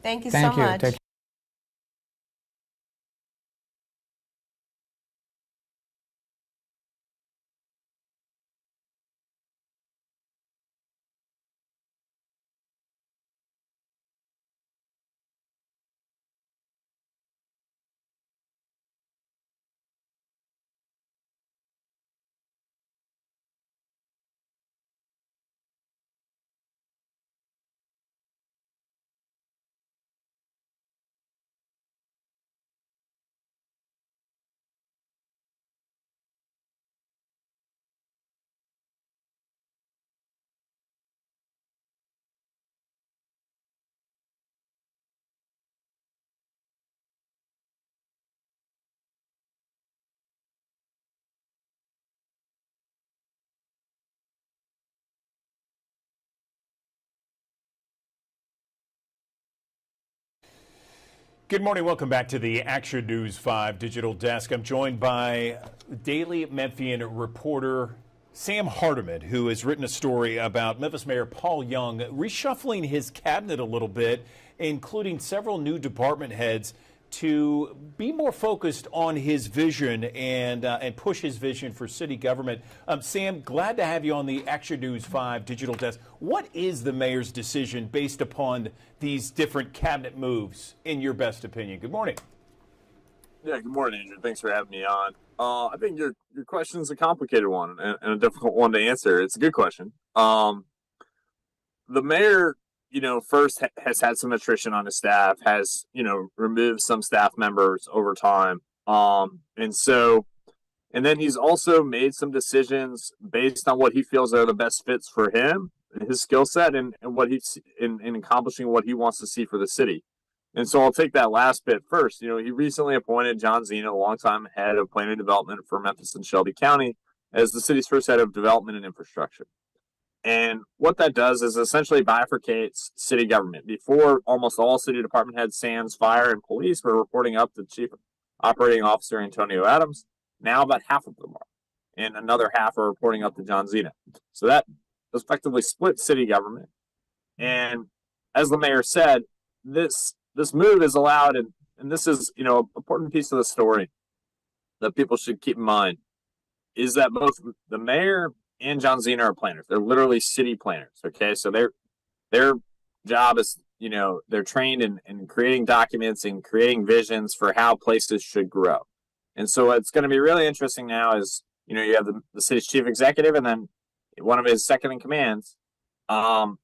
Thank you so much. Good morning. Welcome back to the Action News 5 Digital Desk. I'm joined by Daily Memphian reporter Sam Hardiman, who has written a story about Memphis Mayor Paul Young reshuffling his cabinet a little bit, including several new department heads to be more focused on his vision and push his vision for city government. Sam, glad to have you on the Action News 5 Digital Desk. What is the mayor's decision based upon these different cabinet moves, in your best opinion? Good morning. Yeah, good morning, Andrew. Thanks for having me on. I think your question is a complicated one and a difficult one to answer. It's a good question. The mayor, first has had some attrition on his staff, has, removed some staff members over time. And then he's also made some decisions based on what he feels are the best fits for him, his skill set, and what he's in accomplishing what he wants to see for the city. And so I'll take that last bit first. He recently appointed John Zena, longtime head of planning and development for Memphis and Shelby County, as the city's first head of development and infrastructure. And what that does is essentially bifurcates city government. Before, almost all city department heads, SANS, fire, and police were reporting up to Chief Operating Officer Antonio Adams. Now about half of them are, and another half are reporting up to John Zena. So that effectively split city government. And as the mayor said, this move is allowed, and this is, an important piece of the story that people should keep in mind, is that both the mayor and John Zena are planners. They're literally city planners. Okay, so their job is, they're trained in creating documents and creating visions for how places should grow. And so what's going to be really interesting now is, you have the city's chief executive, and then one of his second in commands, our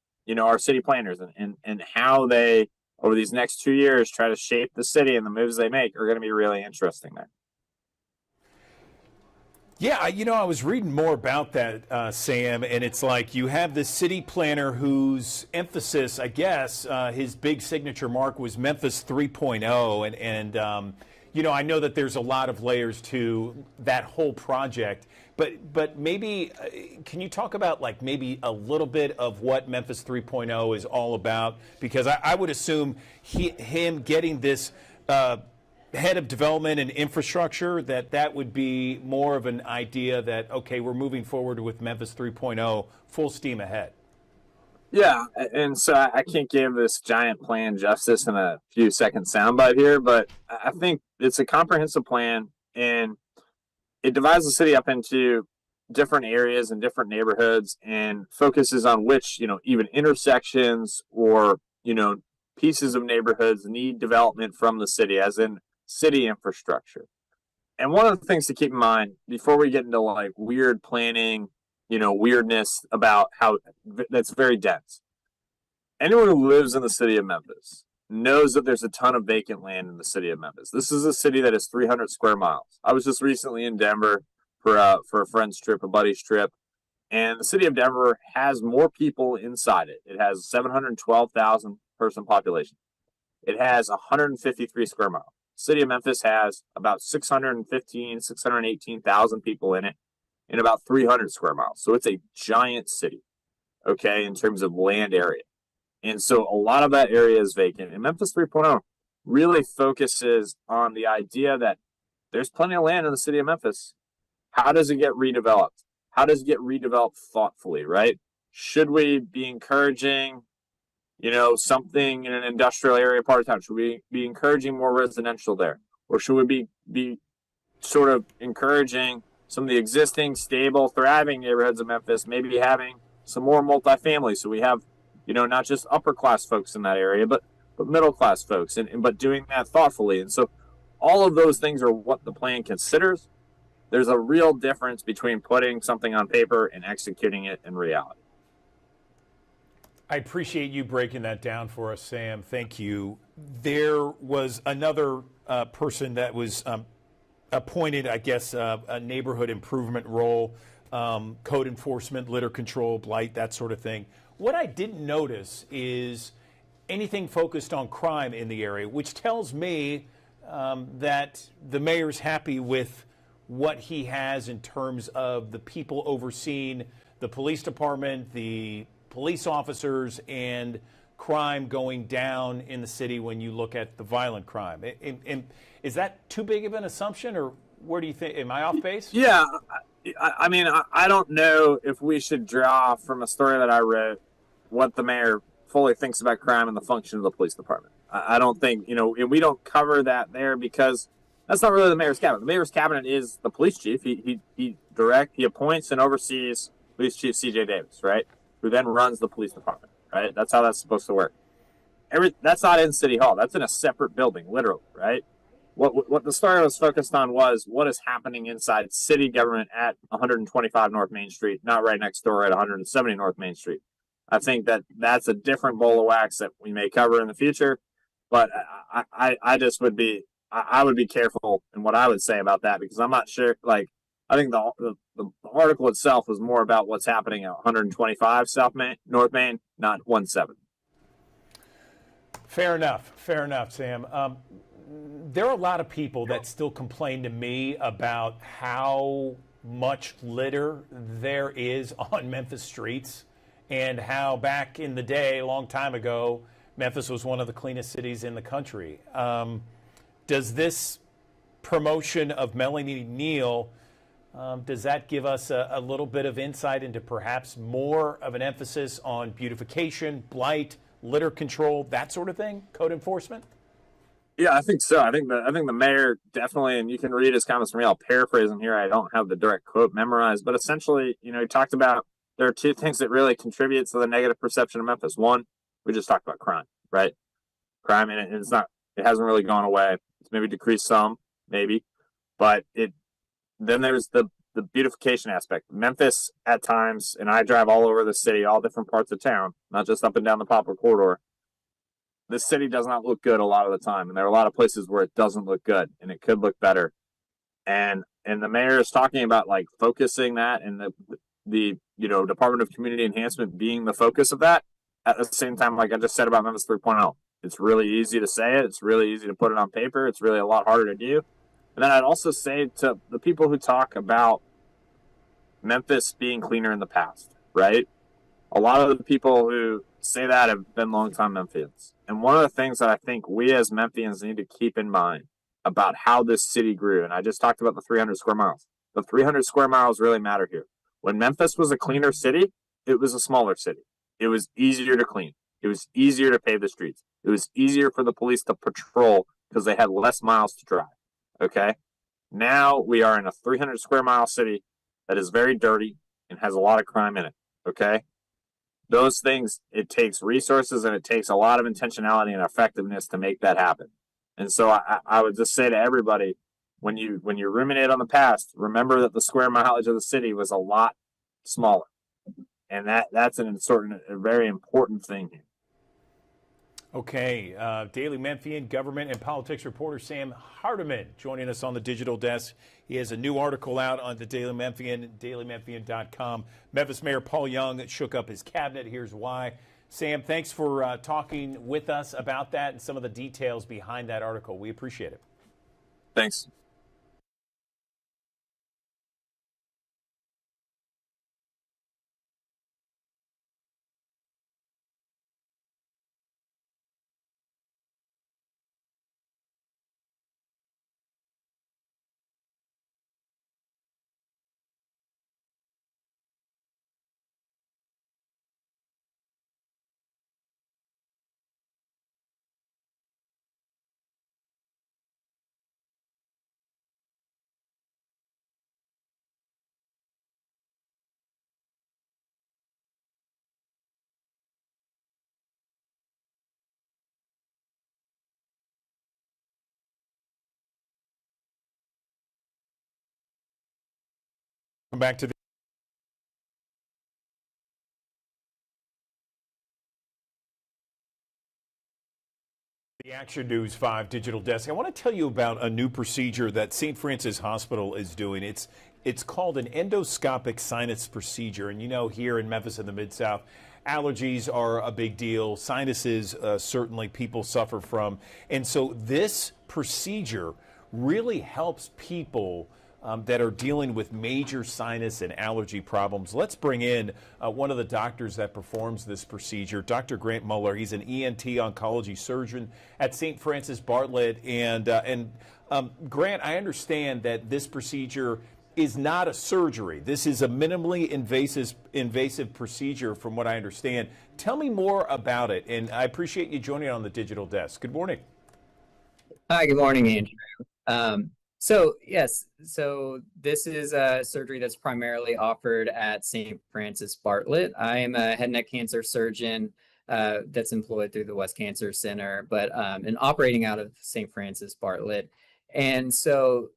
city planners, and how they, over these next 2 years, try to shape the city, and the moves they make are going to be really interesting there. Yeah, I was reading more about that, Sam, and it's like you have this city planner whose emphasis, I guess, his big signature mark was Memphis 3.0, and I know that there's a lot of layers to that whole project, but maybe can you talk about like maybe a little bit of what Memphis 3.0 is all about? Because I would assume him getting this. Head of development and infrastructure, that would be more of an idea that, okay, we're moving forward with Memphis 3.0 full steam ahead. Yeah, and so I can't give this giant plan justice in a few seconds soundbite here, but I think it's a comprehensive plan, and it divides the city up into different areas and different neighborhoods, and focuses on which, even intersections or, pieces of neighborhoods need development from the city, as in city infrastructure. And one of the things to keep in mind before we get into like weird planning, weirdness about how that's very dense. Anyone who lives in the city of Memphis knows that there's a ton of vacant land in the city of Memphis. This is a city that is 300 square miles. I was just recently in Denver for a friend's trip, a buddy's trip, and the city of Denver has more people inside it. It has 712,000 person population. It has 153 square miles. City of Memphis has about 618,000 people in it in about 300 square miles. So it's a giant city, okay, in terms of land area. And so a lot of that area is vacant. And Memphis 3.0 really focuses on the idea that there's plenty of land in the city of Memphis. How does it get redeveloped? How does it get redeveloped thoughtfully, right? Should we be encouraging something in an industrial area part of town? Should we be encouraging more residential there? Or should we be sort of encouraging some of the existing, stable, thriving neighborhoods of Memphis, maybe having some more multifamily so we have, not just upper class folks in that area, but middle class folks, but doing that thoughtfully. And so all of those things are what the plan considers. There's a real difference between putting something on paper and executing it in reality. I appreciate you breaking that down for us, Sam. Thank you. There was another person that was appointed, I guess, a neighborhood improvement role, code enforcement, litter control, blight, that sort of thing. What I didn't notice is anything focused on crime in the area, which tells me that the mayor's happy with what he has in terms of the people overseeing the police department, the police officers, and crime going down in the city when you look at the violent crime. Is that too big of an assumption, or where do you think, am I off base? Yeah, I mean, I don't know if we should draw from a story that I wrote what the mayor fully thinks about crime and the function of the police department. I don't think, and we don't cover that there because that's not really the mayor's cabinet. The mayor's cabinet is the police chief. He appoints and oversees Police Chief C.J. Davis, right? Who then runs the police department, right? That's how that's supposed to work. That's not in City Hall. That's in a separate building, literally, right? What the story was focused on was what is happening inside city government at 125 North Main Street, not right next door at 170 North Main Street. I think that's a different bowl of wax that we may cover in the future, but I just would be I would be careful in what I would say about that because I'm not sure. Like, I think the article itself was more about what's happening at 125 North Main, not 17. Fair enough, Sam. There are a lot of people that still complain to me about how much litter there is on Memphis streets and how back in the day, a long time ago, Memphis was one of the cleanest cities in the country. Does this promotion of Melanie Neal, does that give us a little bit of insight into perhaps more of an emphasis on beautification, blight, litter control, that sort of thing, code enforcement? Yeah, I think so. I think the mayor definitely, and you can read his comments from me. I'll paraphrase him here. I don't have the direct quote memorized, but essentially, he talked about there are two things that really contribute to the negative perception of Memphis. One, we just talked about crime, right? Crime, and it hasn't really gone away. It's maybe decreased some, maybe, but then there's the beautification aspect. Memphis at times, and I drive all over the city, all different parts of town, not just up and down the Poplar Corridor. This city does not look good a lot of the time, and there are a lot of places where it doesn't look good, and it could look better. and the mayor is talking about like focusing that, and the Department of Community Enhancement being the focus of that. At the same time, like I just said about Memphis 3.0, it's really easy to say it. It's really easy to put it on paper. It's really a lot harder to do. And then I'd also say to the people who talk about Memphis being cleaner in the past, right? A lot of the people who say that have been longtime Memphians. And one of the things that I think we as Memphians need to keep in mind about how this city grew, and I just talked about the 300 square miles. The 300 square miles really matter here. When Memphis was a cleaner city, it was a smaller city. It was easier to clean. It was easier to pave the streets. It was easier for the police to patrol because they had less miles to drive. Okay? Now we are in a 300 square mile city that is very dirty and has a lot of crime in it. Okay? Those things, it takes resources and it takes a lot of intentionality and effectiveness to make that happen. And so I would just say to everybody, when you ruminate on the past, remember that the square mileage of the city was a lot smaller. And that's a very important thing here. Okay, Daily Memphian government and politics reporter Sam Hardiman joining us on the digital desk. He has a new article out on the Daily Memphian, dailymemphian.com. Memphis Mayor Paul Young shook up his cabinet. Here's why. Sam, thanks for talking with us about that and some of the details behind that article. We appreciate it. Thanks. Come back to the Action News 5 digital desk. I want to tell you about a new procedure that St. Francis Hospital is doing. It's called an endoscopic sinus procedure. And you know, here in Memphis in the Mid-South, allergies are a big deal. Sinuses, certainly people suffer from. And so this procedure really helps people that are dealing with major sinus and allergy problems. Let's bring in one of the doctors that performs this procedure, Dr. Grant Muller. He's an ENT oncology surgeon at St. Francis Bartlett. And Grant, I understand that this procedure is not a surgery. This is a minimally invasive procedure from what I understand. Tell me more about it. And I appreciate you joining on the digital desk. Good morning. Hi, good morning, Andrew. So this is a surgery that's primarily offered at St. Francis Bartlett. I am a head and neck cancer surgeon that's employed through the West Cancer Center, but and operating out of St. Francis Bartlett. And so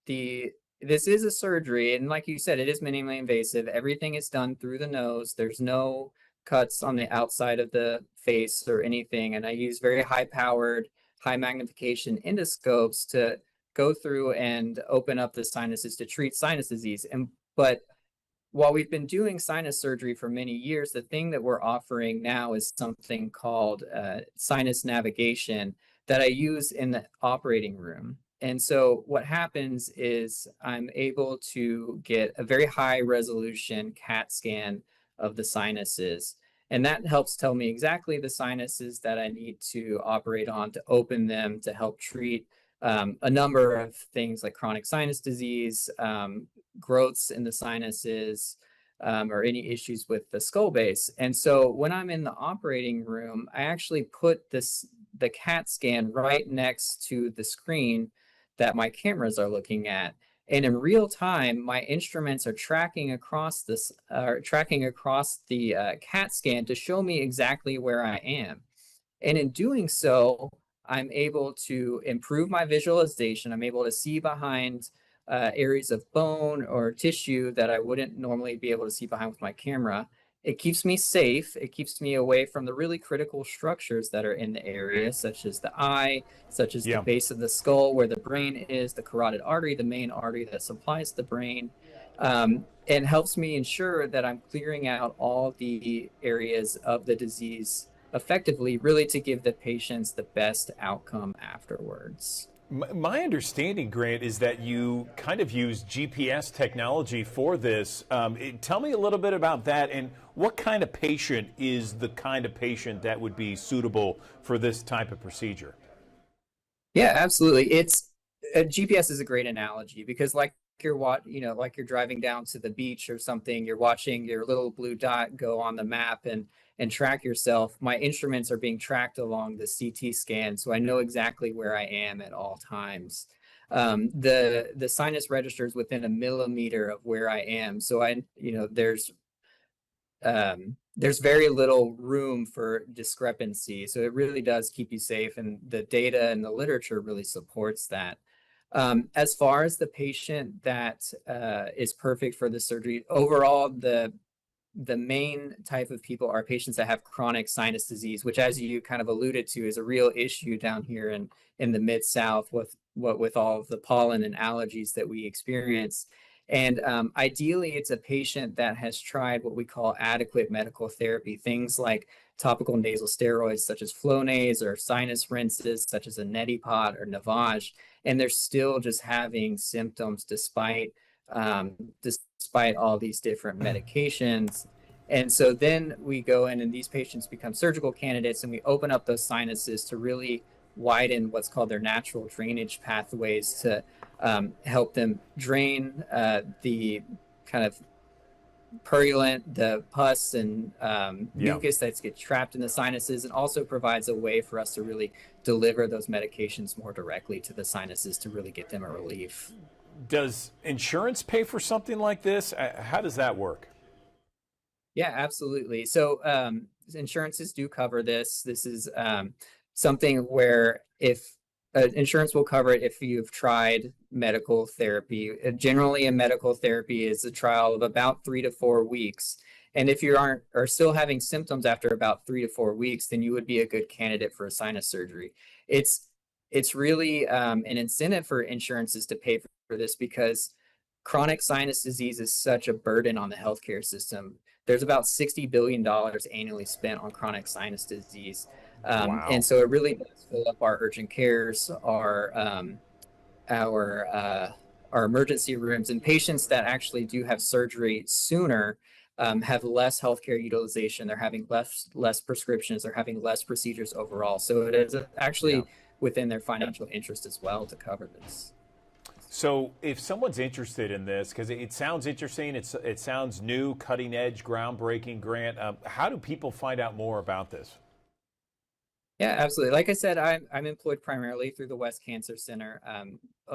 this is a surgery, and like you said, it is minimally invasive. Everything is done through the nose. There's no cuts on the outside of the face or anything. And I use very high-powered, high magnification endoscopes to go through and open up the sinuses to treat sinus disease. But while we've been doing sinus surgery for many years, the thing that we're offering now is something called sinus navigation that I use in the operating room. And so what happens is I'm able to get a very high resolution CAT scan of the sinuses. And that helps tell me exactly the sinuses that I need to operate on to open them to help treat a number of things like chronic sinus disease, growths in the sinuses, or any issues with the skull base. And so when I'm in the operating room, I actually put the CAT scan right next to the screen that my cameras are looking at. And in real time, my instruments are tracking across the CAT scan to show me exactly where I am. And in doing so, I'm able to improve my visualization. I'm able to see behind areas of bone or tissue that I wouldn't normally be able to see behind with my camera. it keeps me safe. It keeps me away from the really critical structures that are in the area, such as the eye, such as the base of the skull where the brain is, the carotid artery, the main artery that supplies the brain. And helps me ensure that I'm clearing out all the areas of the disease effectively, really to give the patients the best outcome afterwards. My understanding, Grant, is that you kind of use GPS technology for this. Tell me a little bit about that, and what kind of patient is the kind of patient that would be suitable for this type of procedure? Yeah, absolutely. GPS is a great analogy because like like you're driving down to the beach or something, you're watching your little blue dot go on the map and track yourself. My instruments are being tracked along the CT scan, so I know exactly where I am at all times. The sinus register is within a millimeter of where I am, so there's very little room for discrepancy. So it really does keep you safe, and the data and the literature really supports that. As far as the patient that is perfect for the surgery, overall, the main type of people are patients that have chronic sinus disease, which, as you kind of alluded to, is a real issue down here in the Mid-South with all of the pollen and allergies that we experience. And ideally, it's a patient that has tried what we call adequate medical therapy, things like topical nasal steroids such as Flonase or sinus rinses such as a neti pot or Navage, and they're still just having symptoms despite all these different medications. And so then we go in and these patients become surgical candidates, and we open up those sinuses to really widen what's called their natural drainage pathways to help them drain the kind of purulent, the pus and mucus that gets trapped in the sinuses, and also provides a way for us to really deliver those medications more directly to the sinuses to really get them a relief. Does insurance pay for something like this? How does that work? Yeah, absolutely. So insurances do cover this. This is something where if insurance will cover it if you've tried medical therapy. Generally, a medical therapy is a trial of about 3 to 4 weeks. And if you are still having symptoms after about 3 to 4 weeks, then you would be a good candidate for a sinus surgery. It's really an incentive for insurances to pay for this because chronic sinus disease is such a burden on the healthcare system. There's about $60 billion annually spent on chronic sinus disease. And so it really does fill up our urgent cares, our emergency rooms, and patients that actually do have surgery sooner have less healthcare utilization. They're having less prescriptions. They're having less procedures overall. So it is actually within their financial interest as well to cover this. So if someone's interested in this, because it sounds interesting, it sounds new, cutting edge, groundbreaking, Grant, how do people find out more about this? Yeah, absolutely. Like I said, I'm employed primarily through the West Cancer Center.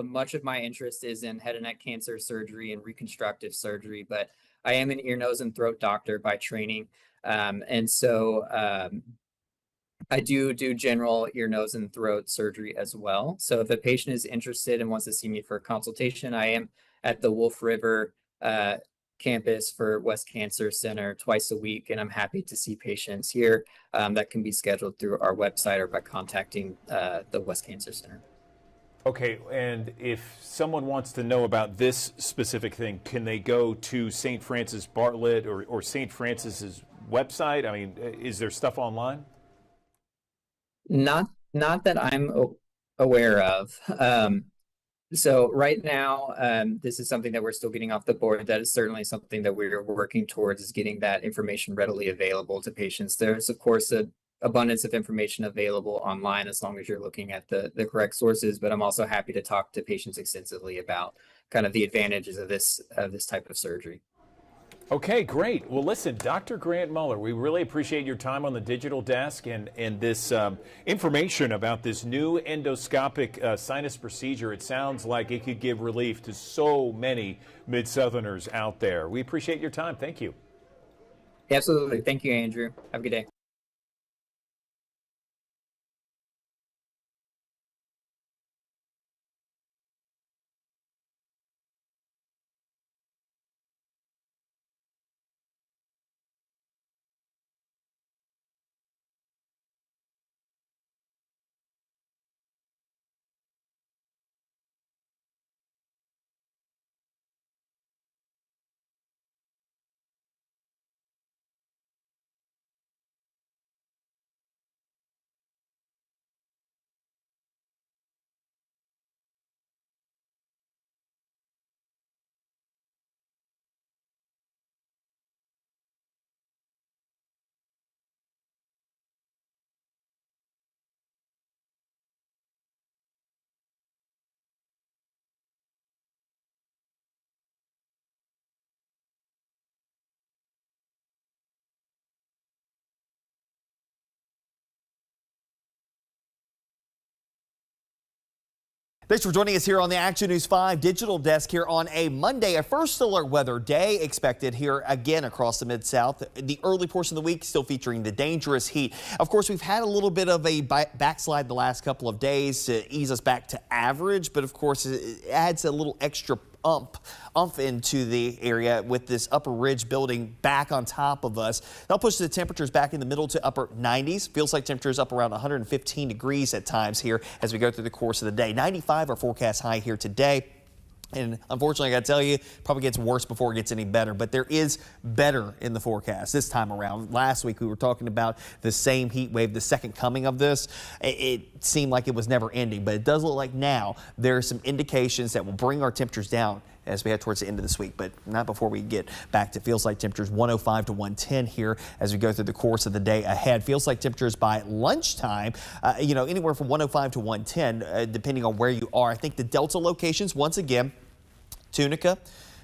Much of my interest is in head and neck cancer surgery and reconstructive surgery, but I am an ear, nose, and throat doctor by training. And so I do general ear, nose, and throat surgery as well. So if a patient is interested and wants to see me for a consultation, I am at the Wolf River campus for West Cancer Center twice a week, and I'm happy to see patients here that can be scheduled through our website or by contacting the West Cancer Center. Okay, and if someone wants to know about this specific thing, can they go to St. Francis Bartlett or St. Francis's website? I mean, is there stuff online? Not that I'm aware of. So right now, this is something that we're still getting off the board. That is certainly something that we're working towards, is getting that information readily available to patients. There's, of course, an abundance of information available online as long as you're looking at the correct sources. But I'm also happy to talk to patients extensively about kind of the advantages of this type of surgery. Okay, great. Well, listen, Dr. Grant Muller, we really appreciate your time on the digital desk and this information about this new endoscopic sinus procedure. It sounds like it could give relief to so many Mid-Southerners out there. We appreciate your time. Thank you. Absolutely. Thank you, Andrew. Have a good day. Thanks for joining us here on the Action News 5 digital desk here on a Monday, a first alert weather day expected here again across the Mid-South. The early portion of the week still featuring the dangerous heat. Of course, we've had a little bit of a backslide the last couple of days to ease us back to average, but of course it adds a little extra umph into the area with this upper ridge building back on top of us. That'll push the temperatures back in the middle to upper 90s. Feels like temperatures up around 115 degrees at times here as we go through the course of the day. 95 our forecast high here today. And unfortunately, I got to tell you, probably gets worse before it gets any better. But there is better in the forecast this time around. Last week, we were talking about the same heat wave, the second coming of this. It seemed like it was never ending. But it does look like now there are some indications that will bring our temperatures down as we head towards the end of this week, but not before we get back to feels like temperatures 105 to 110 here as we go through the course of the day ahead. Feels like temperatures by lunchtime, anywhere from 105 to 110, depending on where you are. I think the Delta locations, once again, Tunica,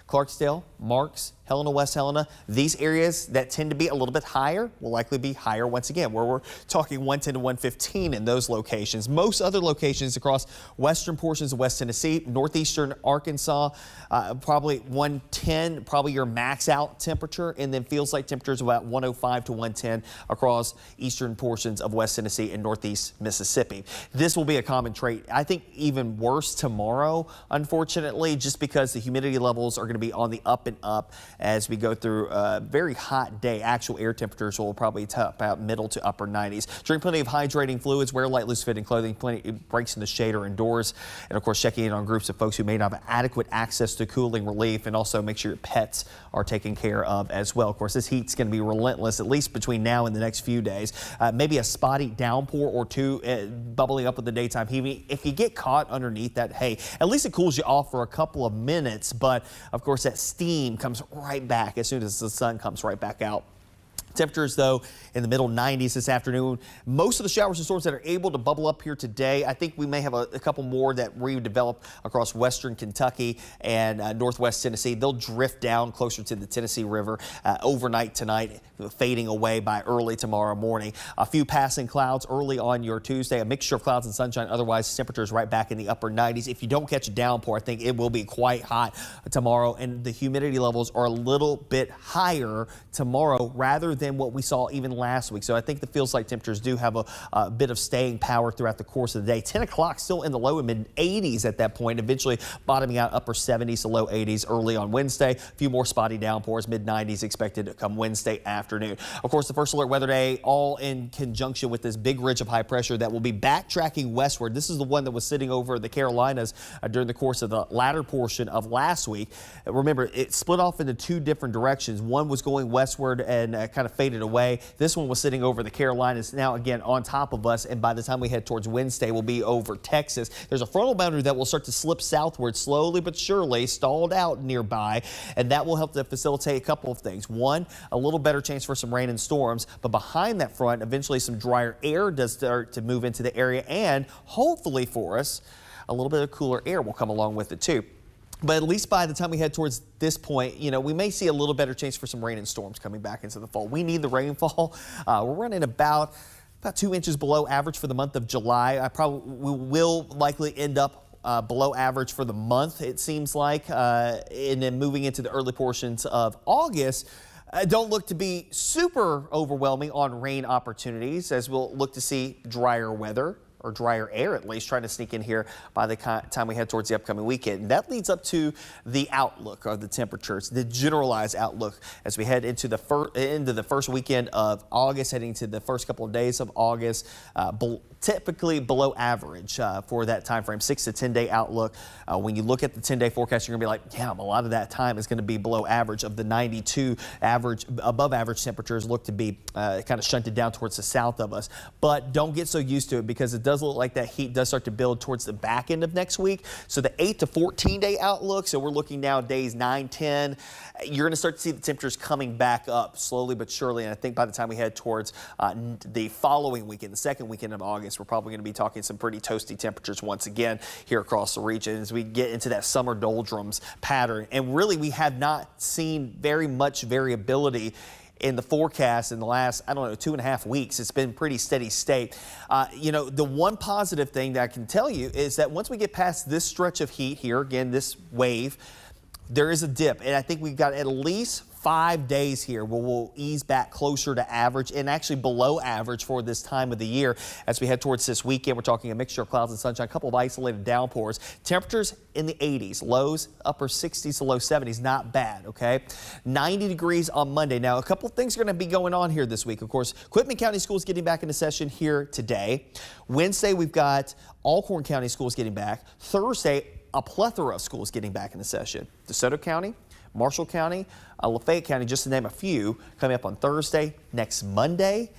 Clarksdale, Marks, Helena, West Helena, these areas that tend to be a little bit higher will likely be higher once again, where we're talking 110 to 115 in those locations. Most other locations across western portions of West Tennessee, northeastern Arkansas, probably 110, probably your max out temperature, and then feels like temperatures about 105 to 110 across eastern portions of West Tennessee and northeast Mississippi. This will be a common trait. I think even worse tomorrow, unfortunately, just because the humidity levels are going to be on the up and up as we go through a very hot day. Actual air temperatures will probably top out middle to upper 90s. Drink plenty of hydrating fluids, wear light, loose-fitting clothing, plenty breaks in the shade or indoors, and of course checking in on groups of folks who may not have adequate access to cooling relief, and also make sure your pets are taken care of as well. Of course, this heat's going to be relentless, at least between now and the next few days. Maybe a spotty downpour or two bubbling up with the daytime heat. If you get caught underneath that, hey, at least it cools you off for a couple of minutes, but of course that steam comes right back as soon as the sun comes right back out. Temperatures, though, in the middle 90s this afternoon. Most of the showers and storms that are able to bubble up here today, I think we may have a couple more that redevelop across western Kentucky and northwest Tennessee. They'll drift down closer to the Tennessee River overnight tonight, fading away by early tomorrow morning. A few passing clouds early on your Tuesday, a mixture of clouds and sunshine. Otherwise, temperatures right back in the upper 90s. If you don't catch a downpour, I think it will be quite hot tomorrow, and the humidity levels are a little bit higher tomorrow rather than what we saw even last week. So I think the feels like temperatures do have a bit of staying power throughout the course of the day. 10 o'clock still in the low and mid 80s at that point, eventually bottoming out upper 70s to low 80s early on Wednesday. A few more spotty downpours, mid 90s expected to come Wednesday afternoon. Of course, the first alert weather day all in conjunction with this big ridge of high pressure that will be backtracking westward. This is the one that was sitting over the Carolinas during the course of the latter portion of last week. Remember, it split off into two different directions. One was going westward and kind of faded away. This one was sitting over the Carolinas, now again on top of us, and by the time we head towards Wednesday, we'll be over Texas. There's a frontal boundary that will start to slip southward slowly but surely, stalled out nearby, and that will help to facilitate a couple of things. One, a little better chance for some rain and storms, but behind that front, eventually some drier air does start to move into the area, and hopefully for us, a little bit of cooler air will come along with it too. But at least by the time we head towards this point, we may see a little better chance for some rain and storms coming back into the fall. We need the rainfall. We're running about 2 inches below average for the month of July. We will likely end up below average for the month, it seems like. And then moving into the early portions of August, don't look to be super overwhelming on rain opportunities, as we'll look to see drier weather, or drier air at least, trying to sneak in here by the time we head towards the upcoming weekend. And that leads up to the outlook of the temperatures, the generalized outlook as we head into the first weekend of August, heading to the first couple of days of August, typically below average for that time frame, 6 to 10 day outlook. When you look at the 10-day forecast, you're gonna be like, damn, a lot of that time is gonna be below average. Of the 92 above average temperatures look to be kind of shunted down towards the south of us. But don't get so used to it, because it does look like that heat does start to build towards the back end of next week. So the 8 to 14 day outlook, so we're looking now days 9, 10, you're gonna start to see the temperatures coming back up slowly but surely. And I think by the time we head towards the following weekend, the second weekend of August, we're probably going to be talking some pretty toasty temperatures once again here across the region as we get into that summer doldrums pattern. And really, we have not seen very much variability in the forecast in the last, I don't know, 2.5 weeks. It's been pretty steady state. The one positive thing that I can tell you is that once we get past this stretch of heat here, again, this wave, there is a dip. And I think we've got at least 5 days here where we'll ease back closer to average and actually below average for this time of the year. As we head towards this weekend, we're talking a mixture of clouds and sunshine, a couple of isolated downpours. Temperatures in the 80s, lows upper 60s to low 70s, not bad, okay? 90 degrees on Monday. Now, a couple of things are going to be going on here this week. Of course, Quitman County Schools getting back into session here today. Wednesday, we've got Alcorn County Schools getting back. Thursday, a plethora of schools getting back into session. DeSoto County, Marshall County, Lafayette County, just to name a few, coming up on Thursday. Next Monday,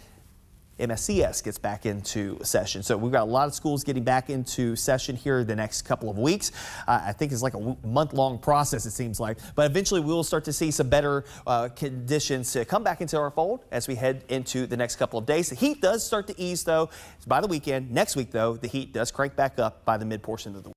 MSCS gets back into session. So we've got a lot of schools getting back into session here the next couple of weeks. I think it's like a month-long process, it seems like. But eventually we'll start to see some better conditions to come back into our fold as we head into the next couple of days. The heat does start to ease, though, by the weekend. Next week, though, the heat does crank back up by the mid-portion of the week.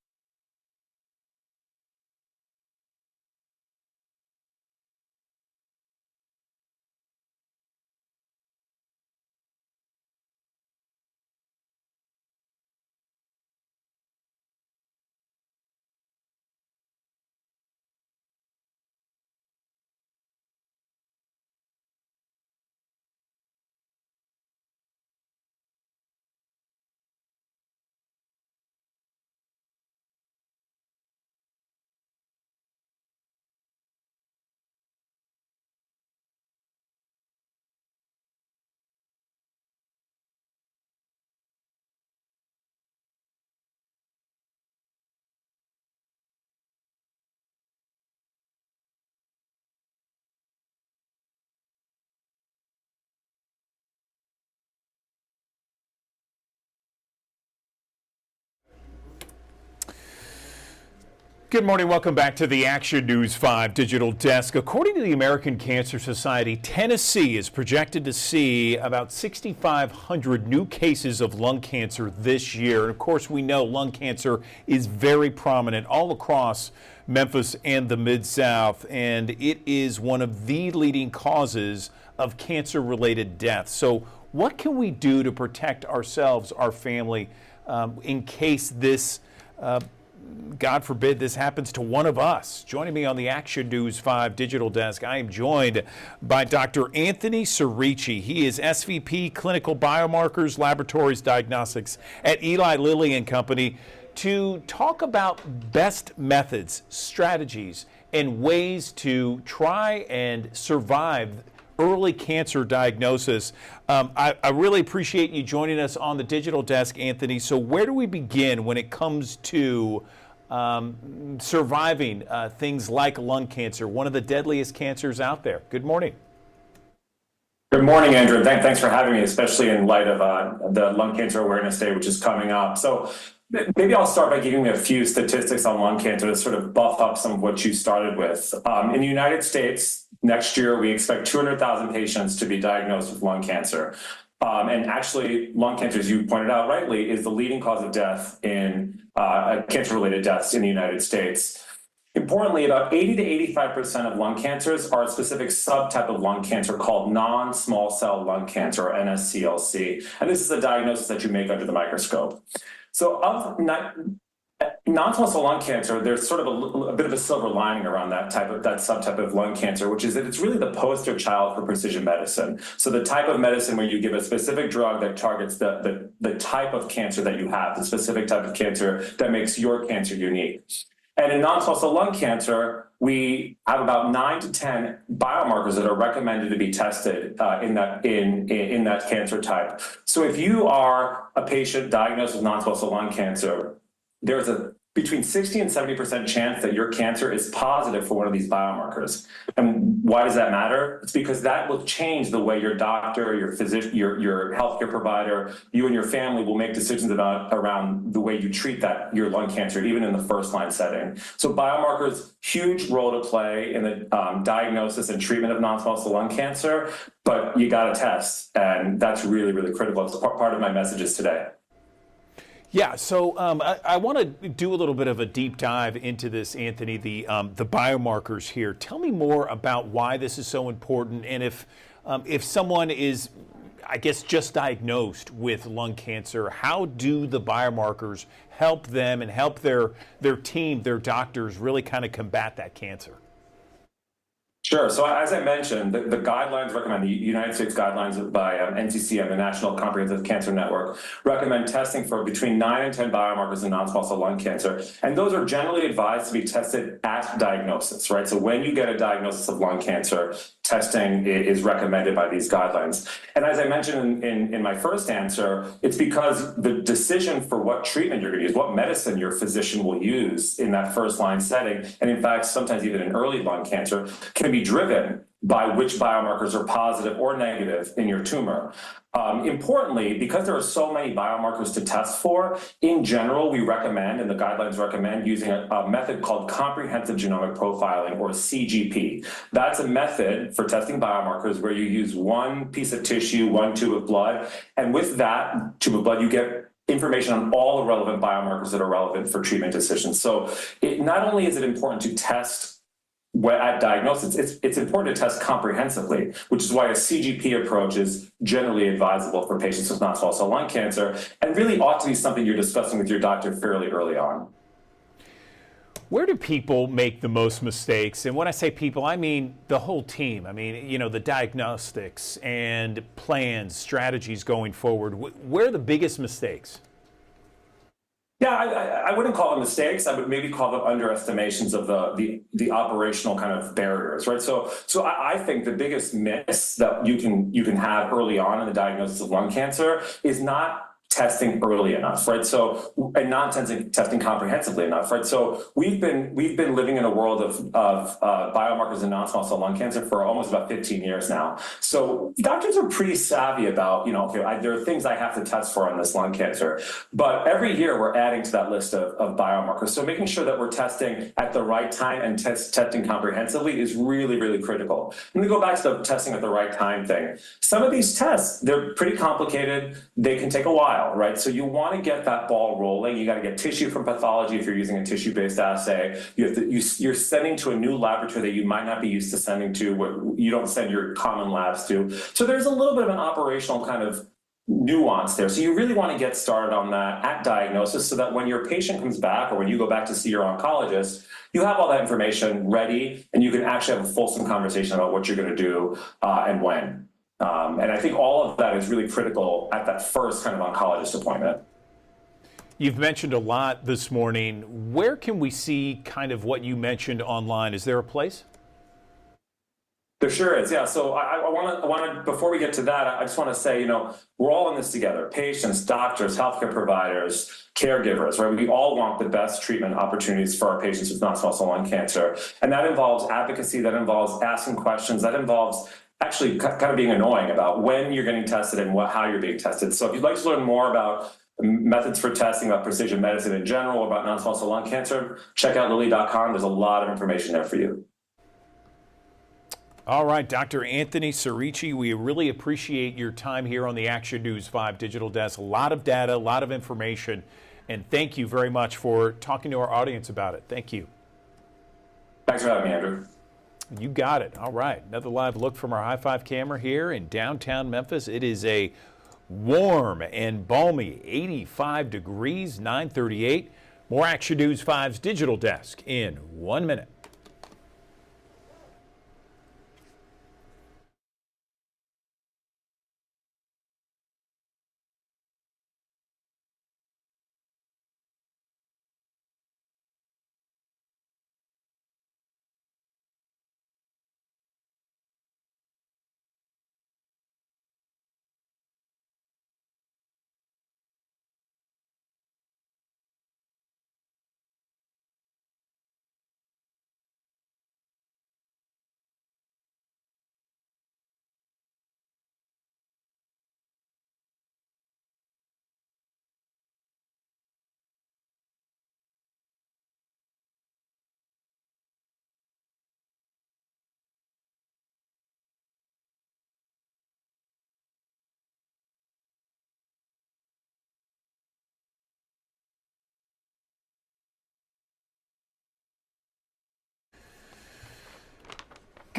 Good morning. Welcome back to the Action News 5 Digital Desk. According to the American Cancer Society, Tennessee is projected to see about 6,500 new cases of lung cancer this year. And of course, we know lung cancer is very prominent all across Memphis and the Mid-South, and it is one of the leading causes of cancer-related deaths. So what can we do to protect ourselves, our family, in case this God forbid this happens to one of us? Joining me on the Action News 5 Digital Desk, I am joined by Dr. Anthony Cerici. He is SVP Clinical Biomarkers Laboratories Diagnostics at Eli Lilly and Company to talk about best methods, strategies, and ways to try and survive early cancer diagnosis. I really appreciate you joining us on the Digital Desk, Anthony. So where do we begin when it comes to surviving things like lung cancer, one of the deadliest cancers out there? Good morning. Good morning, Andrew. Thanks for having me, especially in light of the Lung Cancer Awareness Day, which is coming up. So maybe I'll start by giving you a few statistics on lung cancer to sort of buff up some of what you started with. In the United States, next year, we expect 200,000 patients to be diagnosed with lung cancer. And actually, lung cancer, as you pointed out rightly, is the leading cause of death in cancer-related deaths in the United States. Importantly, about 80 to 85% of lung cancers are a specific subtype of lung cancer called non-small cell lung cancer, or NSCLC. And this is a diagnosis that you make under the microscope. So of non-small cell lung cancer, there's sort of a bit of a silver lining around that subtype of lung cancer, which is that it's really the poster child for precision medicine. So the type of medicine where you give a specific drug that targets the type of cancer that you have, the specific type of cancer that makes your cancer unique. And in non-small cell lung cancer, we have about 9 to 10 biomarkers that are recommended to be tested in that cancer type. So if you are a patient diagnosed with non-small cell lung cancer, there's a between 60 and 70% chance that your cancer is positive for one of these biomarkers. And why does that matter? It's because that will change the way your doctor, your physician, your healthcare provider, you and your family will make decisions around the way you treat your lung cancer, even in the first line setting. So biomarkers, huge role to play in the diagnosis and treatment of non-small cell lung cancer, but you got to test. And that's really, really critical. It's part of my messages today. Yeah, so I want to do a little bit of a deep dive into this, Anthony, the biomarkers here. Tell me more about why this is so important, and if If someone is, I guess, just diagnosed with lung cancer, how do the biomarkers help them and help their team, their doctors, really kind of combat that cancer? Sure. So as I mentioned, the guidelines recommend, the United States guidelines by NCCN, the National Comprehensive Cancer Network, recommend testing for between 9 and 10 biomarkers in non-small cell lung cancer. And those are generally advised to be tested at diagnosis, right? So when you get a diagnosis of lung cancer, testing is recommended by these guidelines. And as I mentioned in my first answer, it's because the decision for what treatment you're going to use, what medicine your physician will use in that first line setting, and in fact, sometimes even in early lung cancer, can be driven by which biomarkers are positive or negative in your tumor. Importantly, because there are so many biomarkers to test for, in general, we recommend, and the guidelines recommend, using a method called comprehensive genomic profiling, or CGP. That's a method for testing biomarkers where you use one piece of tissue, one tube of blood, and with that tube of blood, you get information on all the relevant biomarkers that are relevant for treatment decisions. So not only is it important to test at diagnosis, it's important to test comprehensively, which is why a CGP approach is generally advisable for patients with non-small cell lung cancer, and really ought to be something you're discussing with your doctor fairly early on. Where do people make the most mistakes? And when I say people, I mean the whole team. I mean, the diagnostics and plans, strategies going forward. Where are the biggest mistakes? Yeah, I wouldn't call them mistakes. I would maybe call them underestimations of the operational kind of barriers, right? So I think the biggest miss that you can have early on in the diagnosis of lung cancer is not testing early enough, right? So, and not testing comprehensively enough, right? So we've been living in a world of biomarkers in non-small cell lung cancer for almost about 15 years now. So doctors are pretty savvy about, okay, there are things I have to test for on this lung cancer, but every year we're adding to that list of biomarkers. So making sure that we're testing at the right time and testing comprehensively is really, really critical. Let me go back to the testing at the right time thing. Some of these tests, they're pretty complicated. They can take a while. Right? So you want to get that ball rolling. You got to get tissue from pathology if you're using a tissue-based assay. You're sending to a new laboratory that you might not be used to sending to, what you don't send your common labs to. So there's a little bit of an operational kind of nuance there. So you really want to get started on that at diagnosis so that when your patient comes back or when you go back to see your oncologist, you have all that information ready and you can actually have a fulsome conversation about what you're going to do and when. And I think all of that is really critical at that first kind of oncologist appointment. You've mentioned a lot this morning. Where can we see kind of what you mentioned online? Is there a place? There sure is, yeah. So I want to, before we get to that, I just want to say, we're all in this together. Patients, doctors, healthcare providers, caregivers, right? We all want the best treatment opportunities for our patients with non-small cell lung cancer. And that involves advocacy, that involves asking questions, that involves actually kind of being annoying about when you're getting tested and how you're being tested. So if you'd like to learn more about methods for testing, about precision medicine in general, about non-small cell lung cancer, check out lilly.com. There's a lot of information there for you. All right, Dr. Anthony Cerici, we really appreciate your time here on the Action News 5 Digital Desk. A lot of data, a lot of information, and thank you very much for talking to our audience about it. Thank you. Thanks for having me, Andrew. You got it. All right. Another live look from our High Five camera here in downtown Memphis. It is a warm and balmy 85 degrees, 9:38. More Action News 5's Digital Desk in 1 minute.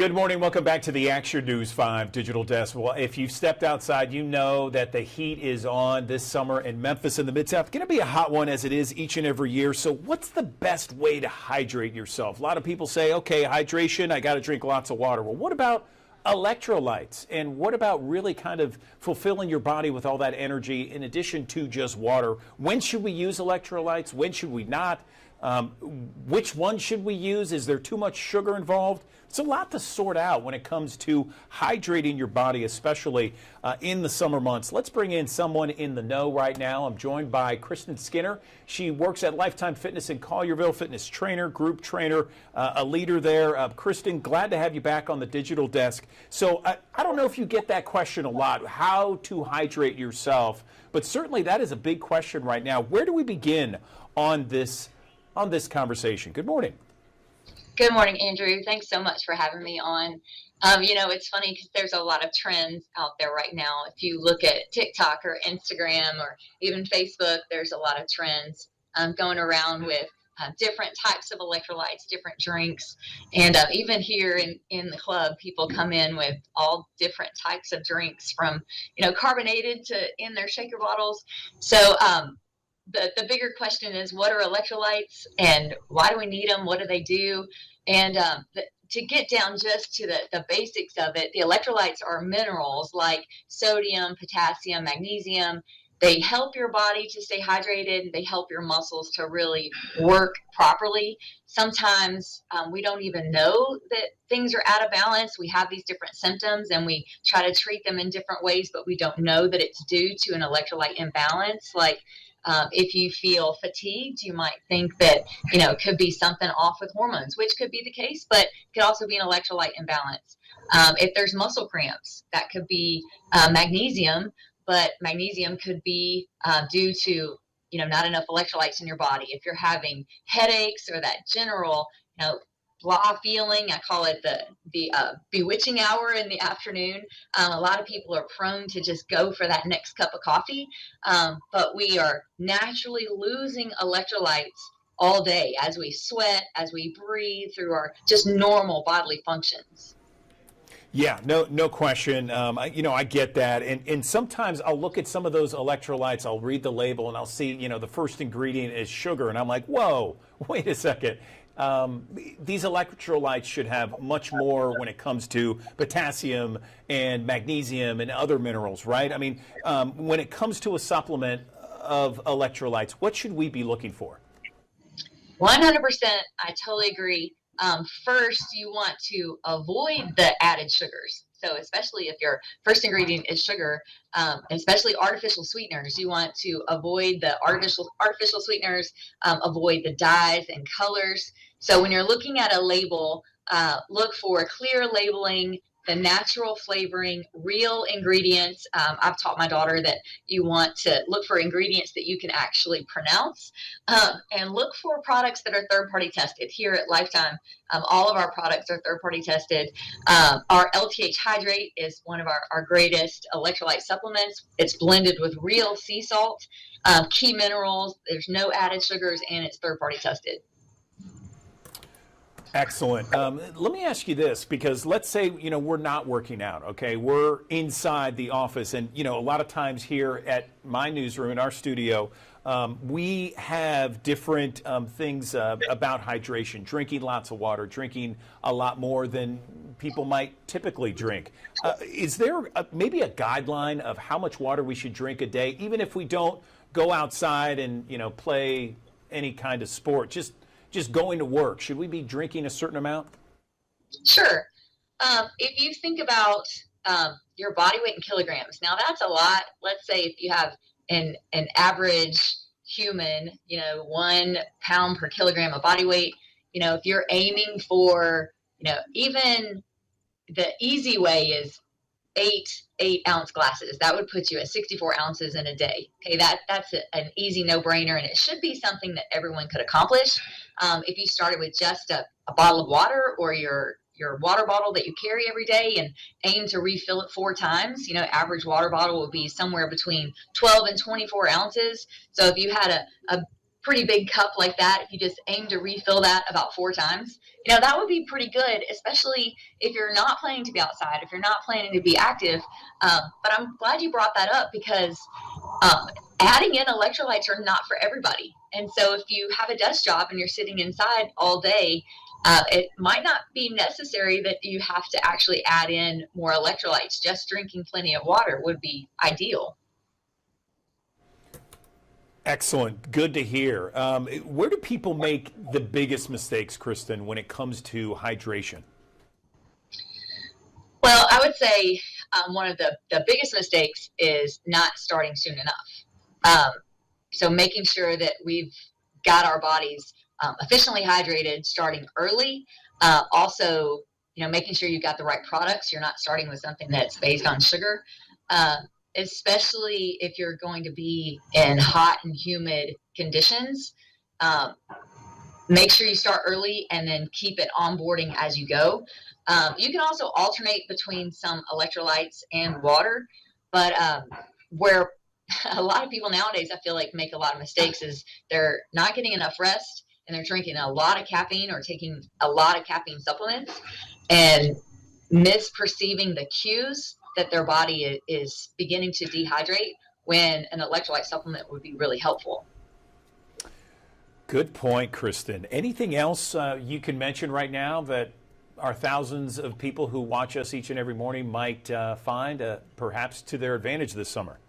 Good morning. Welcome back to the Action News 5 Digital Desk. Well, if you've stepped outside, you know that the heat is on this summer in Memphis and the Mid-South. Going to be a hot one as it is each and every year. So what's the best way to hydrate yourself? A lot of people say, okay, hydration, I got to drink lots of water. Well, what about electrolytes? And what about really kind of fulfilling your body with all that energy in addition to just water? When should we use electrolytes? When should we not? Which one should we use? Is there too much sugar involved? It's a lot to sort out when it comes to hydrating your body, especially in the summer months. Let's bring in someone in the know right now. I'm joined by Kristen Skinner. She works at Lifetime Fitness in Collierville, fitness trainer, group trainer, a leader there. Kristen, glad to have you back on the digital desk. So I don't know if you get that question a lot, how to hydrate yourself, but certainly that is a big question right now. Where do we begin on this conversation? Good morning. Good morning, Andrew. Thanks so much for having me on. It's funny because there's a lot of trends out there right now. If you look at TikTok or Instagram or even Facebook, there's a lot of trends going around with different types of electrolytes, different drinks. And even here in the club, people come in with all different types of drinks from, carbonated to in their shaker bottles. So the bigger question is, what are electrolytes and why do we need them? What do they do? And to get down just to the basics of it, the electrolytes are minerals like sodium, potassium, magnesium. They help your body to stay hydrated. They help your muscles to really work properly. Sometimes we don't even know that things are out of balance. We have these different symptoms and we try to treat them in different ways, but we don't know that it's due to an electrolyte imbalance. Like if you feel fatigued, you might think that, it could be something off with hormones, which could be the case, but it could also be an electrolyte imbalance. If there's muscle cramps, that could be magnesium, but magnesium could be due to, not enough electrolytes in your body. If you're having headaches or that general, blah feeling, I call it the bewitching hour in the afternoon. A lot of people are prone to just go for that next cup of coffee, but we are naturally losing electrolytes all day as we sweat, as we breathe through our just normal bodily functions. Yeah, no question. I get that. And sometimes I'll look at some of those electrolytes, I'll read the label and I'll see, the first ingredient is sugar. And I'm like, whoa, wait a second. These electrolytes should have much more when it comes to potassium and magnesium and other minerals, right? I mean, when it comes to a supplement of electrolytes, what should we be looking for? 100%. I totally agree. First, you want to avoid the added sugars. So especially if your first ingredient is sugar, especially artificial sweeteners, you want to avoid the artificial sweeteners, avoid the dyes and colors. So when you're looking at a label, look for clear labeling, the natural flavoring, real ingredients. I've taught my daughter that you want to look for ingredients that you can actually pronounce, and look for products that are third-party tested. Here at Lifetime, all of our products are third-party tested. Our LTH Hydrate is one of our greatest electrolyte supplements. It's blended with real sea salt, key minerals. There's no added sugars, and it's third-party tested. Excellent. Let me ask you this, because let's say, we're not working out, okay? We're inside the office, and, a lot of times here at my newsroom, in our studio, we have different things about hydration, drinking lots of water, drinking a lot more than people might typically drink. Is there maybe a guideline of how much water we should drink a day, even if we don't go outside and, play any kind of sport? Just going to work, should we be drinking a certain amount? Sure. If you think about your body weight in kilograms, now that's a lot. Let's say if you have an average human, 1 pound per kilogram of body weight, if you're aiming for, even the easy way is 8-ounce glasses. That would put you at 64 ounces in a day. Okay, that's an easy no-brainer, and it should be something that everyone could accomplish. If you started with just a bottle of water or your water bottle that you carry every day and aim to refill it 4 times, average water bottle will be somewhere between 12 and 24 ounces. So if you had pretty big cup like that, if you just aim to refill that about 4 times, that would be pretty good, especially if you're not planning to be outside, if you're not planning to be active. But I'm glad you brought that up because adding in electrolytes are not for everybody. And so if you have a desk job and you're sitting inside all day, it might not be necessary that you have to actually add in more electrolytes. Just drinking plenty of water would be ideal. Excellent. Good to hear. Where do people make the biggest mistakes, Kristen, when it comes to hydration? Well, I would say one of the biggest mistakes is not starting soon enough. So making sure that we've got our bodies efficiently hydrated starting early. Also, making sure you've got the right products. You're not starting with something that's based on sugar. Especially if you're going to be in hot and humid conditions. Make sure you start early and then keep it onboarding as you go. You can also alternate between some electrolytes and water, but where a lot of people nowadays, I feel like, make a lot of mistakes is they're not getting enough rest and they're drinking a lot of caffeine or taking a lot of caffeine supplements and misperceiving the cues that their body is beginning to dehydrate when an electrolyte supplement would be really helpful. Good point, Kristen. Anything else you can mention right now that our thousands of people who watch us each and every morning might find perhaps to their advantage this summer?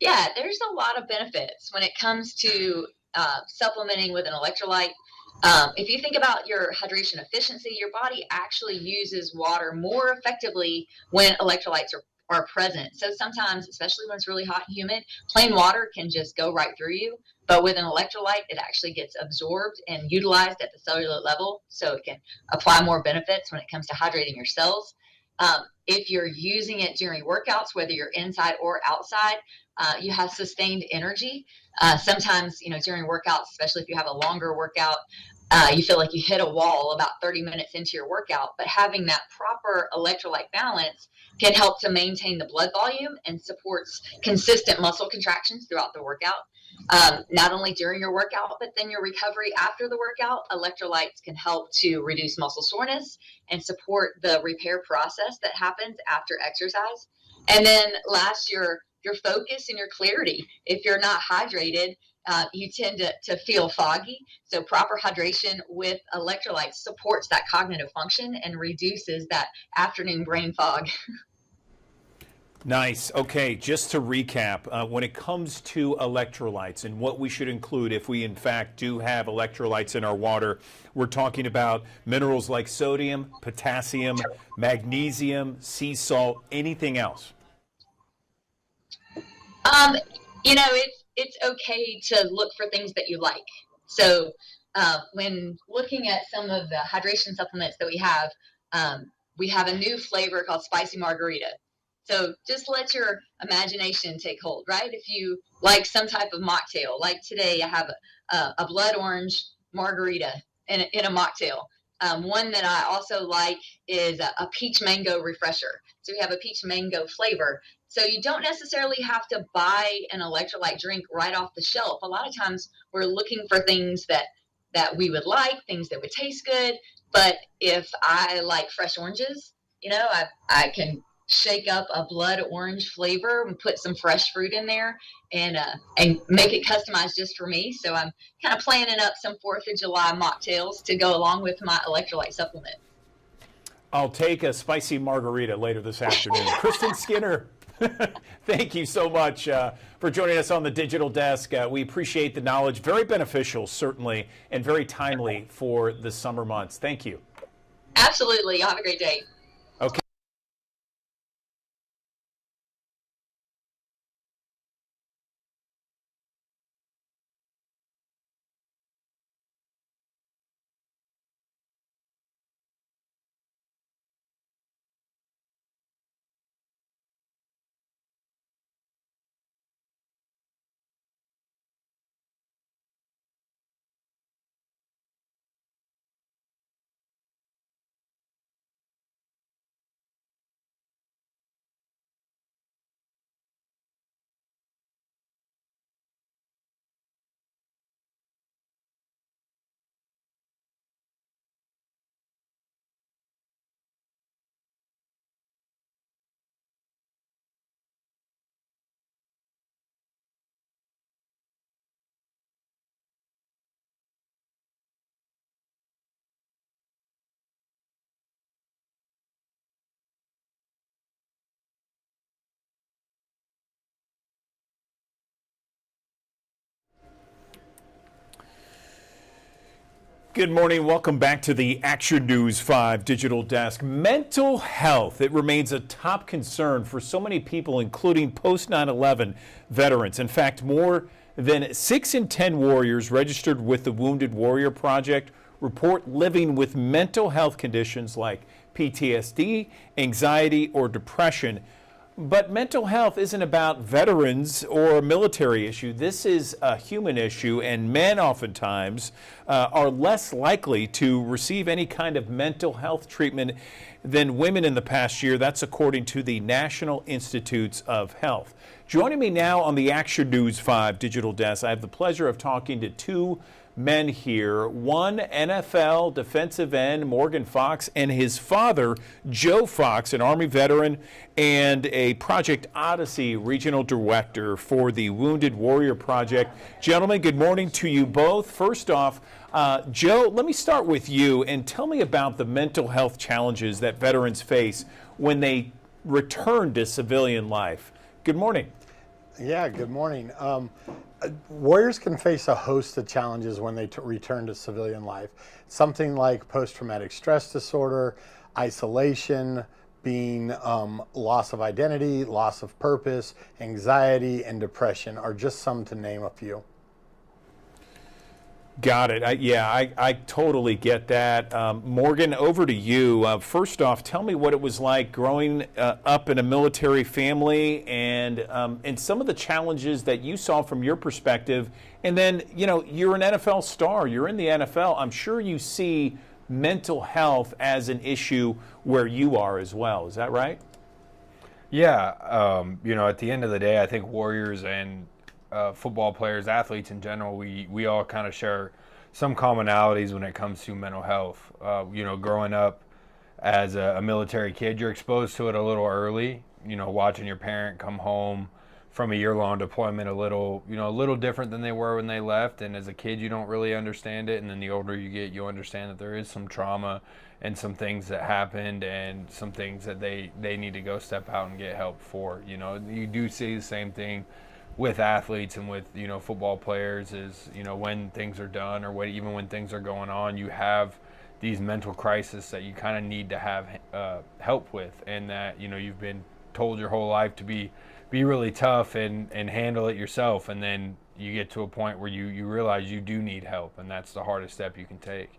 Yeah, there's a lot of benefits when it comes to supplementing with an electrolyte. If you think about your hydration efficiency, your body actually uses water more effectively when electrolytes are present. So sometimes, especially when it's really hot and humid, plain water can just go right through you. But with an electrolyte, it actually gets absorbed and utilized at the cellular level, so it can apply more benefits when it comes to hydrating your cells. If you're using it during workouts, whether you're inside or outside, you have sustained energy. Sometimes, during workouts, especially if you have a longer workout, you feel like you hit a wall about 30 minutes into your workout, but having that proper electrolyte balance can help to maintain the blood volume and supports consistent muscle contractions throughout the workout. Not only during your workout, but then your recovery after the workout. Electrolytes can help to reduce muscle soreness and support the repair process that happens after exercise. And then last, your focus and your clarity. If you're not hydrated, you tend to feel foggy. So proper hydration with electrolytes supports that cognitive function and reduces that afternoon brain fog. Nice. Okay, just to recap, when it comes to electrolytes and what we should include if we in fact do have electrolytes in our water, we're talking about minerals like sodium, potassium, magnesium, sea salt, anything else? It's okay to look for things that you like. So when looking at some of the hydration supplements that we have a new flavor called spicy margarita. So just let your imagination take hold, right? If you like some type of mocktail, like today I have a blood orange margarita in a mocktail. One that I also like is a peach mango refresher. So we have a peach mango flavor. So you don't necessarily have to buy an electrolyte drink right off the shelf. A lot of times we're looking for things that we would like, things that would taste good. But if I like fresh oranges, I can shake up a blood orange flavor and put some fresh fruit in there and make it customized just for me. So I'm kind of planning up some 4th of July mocktails to go along with my electrolyte supplement. I'll take a spicy margarita later this afternoon. Kristen Skinner, thank you so much for joining us on the digital desk. We appreciate the knowledge. Very beneficial, certainly, and very timely for the summer months. Thank you. Absolutely. Y'all have a great day. Okay. Good morning. Welcome back to the Action News 5 digital desk. Mental health, it remains a top concern for so many people, including post 9/11 veterans. In fact, more than 6 in 10 warriors registered with the Wounded Warrior Project report living with mental health conditions like PTSD, anxiety, or depression. But mental health isn't about veterans or a military issue. This is a human issue, and men oftentimes are less likely to receive any kind of mental health treatment than women in the past year. That's according to the National Institutes of Health. Joining me now on the Action News 5 digital desk, I have the pleasure of talking to two men here. One NFL defensive end, Morgan Fox, and his father, Joe Fox, an Army veteran and a Project Odyssey regional director for the Wounded Warrior Project. Gentlemen, good morning to you both. First off, Joe, let me start with you and tell me about the mental health challenges that veterans face when they return to civilian life. Good morning. Yeah, good morning. Warriors can face a host of challenges when they return to civilian life. Something like post-traumatic stress disorder, isolation, being loss of identity, loss of purpose, anxiety, and depression are just some to name a few. Got it. I totally get that. Morgan, over to you. First off, tell me what it was like growing up in a military family and some of the challenges that you saw from your perspective. And then, you know, you're an NFL star. You're in the NFL. I'm sure you see mental health as an issue where you are as well. Is that right? Yeah. You know, at the end of the day, I think Warriors and football players, athletes in general, we all kind of share some commonalities when it comes to mental health. You know, growing up as a military kid, you're exposed to it a little early. You know, watching your parent come home from a year-long deployment a little different than they were when they left. And as a kid, you don't really understand it. And then the older you get, you understand that there is some trauma and some things that happened and some things that they need to go step out and get help for. You know, you do see the same thing with athletes and with, you know, football players is, you know, when things are done or even when things are going on, you have these mental crises that you kind of need to have help with, and that, you know, you've been told your whole life to be really tough and handle it yourself, and then you get to a point where you realize you do need help, and that's the hardest step you can take.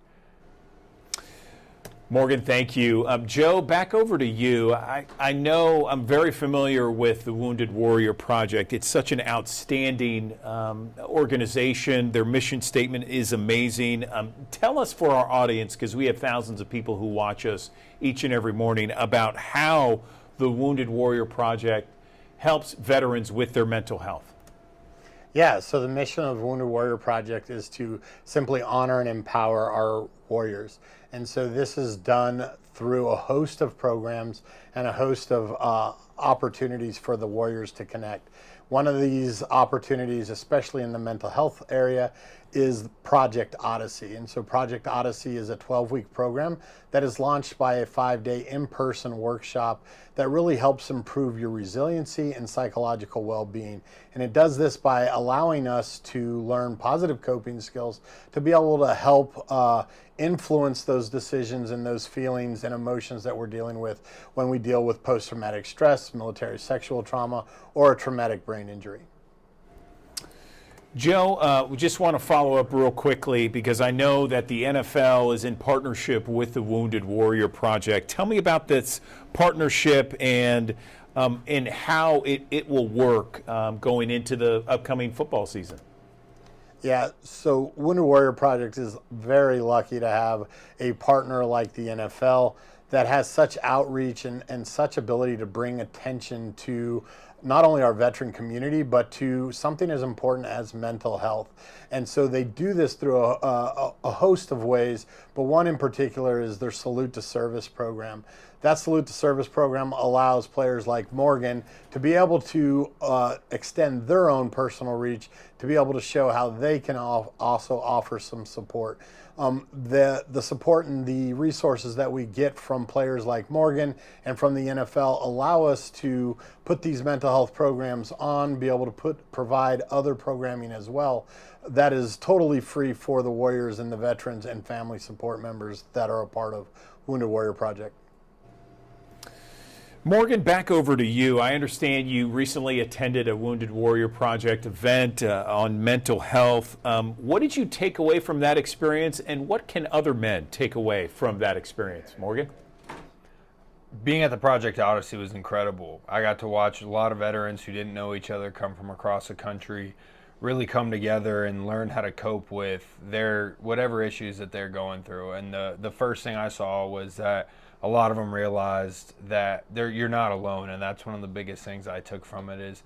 Morgan, thank you. Joe, back over to you. I know I'm very familiar with the Wounded Warrior Project. It's such an outstanding organization. Their mission statement is amazing. Tell us, for our audience, because we have thousands of people who watch us each and every morning, about how the Wounded Warrior Project helps veterans with their mental health. Yeah, so the mission of the Wounded Warrior Project is to simply honor and empower our warriors. And so this is done through a host of programs and a host of opportunities for the warriors to connect. One of these opportunities, especially in the mental health area, is Project Odyssey. And so Project Odyssey is a 12-week program that is launched by a 5-day in-person workshop that really helps improve your resiliency and psychological well-being. And it does this by allowing us to learn positive coping skills to be able to help influence those decisions and those feelings and emotions that we're dealing with when we deal with post-traumatic stress, military sexual trauma, or a traumatic brain injury. Joe, we just want to follow up real quickly because I know that the NFL is in partnership with the Wounded Warrior Project. Tell me about this partnership and how it will work going into the upcoming football season. Yeah, so Wounded Warrior Project is very lucky to have a partner like the NFL that has such outreach and such ability to bring attention to not only our veteran community, but to something as important as mental health. And so they do this through a host of ways, but one in particular is their Salute to Service program. that Salute to Service program allows players like Morgan to be able to extend their own personal reach, to be able to show how they can also offer some support. The support and the resources that we get from players like Morgan and from the NFL allow us to put these mental health programs on, be able to provide other programming as well that is totally free for the Warriors and the veterans and family support members that are a part of Wounded Warrior Project. Morgan, back over to you. I understand you recently attended a Wounded Warrior Project event on mental health. What did you take away from that experience, and what can other men take away from that experience? Morgan? Being at the Project Odyssey was incredible. I got to watch a lot of veterans who didn't know each other come from across the country really come together and learn how to cope with their whatever issues that they're going through. And the first thing I saw was that a lot of them realized that you're not alone, and that's one of the biggest things I took from it is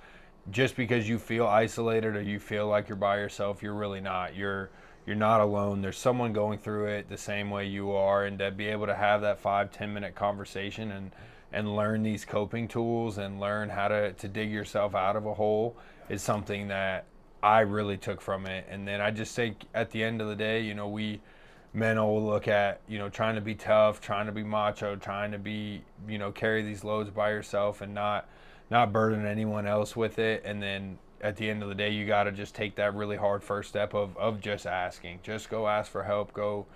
just because you feel isolated or you feel like you're by yourself, you're really not. You're not alone. There's someone going through it the same way you are, and to be able to have that 5-10 minute conversation and learn these coping tools and learn how to dig yourself out of a hole is something that I really took from it. And then I just think at the end of the day, you know, we men will look at, you know, trying to be tough, trying to be macho, trying to be, you know, carry these loads by yourself and not burden anyone else with it. And then at the end of the day, you got to just take that really hard first step of just asking. Just go ask for help. Go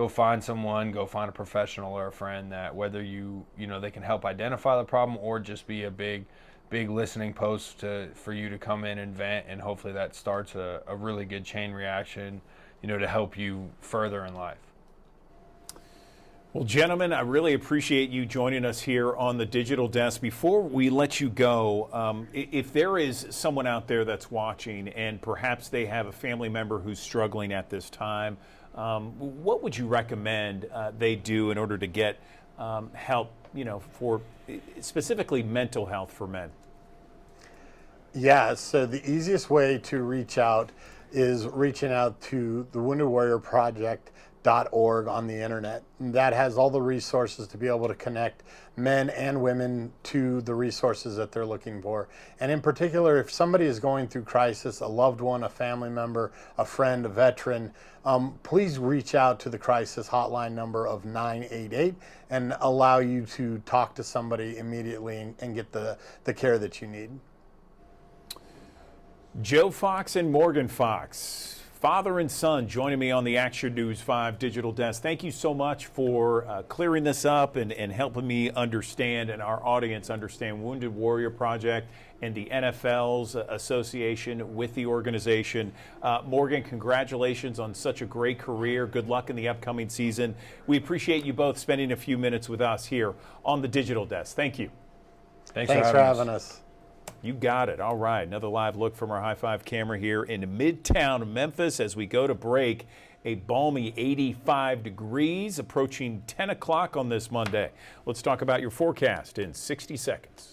find someone, go find a professional or a friend that whether you know, they can help identify the problem or just be a big listening post for you to come in and vent, and hopefully that starts a really good chain reaction, you know, to help you further in life. Well, gentlemen, I really appreciate you joining us here on the Digital Desk. Before we let you go, if there is someone out there that's watching and perhaps they have a family member who's struggling at this time, what would you recommend they do in order to get help, you know, for specifically mental health for men? Yeah, so the easiest way to reach out is reaching out to the Wounded Warrior Project.org on the internet. And that has all the resources to be able to connect men and women to the resources that they're looking for. And in particular, if somebody is going through crisis, a loved one, a family member, a friend, a veteran, please reach out to the crisis hotline number of 988 and allow you to talk to somebody immediately and get the care that you need. Joe Fox and Morgan Fox, father and son, joining me on the Action News 5 Digital Desk. Thank you so much for clearing this up and helping me understand and our audience understand Wounded Warrior Project and the NFL's association with the organization. Morgan, congratulations on such a great career. Good luck in the upcoming season. We appreciate you both spending a few minutes with us here on the Digital Desk. Thank you. Thanks for having us. You got it. All right. Another live look from our High Five camera here in Midtown Memphis as we go to break. A balmy 85 degrees, approaching 10 o'clock on this Monday. Let's talk about your forecast in 60 seconds.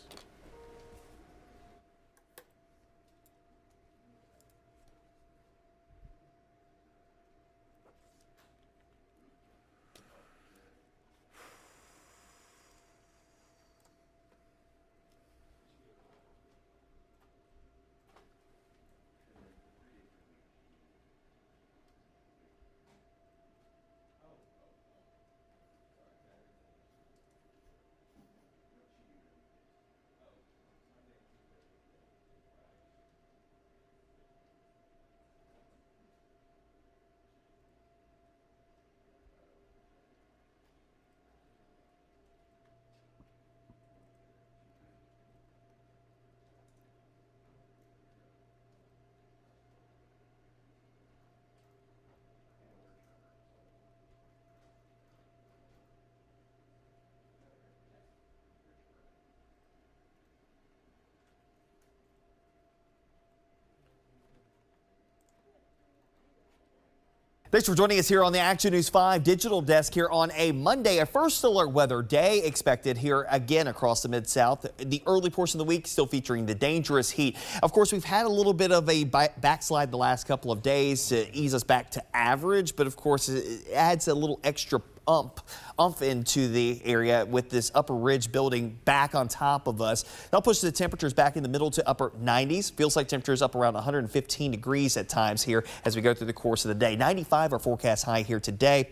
Thanks for joining us here on the Action News 5 Digital Desk here on a Monday, a first alert weather day expected here again across the Mid-South. The early portion of the week still featuring the dangerous heat. Of course, we've had a little bit of a backslide the last couple of days to ease us back to average, but of course it adds a little extra umph into the area with this upper ridge building back on top of us. That'll push the temperatures back in the middle to upper 90s. Feels like temperatures up around 115 degrees at times here as we go through the course of the day. 95 our forecast high here today.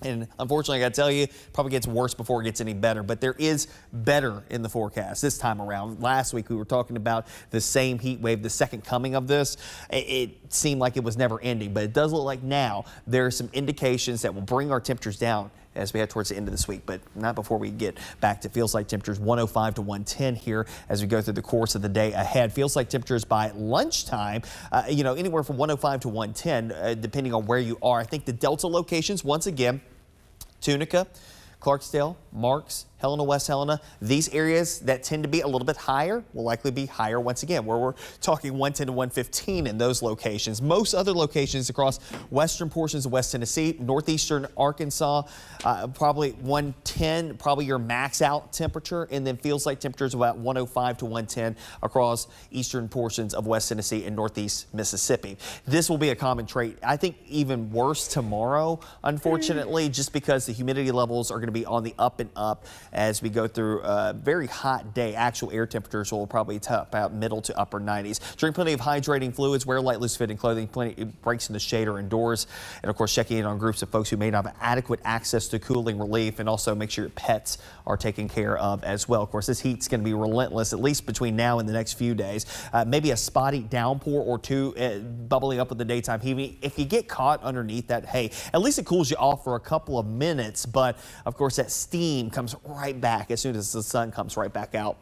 And unfortunately, I got to tell you, probably gets worse before it gets any better. But there is better in the forecast this time around. Last week, we were talking about the same heat wave, the second coming of this. It seemed like it was never ending. But it does look like now there are some indications that will bring our temperatures down as we head towards the end of this week, but not before we get back to feels like temperatures 105 to 110 here as we go through the course of the day ahead. Feels like temperatures by lunchtime, anywhere from 105 to 110, depending on where you are. I think the Delta locations, once again, Tunica, Clarksdale, Marks, Helena, West Helena, these areas that tend to be a little bit higher will likely be higher once again, where we're talking 110 to 115 in those locations. Most other locations across western portions of West Tennessee, northeastern Arkansas, probably 110, probably your max out temperature, and then feels like temperatures about 105 to 110 across eastern portions of West Tennessee and northeast Mississippi. This will be a common trait. I think even worse tomorrow, unfortunately, just because the humidity levels are going to be on the up and up as we go through a very hot day. Actual air temperatures will probably top out middle to upper 90s. Drink plenty of hydrating fluids, wear light, loose-fitting clothing, plenty breaks in the shade or indoors, and of course checking in on groups of folks who may not have adequate access to cooling relief, and also make sure your pets are taken care of as well. Of course, this heat's going to be relentless, at least between now and the next few days. Maybe a spotty downpour or two bubbling up with the daytime heat. If you get caught underneath that, hey, at least it cools you off for a couple of minutes, but of course that steam comes right back as soon as the sun comes right back out.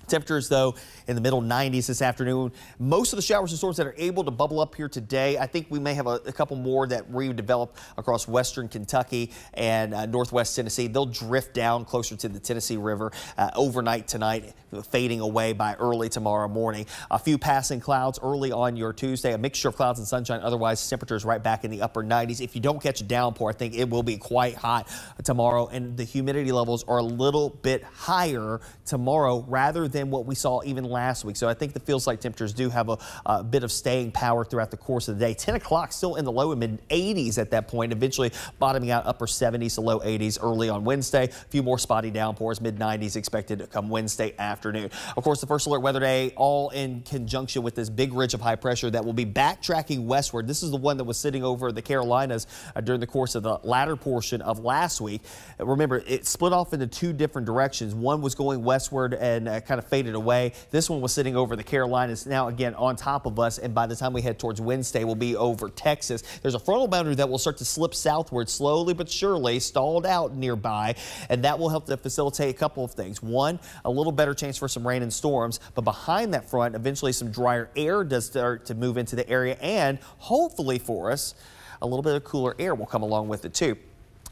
Temperatures, though, in the middle 90s this afternoon. Most of the showers and storms that are able to bubble up here today, I think we may have a couple more that redevelop across western Kentucky and northwest Tennessee. They'll drift down closer to the Tennessee River overnight tonight, fading away by early tomorrow morning. A few passing clouds early on your Tuesday, a mixture of clouds and sunshine. Otherwise, temperatures right back in the upper 90s. If you don't catch a downpour, I think it will be quite hot tomorrow, and the humidity levels are a little bit higher tomorrow rather than what we saw even last week. So I think the feels like temperatures do have a bit of staying power throughout the course of the day. 10 o'clock still in the low and mid 80s at that point, eventually bottoming out upper 70s to low 80s early on Wednesday. A few more spotty downpours, mid 90s expected to come Wednesday afternoon. Of course, the first alert weather day, all in conjunction with this big ridge of high pressure that will be backtracking westward. This is the one that was sitting over the Carolinas during the course of the latter portion of last week. Remember, it split off into two different directions. One was going westward and kind of faded away. This one was sitting over the Carolinas, now again on top of us, and by the time we head towards Wednesday, we'll be over Texas. There's a frontal boundary that will start to slip southward slowly but surely, stalled out nearby, and that will help to facilitate a couple of things. One, a little better chance for some rain and storms, but behind that front, eventually some drier air does start to move into the area, and hopefully for us, a little bit of cooler air will come along with it too.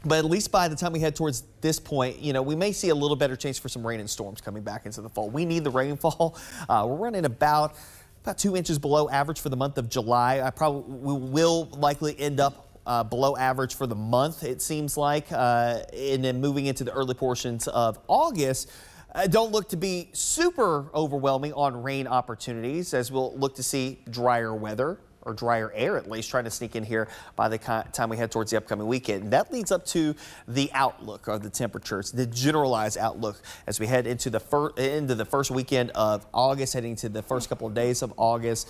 But at least by the time we head towards this point, we may see a little better chance for some rain and storms coming back into the fall. We need the rainfall. We're running about 2 inches below average for the month of July. We will likely end up below average for the month, it seems like. And then moving into the early portions of August, don't look to be super overwhelming on rain opportunities, as we'll look to see drier weather, or drier air at least, trying to sneak in here by the time we head towards the upcoming weekend. And that leads up to the outlook of the temperatures, the generalized outlook as we head into the first weekend of August, heading to the first couple of days of August.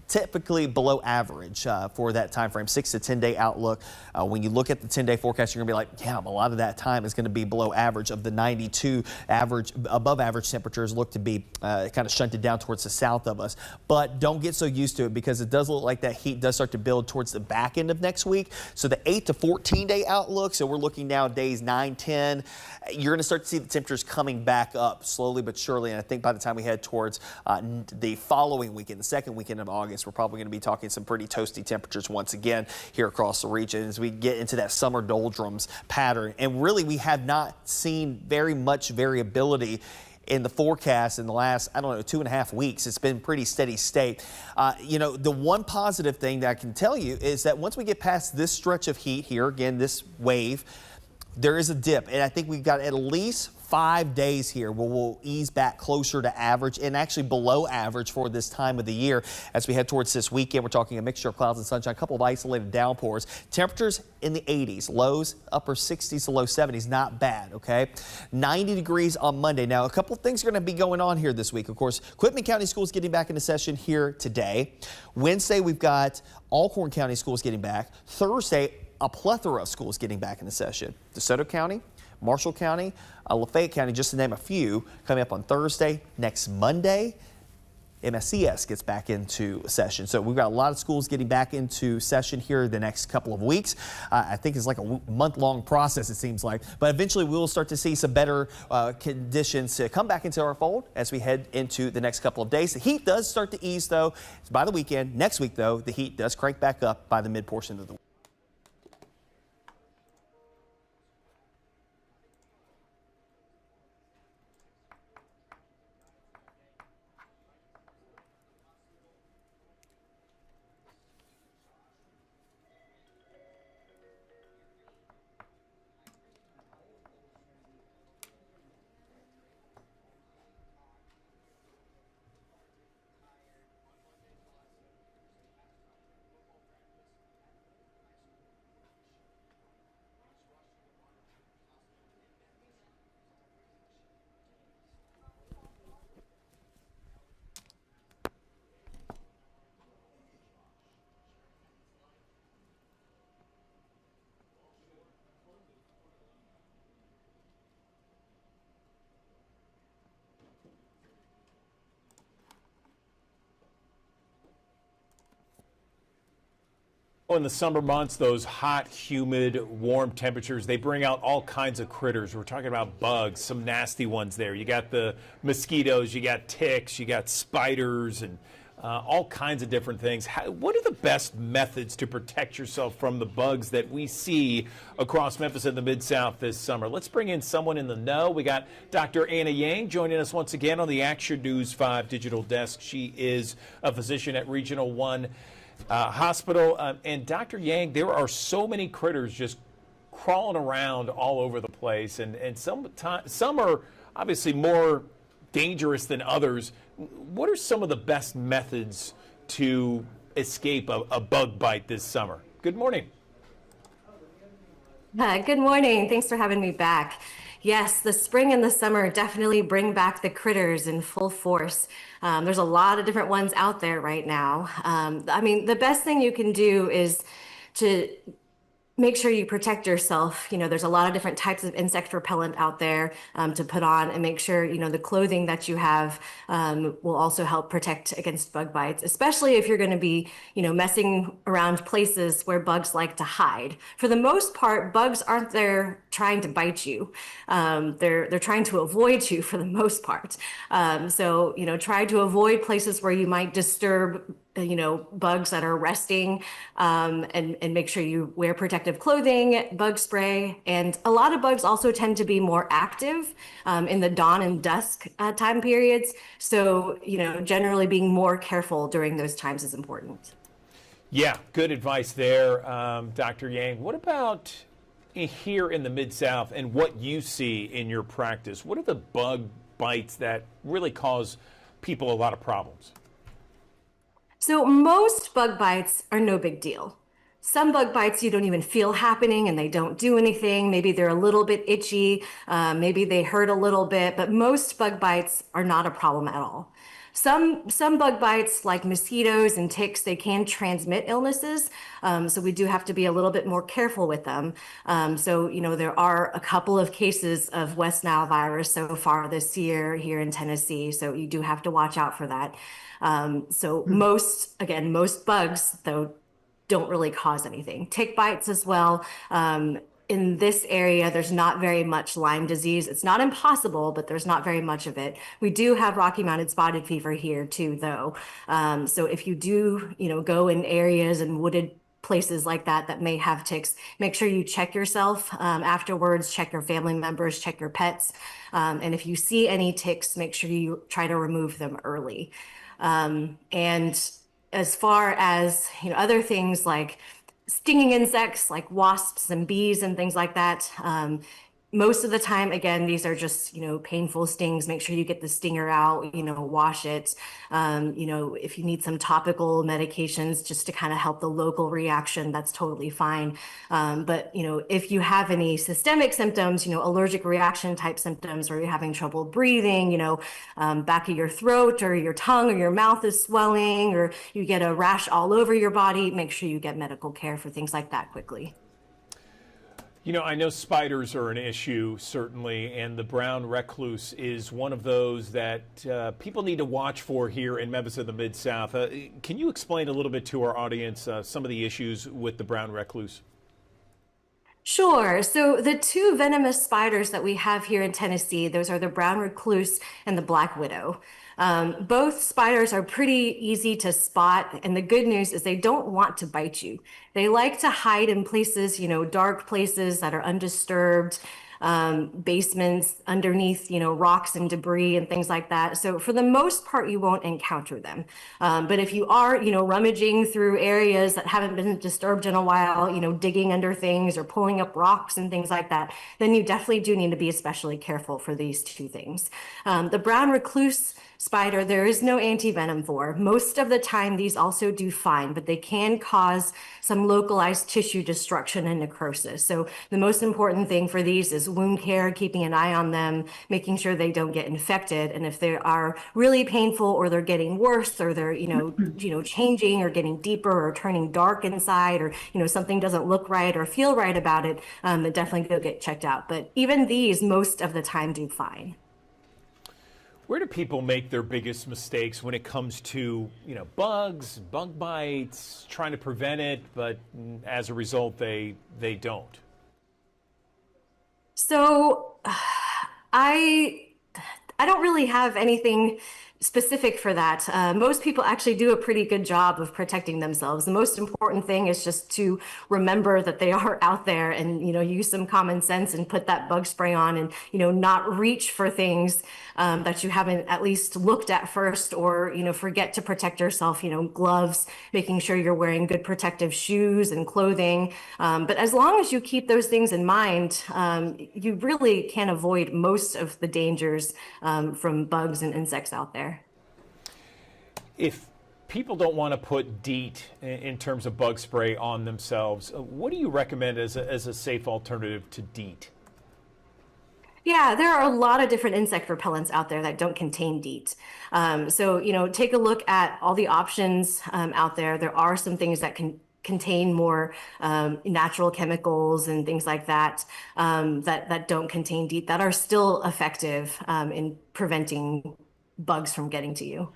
Typically below average for that time frame, 6 to 10 day outlook. When you look at the 10-day forecast, you're gonna be like, damn, a lot of that time is gonna be below average. Of the 92 average, above average temperatures look to be kind of shunted down towards the south of us. But don't get so used to it, because it does look like that heat does start to build towards the back end of next week. So the 8 to 14 day outlook, so we're looking now days 9, 10, you're gonna start to see the temperatures coming back up slowly but surely. And I think by the time we head towards the following weekend, the second weekend of August, we're probably going to be talking some pretty toasty temperatures once again here across the region as we get into that summer doldrums pattern. And really, we have not seen very much variability in the forecast in the last, 2.5 weeks. It's been pretty steady state. The one positive thing that I can tell you is that once we get past this stretch of heat here, again, this wave, there is a dip, and I think we've got at least 5 days here where we'll ease back closer to average and actually below average for this time of the year. As we head towards this weekend, we're talking a mixture of clouds and sunshine, a couple of isolated downpours. Temperatures in the 80s, lows upper 60s to low 70s, not bad, okay? 90 degrees on Monday. Now, a couple of things are going to be going on here this week. Of course, Quitman County Schools getting back into session here today. Wednesday, we've got Alcorn County Schools getting back. Thursday, a plethora of schools getting back into session. DeSoto County, Marshall County, Lafayette County, just to name a few, coming up on Thursday. Next Monday, MSCS gets back into session. So we've got a lot of schools getting back into session here the next couple of weeks. I think it's like a month-long process, it seems like. But eventually we'll start to see some better conditions to come back into our fold as we head into the next couple of days. The heat does start to ease, though, by the weekend. Next week, though, the heat does crank back up by the mid-portion of the week. In the summer months, those hot, humid, warm temperatures, they bring out all kinds of critters. We're talking about bugs, some nasty ones there. You got the mosquitoes, you got ticks, you got spiders, and all kinds of different things. What are the best methods to protect yourself from the bugs that we see across Memphis and the Mid-South this summer? Let's bring in someone in the know. We got Dr. Anna Yang joining us once again on the Action News 5 digital desk. She is a physician at Regional 1 Hospital. And Dr. Yang, there are so many critters just crawling around all over the place, and some are obviously more dangerous than others. What are some of the best methods to escape a bug bite this summer? Good morning. Good morning. Thanks for having me back. Yes, the spring and the summer definitely bring back the critters in full force. There's a lot of different ones out there right now. I mean, the best thing you can do is to make sure you protect yourself. You know, there's a lot of different types of insect repellent out there to put on, and make sure, you know, the clothing that you have will also help protect against bug bites, especially if you're going to be, you know, messing around places where bugs like to hide. For the most part, bugs aren't there trying to bite you. They're trying to avoid you for the most part. So, you know, try to avoid places where you might disturb bugs that are resting, and make sure you wear protective clothing, bug spray. And a lot of bugs also tend to be more active in the dawn and dusk time periods. So, you know, generally being more careful during those times is important. Yeah, good advice there, Dr. Yang. What about here in the Mid-South and what you see in your practice? What are the bug bites that really cause people a lot of problems? So most bug bites are no big deal. Some bug bites you don't even feel happening and they don't do anything. Maybe they're a little bit itchy, maybe they hurt a little bit, but most bug bites are not a problem at all. Some bug bites, like mosquitoes and ticks, they can transmit illnesses. So we do have to be a little bit more careful with them. So, you know, there are a couple of cases of West Nile virus so far this year here in Tennessee. So you do have to watch out for that. Most bugs, though, don't really cause anything. Tick bites as well. In this area, there's not very much Lyme disease. It's not impossible, but there's not very much of it. We do have Rocky Mountain spotted fever here too, though. So if you do, you know, go in areas and wooded places like that may have ticks, make sure you check yourself afterwards, check your family members, check your pets. And if you see any ticks, make sure you try to remove them early. And as far as, you know, other things like stinging insects like wasps and bees and things like that. Most of the time, again, these are just, painful stings. Make sure you get the stinger out, wash it. If you need some topical medications just to kind of help the local reaction, that's totally fine. But, if you have any systemic symptoms, allergic reaction type symptoms, or you're having trouble breathing, back of your throat or your tongue or your mouth is swelling, or you get a rash all over your body, make sure you get medical care for things like that quickly. I know spiders are an issue, certainly, and the brown recluse is one of those that people need to watch for here in Memphis and the Mid-South. Can you explain a little bit to our audience some of the issues with the brown recluse? Sure. So the two venomous spiders that we have here in Tennessee, those are the brown recluse and the black widow. Both spiders are pretty easy to spot, and the good news is they don't want to bite you. They like to hide in places, dark places that are undisturbed, basements underneath, rocks and debris and things like that. So for the most part, you won't encounter them. But if you are, rummaging through areas that haven't been disturbed in a while, digging under things or pulling up rocks and things like that, then you definitely do need to be especially careful for these two things. The brown recluse spider, there is no anti-venom for. Most of the time, these also do fine, but they can cause some localized tissue destruction and necrosis. So the most important thing for these is wound care, keeping an eye on them, making sure they don't get infected. And if they are really painful, or they're getting worse, or they're, changing or getting deeper or turning dark inside, or, something doesn't look right or feel right about it, then definitely go get checked out. But even these, most of the time, do fine. Where do people make their biggest mistakes when it comes to, bugs, bug bites, trying to prevent it, but as a result, they don't? So I don't really have anything specific for that. Most people actually do a pretty good job of protecting themselves. The most important thing is just to remember that they are out there, and use some common sense and put that bug spray on, and not reach for things that you haven't at least looked at first, or forget to protect yourself. Gloves, making sure you're wearing good protective shoes and clothing. But as long as you keep those things in mind, you really can avoid most of the dangers from bugs and insects out there. If people don't want to put DEET in terms of bug spray on themselves, what do you recommend as a safe alternative to DEET? Yeah, there are a lot of different insect repellents out there that don't contain DEET. So, take a look at all the options out there. There are some things that can contain more natural chemicals and things like that, that don't contain DEET, that are still effective in preventing bugs from getting to you.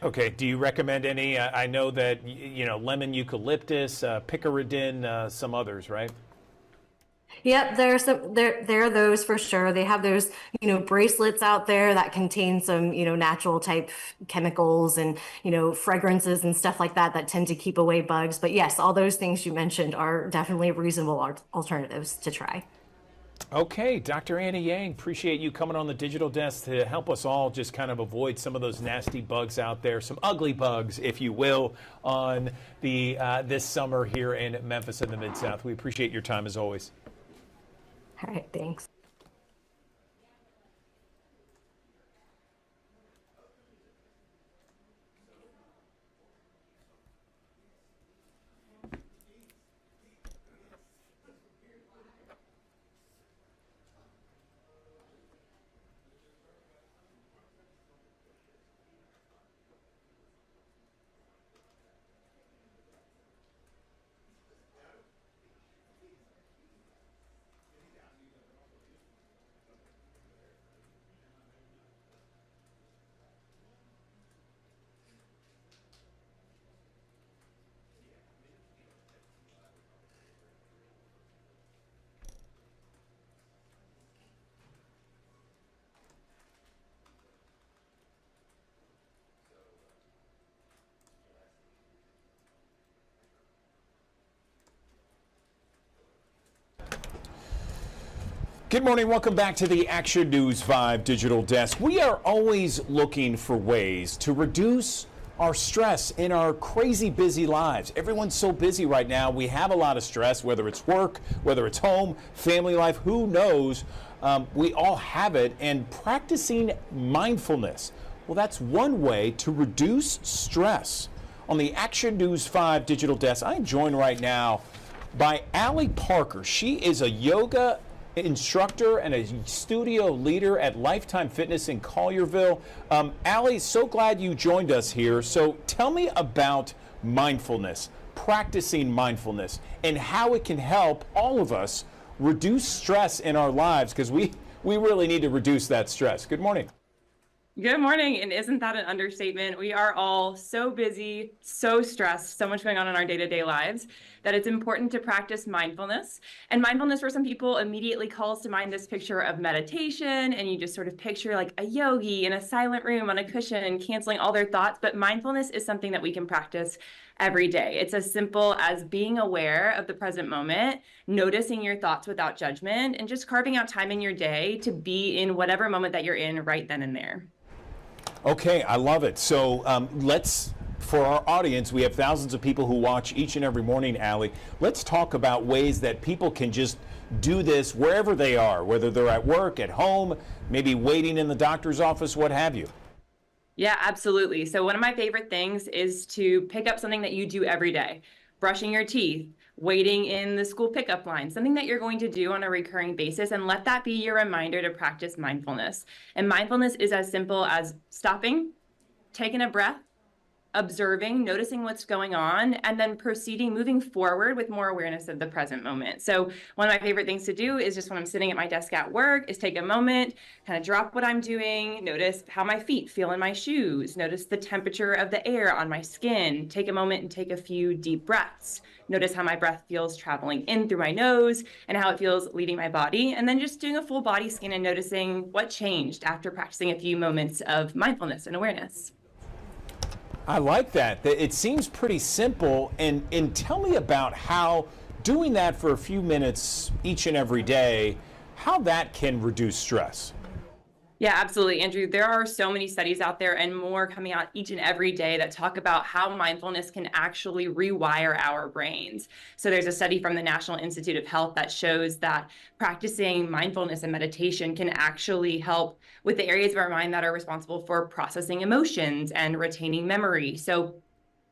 Okay. Do you recommend any? I know that, lemon eucalyptus, picaridin, some others, right? Yep, there are those for sure. They have those, bracelets out there that contain some, natural type chemicals and, fragrances and stuff like that tend to keep away bugs. But yes, all those things you mentioned are definitely reasonable alternatives to try. Okay, Dr. Anna Yang, appreciate you coming on the digital desk to help us all just kind of avoid some of those nasty bugs out there, some ugly bugs, if you will, on the this summer here in Memphis and the Mid-South. We appreciate your time as always. All right, thanks. Good morning. Welcome back to the Action News 5 digital desk. We are always looking for ways to reduce our stress in our crazy busy lives. Everyone's so busy right now. We have a lot of stress, whether it's work, whether it's home, family life, who knows? We all have it. And practicing mindfulness, well, that's one way to reduce stress. On the Action News 5 digital desk, I'm joined right now by Allie Parker. She is a yoga instructor and a studio leader at Lifetime Fitness in Collierville. Allie, so glad you joined us here. So tell me about mindfulness, practicing mindfulness, and how it can help all of us reduce stress in our lives, because we really need to reduce that stress. Good morning. Good morning, and isn't that an understatement? We are all so busy, so stressed, so much going on in our day-to-day lives that it's important to practice mindfulness. And mindfulness for some people immediately calls to mind this picture of meditation, and you just sort of picture like a yogi in a silent room on a cushion canceling all their thoughts. But mindfulness is something that we can practice every day. It's as simple as being aware of the present moment, noticing your thoughts without judgment, and just carving out time in your day to be in whatever moment that you're in right then and there. Okay, I love it. So for our audience, we have thousands of people who watch each and every morning, Allie. Let's talk about ways that people can just do this wherever they are, whether they're at work, at home, maybe waiting in the doctor's office, what have you. Yeah, absolutely. So one of my favorite things is to pick up something that you do every day. Brushing your teeth, waiting in the school pickup line, something that you're going to do on a recurring basis, and let that be your reminder to practice mindfulness. And mindfulness is as simple as stopping, taking a breath, observing, noticing what's going on, and then proceeding, moving forward with more awareness of the present moment. So one of my favorite things to do is just when I'm sitting at my desk at work is take a moment, kind of drop what I'm doing, notice how my feet feel in my shoes, notice the temperature of the air on my skin, take a moment and take a few deep breaths. Notice how my breath feels traveling in through my nose and how it feels leaving my body. And then just doing a full body scan and noticing what changed after practicing a few moments of mindfulness and awareness. I like that. It seems pretty simple. And tell me about how doing that for a few minutes each and every day, how that can reduce stress. Yeah, absolutely, Andrew. There are so many studies out there and more coming out each and every day that talk about how mindfulness can actually rewire our brains. So there's a study from the National Institute of Health that shows that practicing mindfulness and meditation can actually help with the areas of our mind that are responsible for processing emotions and retaining memory. So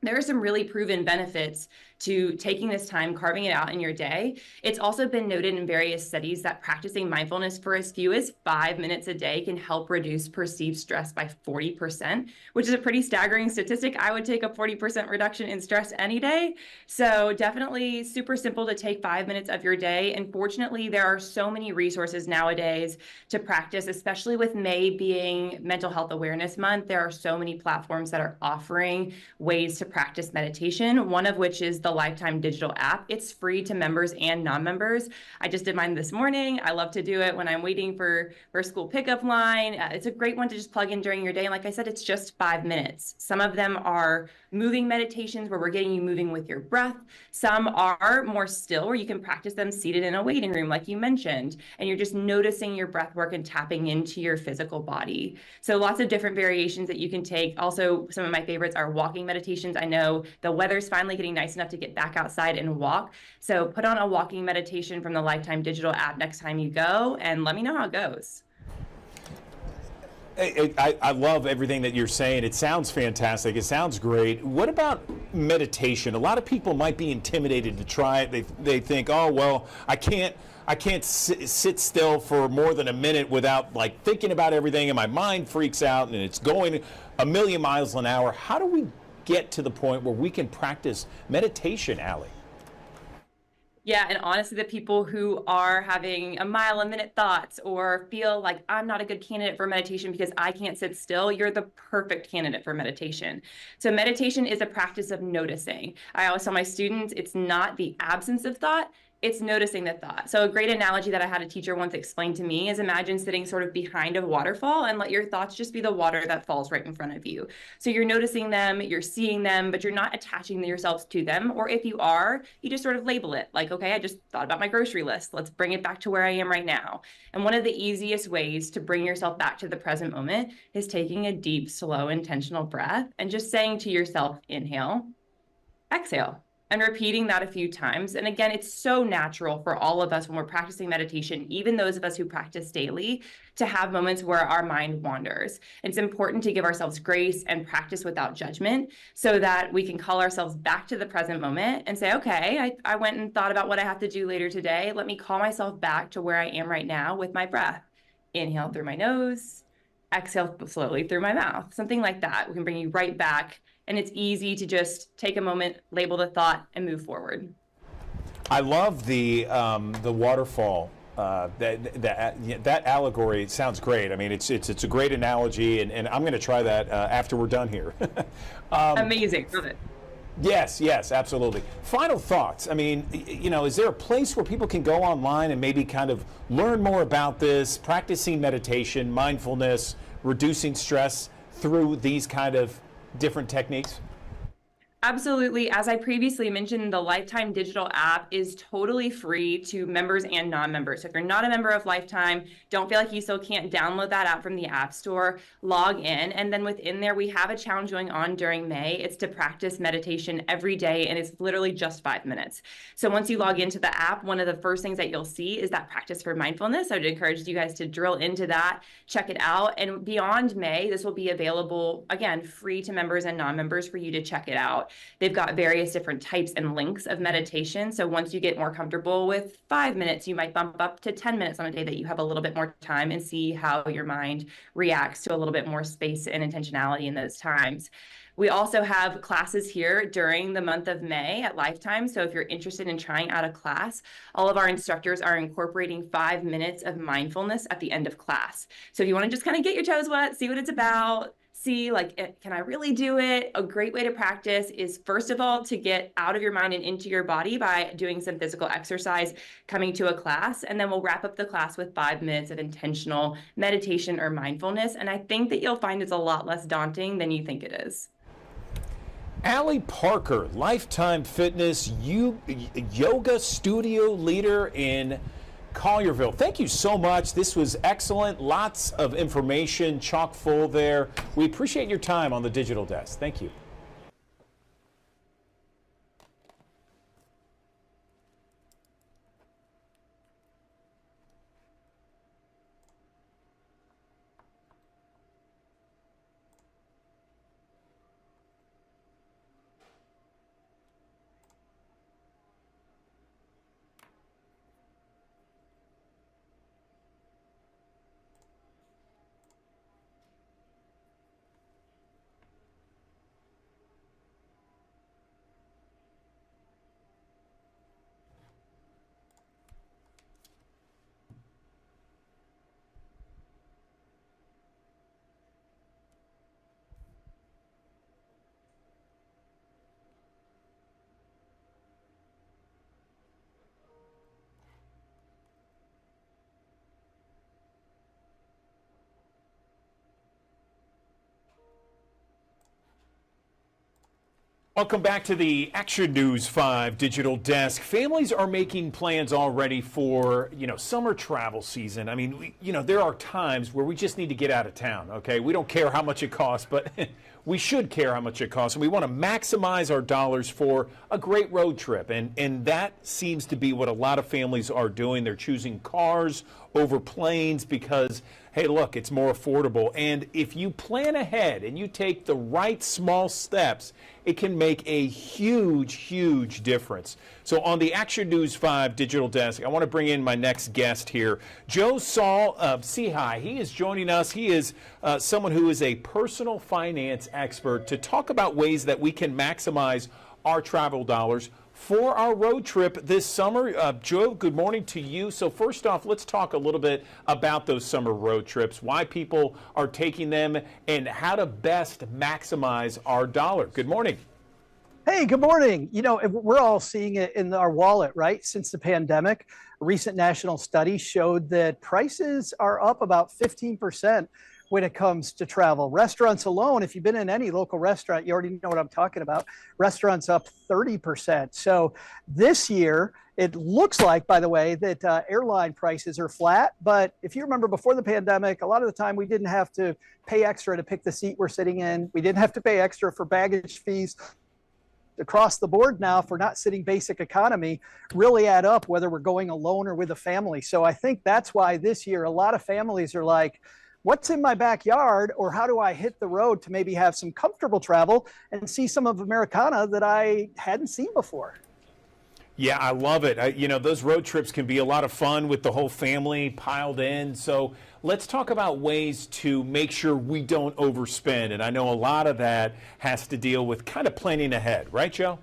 there are some really proven benefits to taking this time, carving it out in your day. It's also been noted in various studies that practicing mindfulness for as few as 5 minutes a day can help reduce perceived stress by 40%, which is a pretty staggering statistic. I would take a 40% reduction in stress any day. So definitely super simple to take 5 minutes of your day. And fortunately, there are so many resources nowadays to practice, especially with May being Mental Health Awareness Month. There are so many platforms that are offering ways to practice meditation, one of which is the Lifetime digital app. It's free to members and non-members. I just did mine this morning. I love to do it when I'm waiting for school pickup line. It's a great one to just plug in during your day. And like I said, it's just 5 minutes. Some of them are moving meditations where we're getting you moving with your breath. Some are more still where you can practice them seated in a waiting room, like you mentioned, and you're just noticing your breath work and tapping into your physical body. So lots of different variations that you can take. Also, some of my favorites are walking meditations. I know the weather's finally getting nice enough to get back outside and walk. So put on a walking meditation from the Lifetime digital app next time you go and let me know how it goes. I love everything that you're saying. It sounds fantastic. It sounds great. What about meditation? A lot of people might be intimidated to try it. They think, oh, well, I can't sit still for more than a minute without like thinking about everything, and my mind freaks out and it's going a million miles an hour. How do we get to the point where we can practice meditation, Allie? Yeah, and honestly, the people who are having a mile a minute thoughts or feel like I'm not a good candidate for meditation because I can't sit still, you're the perfect candidate for meditation. So meditation is a practice of noticing. I always tell my students, it's not the absence of thought, It's noticing the thought. So a great analogy that I had a teacher once explain to me is imagine sitting sort of behind a waterfall and let your thoughts just be the water that falls right in front of you. So you're noticing them, you're seeing them, but you're not attaching yourselves to them. Or if you are, you just sort of label it like, okay, I just thought about my grocery list. Let's bring it back to where I am right now. And one of the easiest ways to bring yourself back to the present moment is taking a deep, slow, intentional breath and just saying to yourself, inhale, exhale, and repeating that a few times. And again, it's so natural for all of us when we're practicing meditation, even those of us who practice daily, to have moments where our mind wanders. It's important to give ourselves grace and practice without judgment so that we can call ourselves back to the present moment and say, okay, I went and thought about what I have to do later today. Let me call myself back to where I am right now with my breath. Inhale through my nose, exhale slowly through my mouth, something like that. We can bring you right back. And it's easy to just take a moment, label the thought, and move forward. I love the waterfall. That allegory sounds great. I mean, it's a great analogy, and I'm going to try that after we're done here. Amazing, love it. Yes, absolutely. Final thoughts. I mean, is there a place where people can go online and maybe kind of learn more about this, practicing meditation, mindfulness, reducing stress through these kind of different techniques? Absolutely. As I previously mentioned, the Lifetime digital app is totally free to members and non-members. So if you're not a member of Lifetime, don't feel like you still can't download that app from the App Store, log in, and then within there, we have a challenge going on during May. It's to practice meditation every day, and it's literally just 5 minutes. So once you log into the app, one of the first things that you'll see is that practice for mindfulness. I would encourage you guys to drill into that, check it out, and beyond May, this will be available, again, free to members and non-members for you to check it out. They've got various different types and lengths of meditation. So once you get more comfortable with 5 minutes, you might bump up to 10 minutes on a day that you have a little bit more time and see how your mind reacts to a little bit more space and intentionality in those times. We also have classes here during the month of May at Lifetime. So if you're interested in trying out a class, all of our instructors are incorporating 5 minutes of mindfulness at the end of class. So if you want to just kind of get your toes wet, see what it's about, see, like, can I really do it? A great way to practice is, first of all, to get out of your mind and into your body by doing some physical exercise, coming to a class, and then we'll wrap up the class with 5 minutes of intentional meditation or mindfulness. And I think that you'll find it's a lot less daunting than you think it is. Allie Parker, Lifetime Fitness yoga studio leader in Collierville. Thank you so much. This was excellent. Lots of information, chock full there. We appreciate your time on the Digital Desk. Thank you. Welcome back to the Action News 5 Digital Desk. Families are making plans already for, summer travel season. I mean, there are times where we just need to get out of town, okay? We don't care how much it costs, but we should care how much it costs. And we want to maximize our dollars for a great road trip. And that seems to be what a lot of families are doing. They're choosing cars over planes because, hey, look, it's more affordable. And if you plan ahead and you take the right small steps, it can make a huge, huge difference. So on the Action News 5 Digital Desk, I want to bring in my next guest here, Joe Saul of CHI. He is joining us. He is someone who is a personal finance expert to talk about ways that we can maximize our travel dollars for our road trip this summer. Joe, good morning to you. So first off, let's talk a little bit about those summer road trips, why people are taking them, and how to best maximize our dollar. Good morning. Hey, good morning. You know, we're all seeing it in our wallet, right? Since the pandemic, a recent national study showed that prices are up about 15% when it comes to travel. Restaurants alone, if you've been in any local restaurant, you already know what I'm talking about. Restaurants up 30%. So this year, it looks like, by the way, that airline prices are flat. But if you remember before the pandemic, a lot of the time we didn't have to pay extra to pick the seat we're sitting in. We didn't have to pay extra for baggage fees. Across the board now for not sitting basic economy really add up, whether we're going alone or with a family. So I think that's why this year a lot of families are like, what's in my backyard, or how do I hit the road to maybe have some comfortable travel and see some of Americana that I hadn't seen before. Yeah, I love it. You know, those road trips can be a lot of fun with the whole family piled in. So let's talk about ways to make sure we don't overspend. And I know a lot of that has to deal with kind of planning ahead, right, Joe?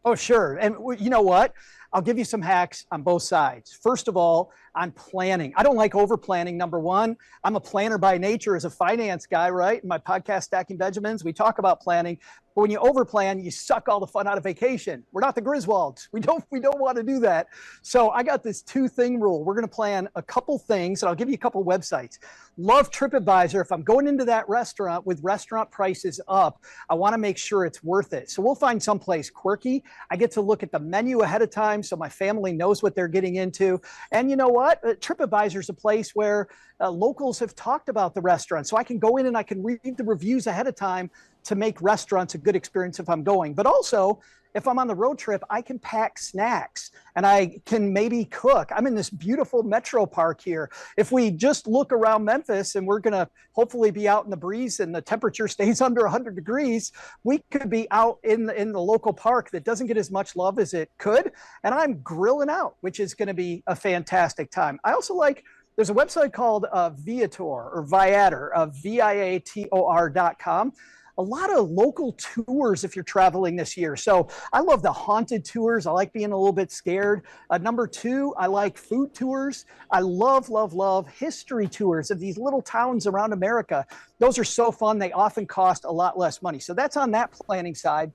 Oh, sure. And you know what? I'll give you some hacks on both sides. First of all, on planning. I don't like over planning, number one. I'm a planner by nature as a finance guy, right? In my podcast, Stacking Benjamins, we talk about planning. But when you overplan, you suck all the fun out of vacation. We're not the Griswolds. We don't want to do that. So I got this 2-thing rule. We're going to plan a couple things, and I'll give you a couple websites. Love TripAdvisor. If I'm going into that restaurant with restaurant prices up, I want to make sure it's worth it. So we'll find someplace quirky. I get to look at the menu ahead of time so my family knows what they're getting into. And you know what? TripAdvisor is a place where locals have talked about the restaurant. So I can go in and I can read the reviews ahead of time to make restaurants a good experience if I'm going. But also, if I'm on the road trip, I can pack snacks and I can maybe cook. I'm in this beautiful metro park here. If we just look around Memphis and we're gonna hopefully be out in the breeze and the temperature stays under 100 degrees, we could be out in the local park that doesn't get as much love as it could. And I'm grilling out, which is gonna be a fantastic time. I also like, there's a website called Viator or Viator, Viator.com. A lot of local tours if you're traveling this year. So I love the haunted tours. I like being a little bit scared. Number 2, I like food tours. I love history tours of these little towns around America. Those are so fun. They often cost a lot less money. So that's on that planning side.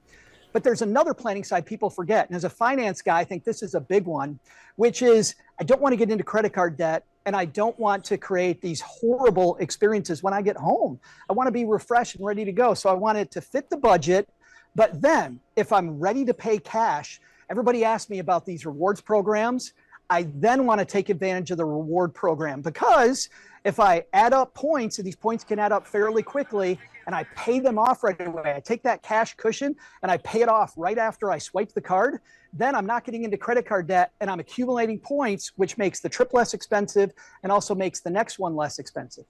But there's another planning side people forget. And as a finance guy, I think this is a big one, which is I don't want to get into credit card debt. And I don't want to create these horrible experiences when I get home. I want to be refreshed and ready to go. So I want it to fit the budget. But then if I'm ready to pay cash, everybody asks me about these rewards programs. I then want to take advantage of the reward program, because if I add up points, and these points can add up fairly quickly, and I pay them off right away, I take that cash cushion and I pay it off right after I swipe the card, then I'm not getting into credit card debt and I'm accumulating points, which makes the trip less expensive and also makes the next one less expensive.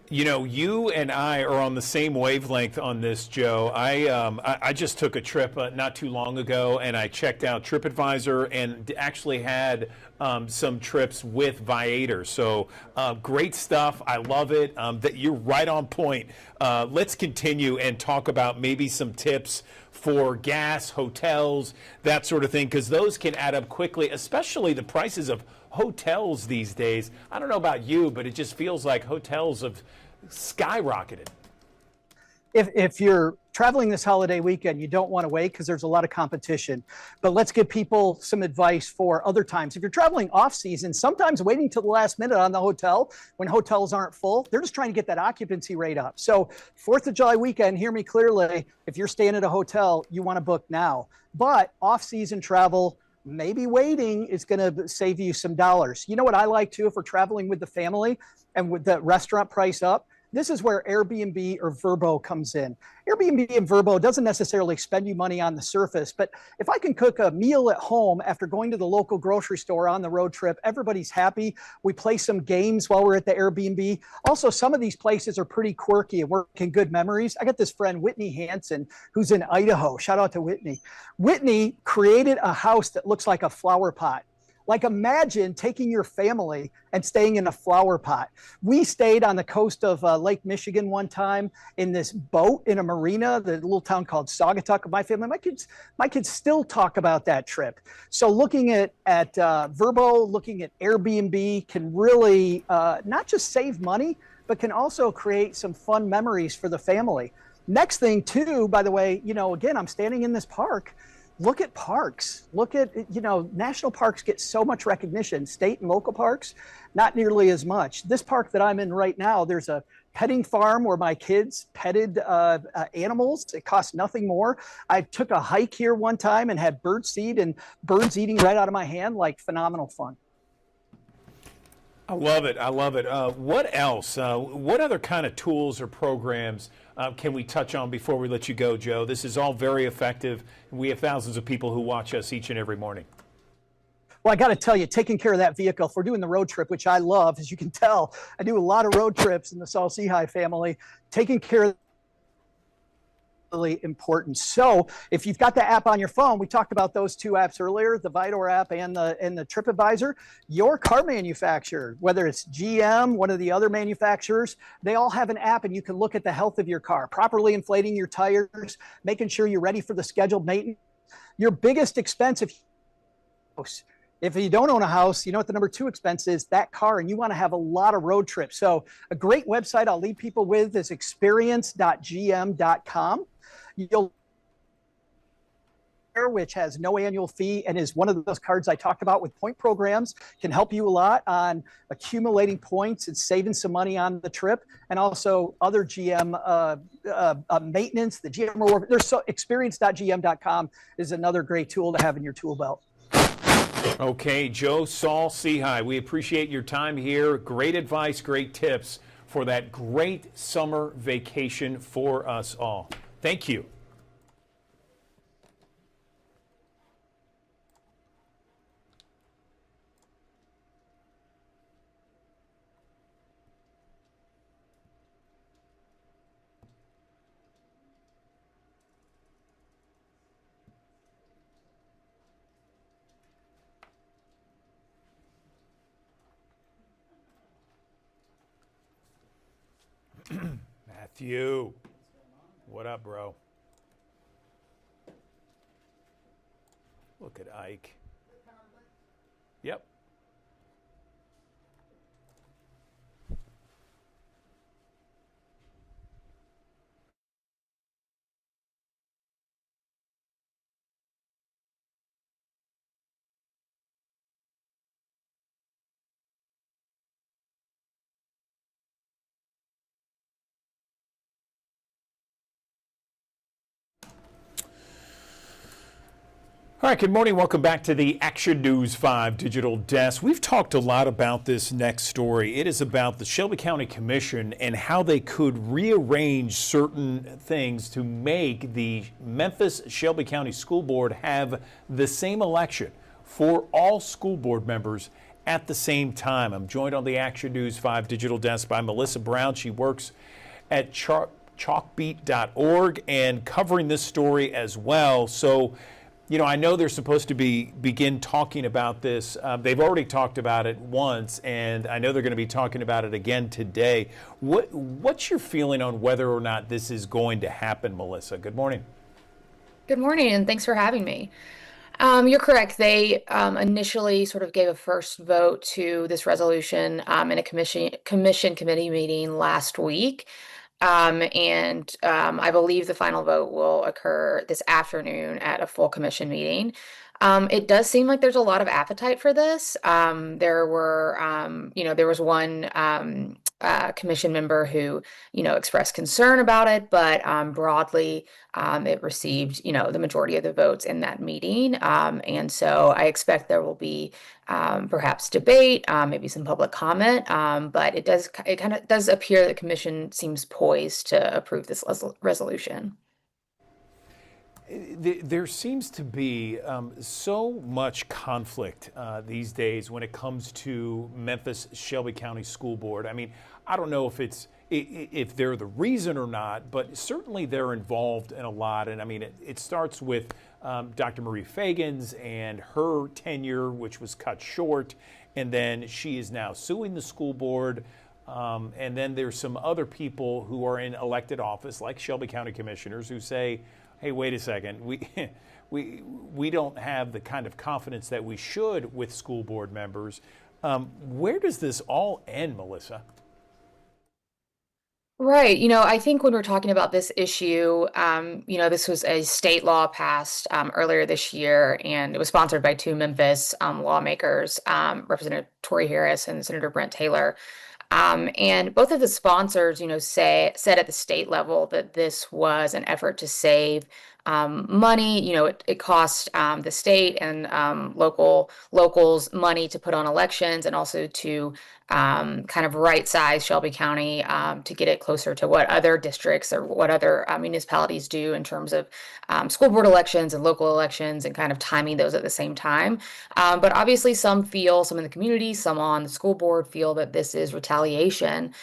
You know, you and I are on the same wavelength on this, Joe. I just took a trip not too long ago, and I checked out TripAdvisor and actually had some trips with Viator. So great stuff. I love it. That you're right on point. Let's continue and talk about maybe some tips for gas, hotels, that sort of thing, because those can add up quickly, especially the prices of hotels these days. I don't know about you, but it just feels like hotels have skyrocketed. If you're traveling this holiday weekend, you don't want to wait because there's a lot of competition. But let's give people some advice for other times. If you're traveling off season, sometimes waiting till the last minute on the hotel when hotels aren't full, they're just trying to get that occupancy rate up. So 4th of July weekend, hear me clearly, if you're staying at a hotel, you want to book now. But off-season travel, maybe waiting is going to save you some dollars. You know what I like too, if we're traveling with the family and with the restaurant price up, this is where Airbnb or Vrbo comes in. Airbnb and Vrbo doesn't necessarily spend you money on the surface, but if I can cook a meal at home after going to the local grocery store on the road trip, everybody's happy. We play some games while we're at the Airbnb. Also, some of these places are pretty quirky and working good memories. I got this friend, Whitney Hansen, who's in Idaho. Shout out to Whitney. Whitney created a house that looks like a flower pot. Like, imagine taking your family and staying in a flower pot. We stayed on the coast of Lake Michigan one time in this boat in a marina, the little town called Saugatuck. My family, my kids still talk about that trip. So looking at Vrbo, looking at Airbnb can really not just save money, but can also create some fun memories for the family. Next thing too, by the way, again, I'm standing in this park. Look at parks. Look at, national parks get so much recognition. State and local parks, not nearly as much. This park that I'm in right now, there's a petting farm where my kids petted animals. It costs nothing more. I took a hike here one time and had bird seed and birds eating right out of my hand, like phenomenal fun. I love it. I love it. What else? What other kind of tools or programs can we touch on before we let you go, Joe? This is all very effective. We have thousands of people who watch us each and every morning. Well, I got to tell you, taking care of that vehicle, if we're doing the road trip, which I love, as you can tell, I do a lot of road trips in the Saul Sehi family, taking care of really important. So if you've got the app on your phone, we talked about those two apps earlier, the Vitor app and the TripAdvisor, your car manufacturer, whether it's GM, one of the other manufacturers, they all have an app and you can look at the health of your car, properly inflating your tires, making sure you're ready for the scheduled maintenance. Your biggest expense if you don't own a house, you know what the number 2 expense is? That car, and you want to have a lot of road trips. So a great website I'll leave people with is experience.gm.com. You'll which has no annual fee and is one of those cards I talked about with point programs, can help you a lot on accumulating points and saving some money on the trip, and also other GM maintenance, the GM reward. There's experience.gm.com is another great tool to have in your tool belt. Okay, Joe Saul Sehi, we appreciate your time here. Great advice, great tips for that great summer vacation for us all. Thank you. Matthew, what up, bro? Look at Ike. Yep. All right, good morning. Welcome back to the Action News 5 Digital Desk. We've talked a lot about this next story. It is about the Shelby County Commission and how they could rearrange certain things to make the Memphis Shelby County School Board have the same election for all school board members at the same time. I'm joined on the Action News 5 Digital Desk by Melissa Brown. She works at chalkbeat.org and covering this story as well. So, you know, I know they're supposed to begin talking about this. They've already talked about it once, and I know they're going to be talking about it again today. What's your feeling on whether or not this is going to happen, Melissa? Good morning. Good morning, and thanks for having me. You're correct. They initially sort of gave a first vote to this resolution in a commission committee meeting last week. I believe the final vote will occur this afternoon at a full commission meeting. It does seem like there's a lot of appetite for this. There was one commission member who, expressed concern about it, but broadly, it received, the majority of the votes in that meeting. And so I expect there will be perhaps debate, maybe some public comment, but it kind of does appear that the commission seems poised to approve this resolution. There seems to be so much conflict these days when it comes to Memphis Shelby County School Board. I mean, I don't know if they're the reason or not, but certainly they're involved in a lot. And I mean, it starts with Dr. Marie Fagans and her tenure, which was cut short, and then she is now suing the school board. And then there's some other people who are in elected office, like Shelby County commissioners, who say, hey, wait a second, we don't have the kind of confidence that we should with school board members. Where does this all end, Melissa? Right. I think when we're talking about this issue, this was a state law passed earlier this year, and it was sponsored by two Memphis lawmakers, Representative Tory Harris and Senator Brent Taylor. And both of the sponsors, said at the state level that this was an effort to save money. It cost the state and locals money to put on elections, and also to kind of right size Shelby County to get it closer to what other districts or what other municipalities do in terms of school board elections and local elections, and kind of timing those at the same time. But obviously, some in the community, some on the school board feel that this is retaliation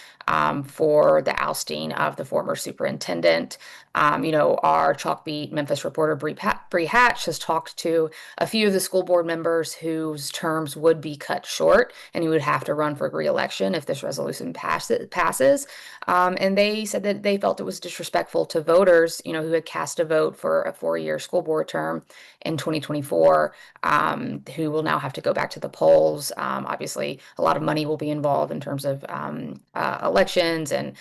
for the ousting of the former superintendent. Our Chalkbeat Memphis reporter Bree Hatch has talked to a few of the school board members whose terms would be cut short and who would have to run for re-election if this resolution passes. And they said that they felt it was disrespectful to voters, who had cast a vote for a 4-year school board term in 2024, who will now have to go back to the polls. Obviously, a lot of money will be involved in terms of elections and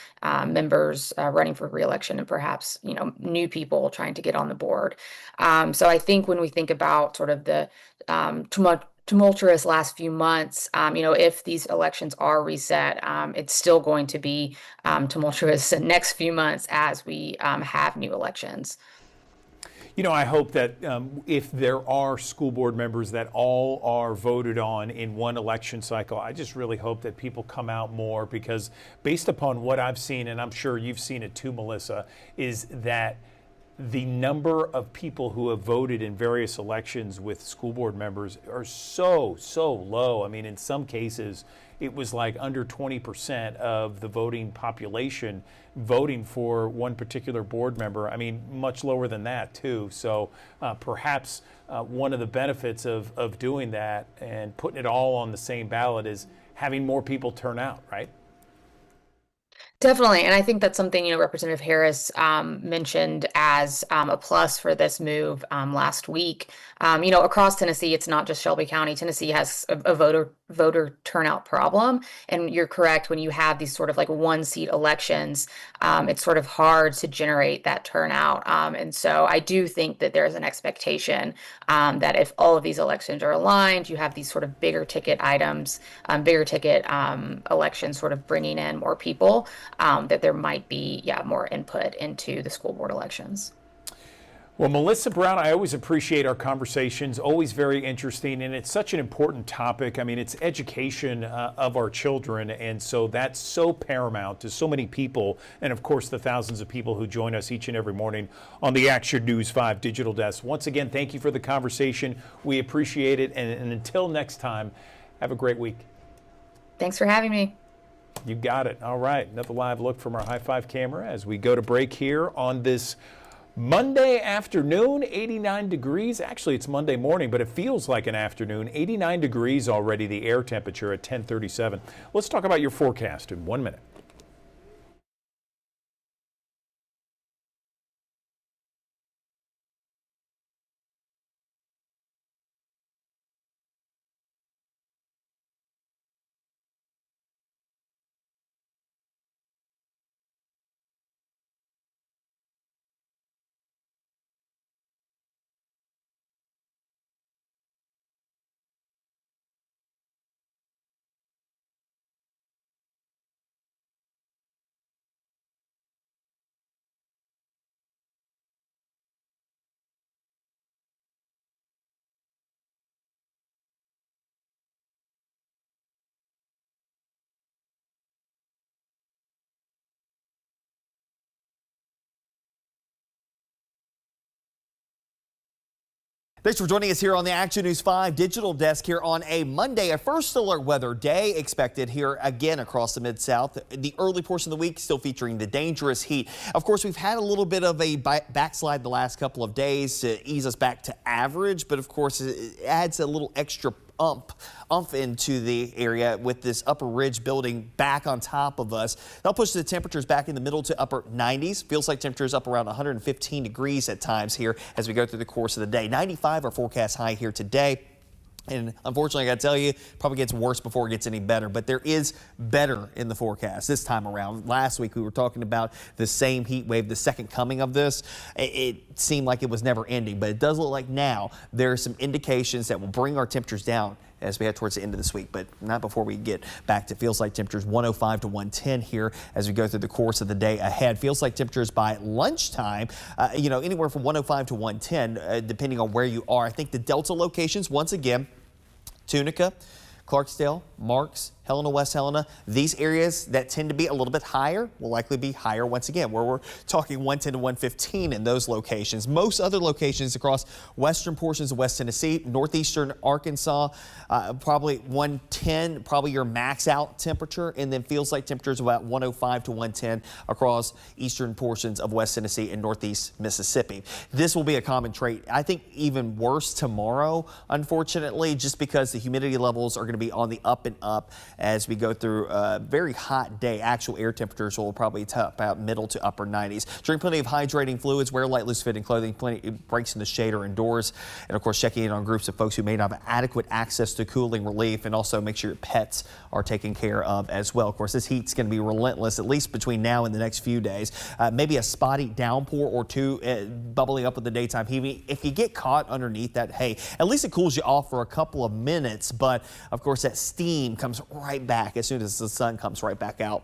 members running for re-election, and perhaps new people trying to get on the board. So I think when we think about sort of the tumultuous last few months, if these elections are reset, it's still going to be tumultuous the next few months as we have new elections. I hope that if there are school board members that all are voted on in one election cycle, I just really hope that people come out more, because based upon what I've seen, and I'm sure you've seen it too, Melissa, is that the number of people who have voted in various elections with school board members are so low. I mean, in some cases, it was like under 20% of the voting population voting for one particular board member. I mean, much lower than that, too. So perhaps one of the benefits of doing that and putting it all on the same ballot is having more people turn out, right? Definitely. And I think that's something, Representative Harris mentioned as a plus for this move last week. Across Tennessee, it's not just Shelby County. Tennessee has a voter turnout problem. And you're correct, when you have these sort of like one seat elections, it's sort of hard to generate that turnout. And so I do think that there's an expectation that if all of these elections are aligned, you have these sort of bigger ticket items, bigger ticket elections sort of bringing in more people. That there might be, more input into the school board elections. Well, Melissa Brown, I always appreciate our conversations, always very interesting, and it's such an important topic. I mean, it's education of our children, and so that's so paramount to so many people, and of course the thousands of people who join us each and every morning on the Action News 5 digital desk. Once again, thank you for the conversation. We appreciate it, and until next time, have a great week. Thanks for having me. You got it. All right. Another live look from our High Five camera as we go to break here on this Monday afternoon, 89 degrees. Actually, it's Monday morning, but it feels like an afternoon. 89 degrees already, the air temperature at 10:37. Let's talk about your forecast in 1 minute. Thanks for joining us here on the Action News 5 digital desk here on a Monday, a first alert weather day expected here again across the Mid-South. The early portion of the week still featuring the dangerous heat. Of course, we've had a little bit of a backslide the last couple of days to ease us back to average, but of course it adds a little extra umph into the area with this upper ridge building back on top of us. That'll push the temperatures back in the middle to upper 90s. Feels like temperatures up around 115 degrees at times here as we go through the course of the day. 95 our forecast high here today. And unfortunately, I got to tell you, probably gets worse before it gets any better. But there is better in the forecast this time around. Last week, we were talking about the same heat wave, the second coming of this. It seemed like it was never ending. But it does look like now there are some indications that will bring our temperatures down as we head towards the end of this week, but not before we get back to feels like temperatures 105 to 110 here as we go through the course of the day ahead. Feels like temperatures by lunchtime, anywhere from 105 to 110, depending on where you are. I think the Delta locations, once again, Tunica, Clarksdale, Marks, Helena, West Helena, these areas that tend to be a little bit higher will likely be higher once again, where we're talking 110 to 115 in those locations. Most other locations across western portions of West Tennessee, northeastern Arkansas, probably 110, probably your max out temperature, and then feels like temperatures about 105 to 110 across eastern portions of West Tennessee and northeast Mississippi. This will be a common trait. I think even worse tomorrow, unfortunately, just because the humidity levels are going to be on the up and up as we go through a very hot day. Actual air temperatures will probably top out middle to upper 90s. Drink plenty of hydrating fluids, wear light, loose-fitting clothing, plenty breaks in the shade or indoors, and of course checking in on groups of folks who may not have adequate access to cooling relief, and also make sure your pets are taken care of as well. Of course, this heat's going to be relentless, at least between now and the next few days. Maybe a spotty downpour or two bubbling up with the daytime heat. If you get caught underneath that, hey, at least it cools you off for a couple of minutes, but of course that steam comes right back as soon as the sun comes right back out.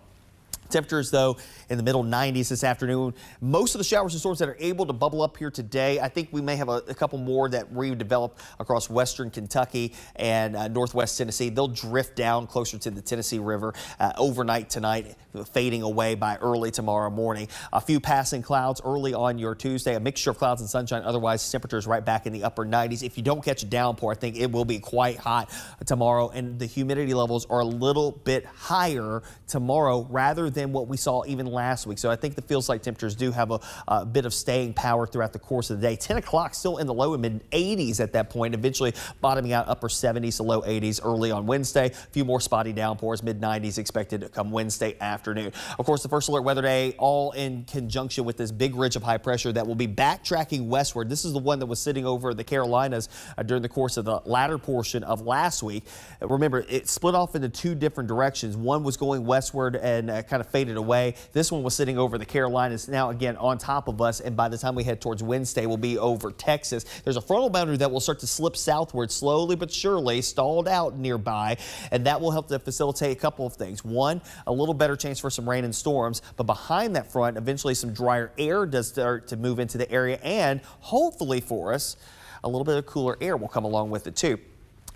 Temperatures, though, in the middle 90s this afternoon. Most of the showers and storms that are able to bubble up here today, I think we may have a couple more that redevelop across western Kentucky and northwest Tennessee. They'll drift down closer to the Tennessee River overnight tonight, fading away by early tomorrow morning. A few passing clouds early on your Tuesday, a mixture of clouds and sunshine. Otherwise, temperatures right back in the upper 90s. If you don't catch a downpour, I think it will be quite hot tomorrow, and the humidity levels are a little bit higher tomorrow rather than what we saw even last week. So I think the feels like temperatures do have a bit of staying power throughout the course of the day. 10 o'clock still in the low and mid 80s at that point, eventually bottoming out upper 70s to low 80s early on Wednesday. A few more spotty downpours, mid 90s expected to come Wednesday afternoon. Of course, the first alert weather day, all in conjunction with this big ridge of high pressure that will be backtracking westward. This is the one that was sitting over the Carolinas during the course of the latter portion of last week. Remember, it split off into two different directions. One was going westward and kind of faded away. This one was sitting over the Carolinas, now again on top of us, and by the time we head towards Wednesday, we'll be over Texas. There's a frontal boundary that will start to slip southward slowly but surely, stalled out nearby, and that will help to facilitate a couple of things. One, a little better chance for some rain and storms, but behind that front, eventually some drier air does start to move into the area, and hopefully for us, a little bit of cooler air will come along with it too.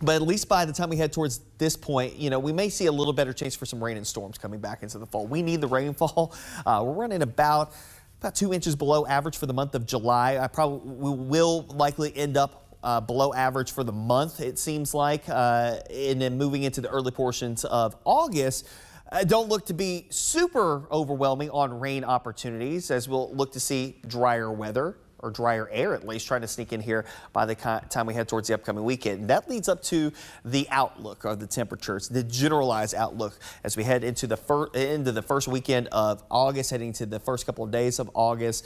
But at least by the time we head towards this point, we may see a little better chance for some rain and storms coming back into the fall. We need the rainfall. We're running about 2 inches below average for the month of July. We will likely end up below average for the month, it seems like. And then moving into the early portions of August, don't look to be super overwhelming on rain opportunities, as we'll look to see drier weather, or drier air at least, trying to sneak in here by the time we head towards the upcoming weekend. And that leads up to the outlook of the temperatures, the generalized outlook as we head into the first weekend of August, heading to the first couple of days of August,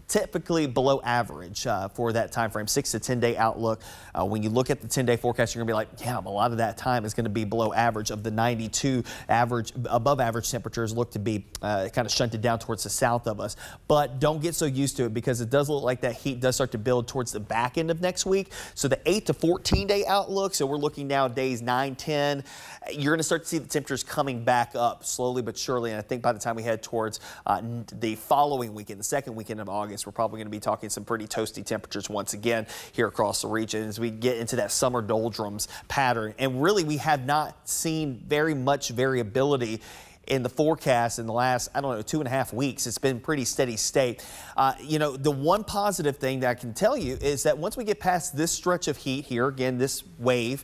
typically below average for that time frame, 6 to 10 day outlook. When you look at the 10-day forecast, you're gonna be like, damn, a lot of that time is gonna be below average. Of the 92 average, above average temperatures look to be kind of shunted down towards the south of us. But don't get so used to it, because it does look like that heat does start to build towards the back end of next week. So the 8 to 14 day outlook, so we're looking now days 9, 10, you're gonna start to see the temperatures coming back up slowly but surely. And I think by the time we head towards the following weekend, the second weekend of August, we're probably gonna be talking some pretty toasty temperatures once again here across the region as we get into that summer doldrums pattern. And really, we have not seen very much variability in the forecast in the last, 2.5 weeks. It's been pretty steady state. The one positive thing that I can tell you is that once we get past this stretch of heat here, again, this wave,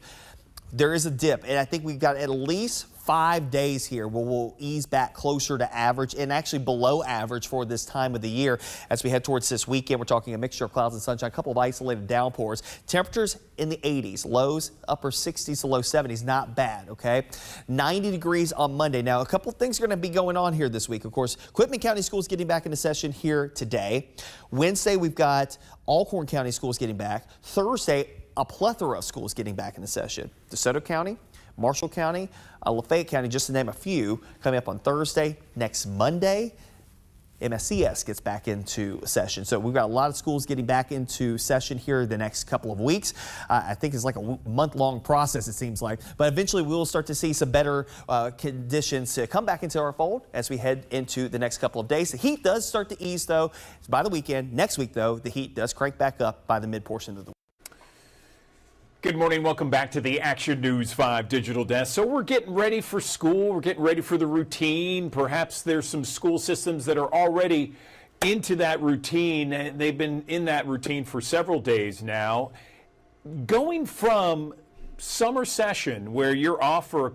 there is a dip. And I think we've got at least 5 days here where we'll ease back closer to average, and actually below average for this time of the year. As we head towards this weekend, we're talking a mixture of clouds and sunshine, a couple of isolated downpours. Temperatures in the 80s, lows upper 60s to low 70s, not bad, okay? 90 degrees on Monday. Now, a couple of things are going to be going on here this week. Of course, Quitman County Schools getting back into session here today. Wednesday, we've got Alcorn County Schools getting back. Thursday, a plethora of schools getting back into session. DeSoto County, Marshall County, Lafayette County, just to name a few, coming up on Thursday. Next Monday, MSCS gets back into session. So we've got a lot of schools getting back into session here the next couple of weeks. I think it's like a month-long process, it seems like. But eventually we will start to see some better conditions to come back into our fold as we head into the next couple of days. The heat does start to ease, though, by the weekend. Next week, though, the heat does crank back up by the mid-portion of the week. Good morning. Welcome back to the Action News 5 Digital Desk. So we're getting ready for school. We're getting ready for the routine. Perhaps there's some school systems that are already into that routine. And they've been in that routine for several days now. Going from summer session, where you're off for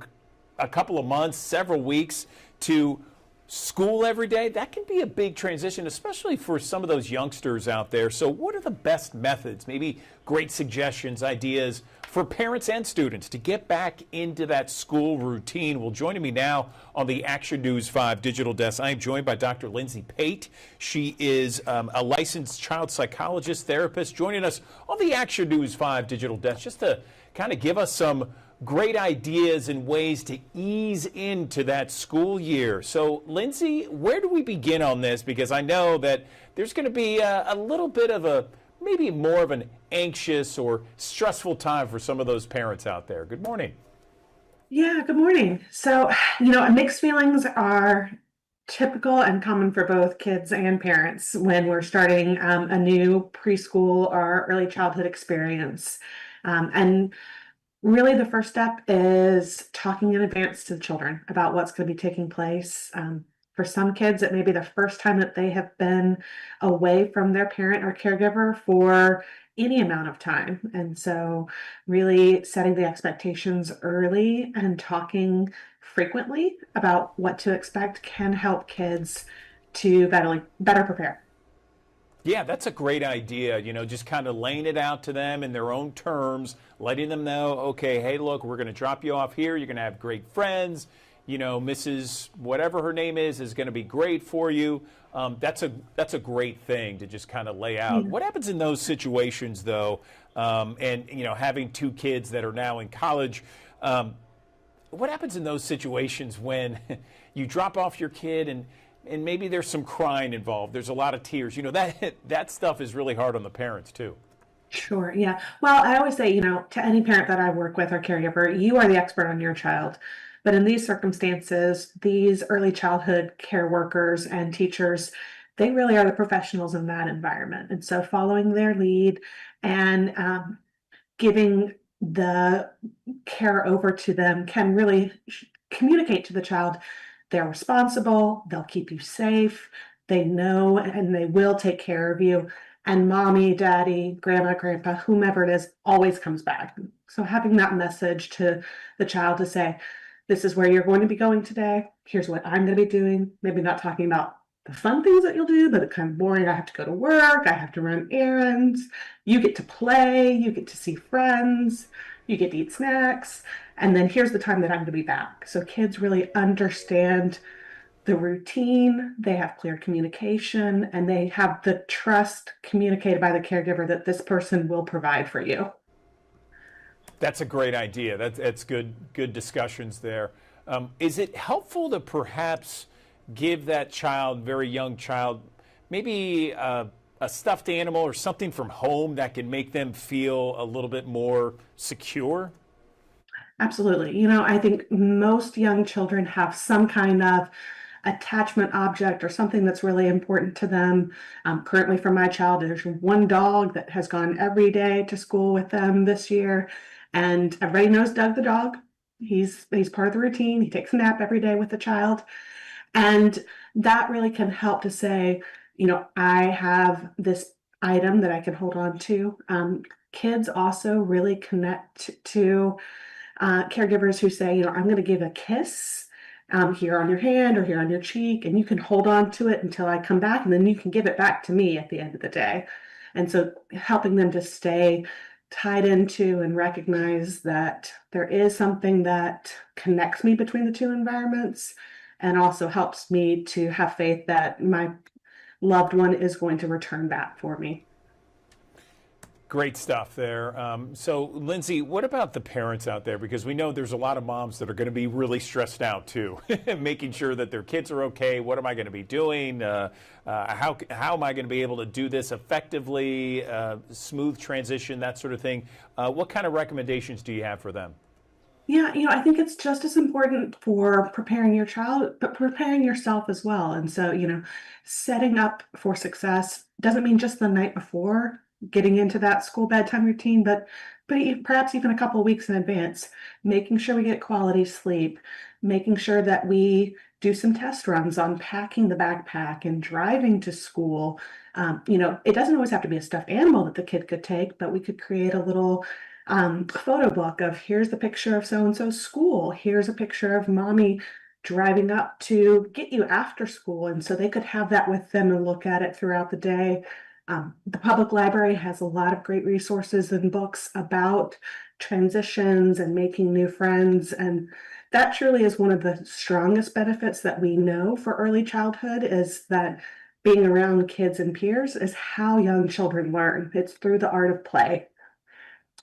a couple of months, several weeks, to school every day, that can be a big transition, especially for some of those youngsters out there. So what are the best methods, maybe great suggestions, ideas for parents and students to get back into that school routine? Well, joining me now on the Action News 5 Digital Desk, I am joined by Dr. Lindsay Pate. She is a licensed child psychologist, therapist, joining us on the Action News 5 Digital Desk just to kind of give us some great ideas and ways to ease into that school year. So, Lindsay, where do we begin on this? Because I know that there's going to be a little bit of a, maybe more of an anxious or stressful time for some of those parents out there. Good morning. Yeah, good morning. So, mixed feelings are typical and common for both kids and parents when we're starting a new preschool or early childhood experience. And really, the first step is talking in advance to the children about what's going to be taking place. For some kids, it may be the first time that they have been away from their parent or caregiver for any amount of time. And so really setting the expectations early and talking frequently about what to expect can help kids to better prepare. Yeah, that's a great idea. Just kind of laying it out to them in their own terms, letting them know, okay, hey, look, we're going to drop you off here. You're going to have great friends. Mrs. whatever her name is going to be great for you. That's a great thing to just kind of lay out. What happens in those situations, though? And having two kids that are now in college, what happens in those situations when you drop off your kid and maybe there's some crying involved? There's a lot of tears. That stuff is really hard on the parents too. Sure. Yeah. Well, I always say, to any parent that I work with or caregiver, you are the expert on your child. But in these circumstances, these early childhood care workers and teachers, they really are the professionals in that environment. And so following their lead and giving the care over to them can really communicate to the child they're responsible, they'll keep you safe, they know and they will take care of you. And mommy, daddy, grandma, grandpa, whomever it is, always comes back. So having that message to the child to say, this is where you're going to be going today. Here's what I'm going to be doing. Maybe not talking about the fun things that you'll do, but it's kind of boring. I have to go to work. I have to run errands. You get to play. You get to see friends. You get to eat snacks. And then here's the time that I'm going to be back. So kids really understand the routine. They have clear communication and they have the trust communicated by the caregiver that this person will provide for you. That's a great idea. That's good discussions there. Is it helpful to perhaps give that child, very young child, maybe a stuffed animal or something from home that can make them feel a little bit more secure? Absolutely. I think most young children have some kind of attachment object or something that's really important to them. Currently for my child, there's one dog that has gone every day to school with them this year. And everybody knows Doug the dog. He's part of the routine. He takes a nap every day with the child. And that really can help to say, I have this item that I can hold on to. Kids also really connect to caregivers who say, I'm going to give a kiss here on your hand or here on your cheek, and you can hold on to it until I come back, and then you can give it back to me at the end of the day. And so helping them to stay tied into and recognize that there is something that connects me between the two environments and also helps me to have faith that my loved one is going to return back for me. Great stuff there. So, Lindsay, what about the parents out there? Because we know there's a lot of moms that are going to be really stressed out too, making sure that their kids are okay. What am I going to be doing? How am I going to be able to do this effectively? Smooth transition, that sort of thing. What kind of recommendations do you have for them? Yeah, I think it's just as important for preparing your child, but preparing yourself as well. And so, setting up for success doesn't mean just the night before getting into that school bedtime routine, but perhaps even a couple of weeks in advance, making sure we get quality sleep, making sure that we do some test runs on packing the backpack and driving to school. It doesn't always have to be a stuffed animal that the kid could take, but we could create a little photo book of here's the picture of so and so's school. Here's a picture of mommy driving up to get you after school. And so they could have that with them and look at it throughout the day. The public library has a lot of great resources and books about transitions and making new friends. And that truly is one of the strongest benefits that we know for early childhood is that being around kids and peers is how young children learn. It's through the art of play.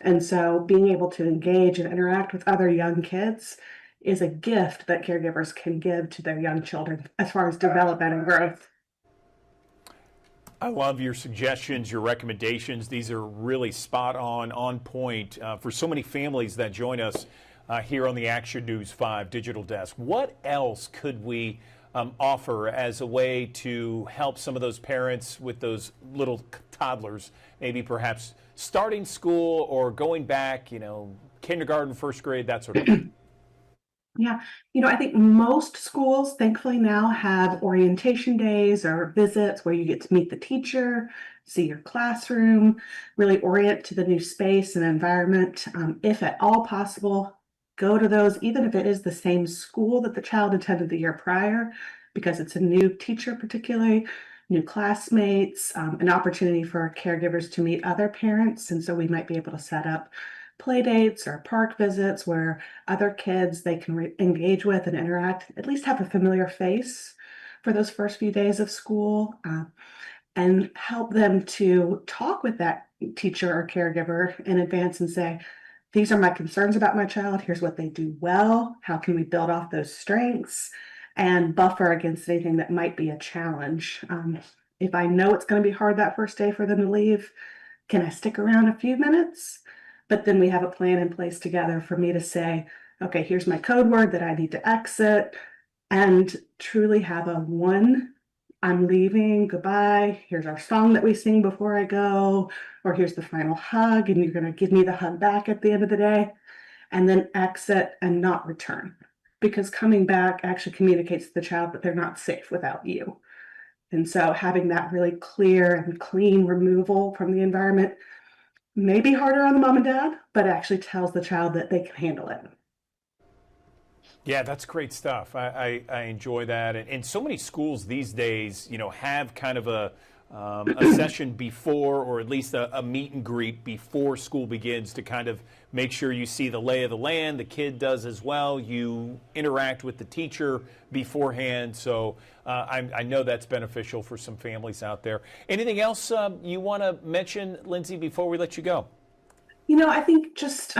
And so being able to engage and interact with other young kids is a gift that caregivers can give to their young children as far as development and growth. I love your suggestions, your recommendations. These are really spot on point for so many families that join us here on the Action News 5 Digital Desk. What else could we offer as a way to help some of those parents with those little toddlers, maybe perhaps starting school or going back, kindergarten, first grade, that sort of thing? Yeah, I think most schools thankfully now have orientation days or visits where you get to meet the teacher, see your classroom, really orient to the new space and environment. If at all possible, go to those, even if it is the same school that the child attended the year prior, because it's a new teacher particularly, new classmates, an opportunity for caregivers to meet other parents. And so we might be able to set up play dates or park visits where other kids they can engage with and interact, at least have a familiar face for those first few days of school, and help them to talk with that teacher or caregiver in advance and say, these are my concerns about my child. Here's what they do well. How can we build off those strengths and buffer against anything that might be a challenge? If I know it's going to be hard that first day for them to leave, can I stick around a few minutes? But then we have a plan in place together for me to say, okay, here's my code word that I need to exit, and truly have a one, I'm leaving, goodbye, here's our song that we sing before I go, or here's the final hug, and you're going to give me the hug back at the end of the day, and then exit and not return. Because coming back actually communicates to the child that they're not safe without you. And so having that really clear and clean removal from the environment may be harder on the mom and dad, but actually tells the child that they can handle it. Yeah, that's great stuff. I enjoy that. And so many schools these days, have kind of a session before, or at least a meet and greet before school begins to kind of make sure you see the lay of the land. The kid does as well. You interact with the teacher beforehand. So I know that's beneficial for some families out there. Anything else you want to mention, Lindsay, before we let you go? I think just,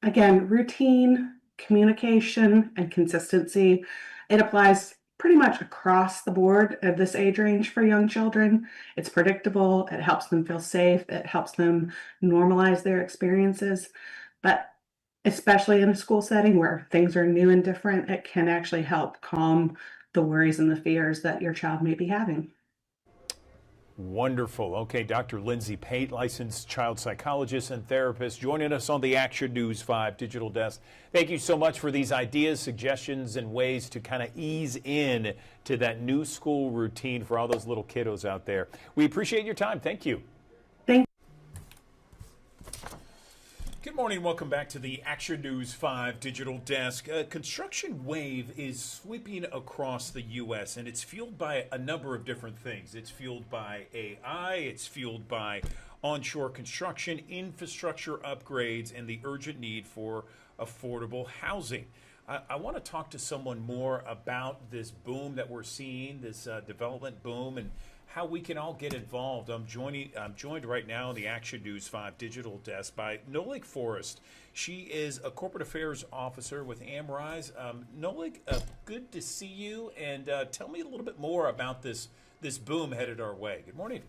again, routine, communication, and consistency. It applies pretty much across the board of this age range for young children. It's predictable. It helps them feel safe. It helps them normalize their experiences. But especially in a school setting where things are new and different, it can actually help calm the worries and the fears that your child may be having. Wonderful. Okay, Dr. Lindsay Pate, licensed child psychologist and therapist, joining us on the Action News 5 Digital Desk. Thank you so much for these ideas, suggestions, and ways to kind of ease in to that new school routine for all those little kiddos out there. We appreciate your time. Thank you. Good morning. Welcome back to the Action News 5 Digital Desk. A construction wave is sweeping across the U.S., and it's fueled by a number of different things. It's fueled by AI, it's fueled by onshore construction, infrastructure upgrades, and the urgent need for affordable housing. I want to talk to someone more about this boom that we're seeing, this development boom, and how we can all get involved. I'm joined right now on the Action News 5 digital desk by Nolik Forrest. She is a corporate affairs officer with Amrise. Nolik, good to see you, and tell me a little bit more about this boom headed our way. Good morning.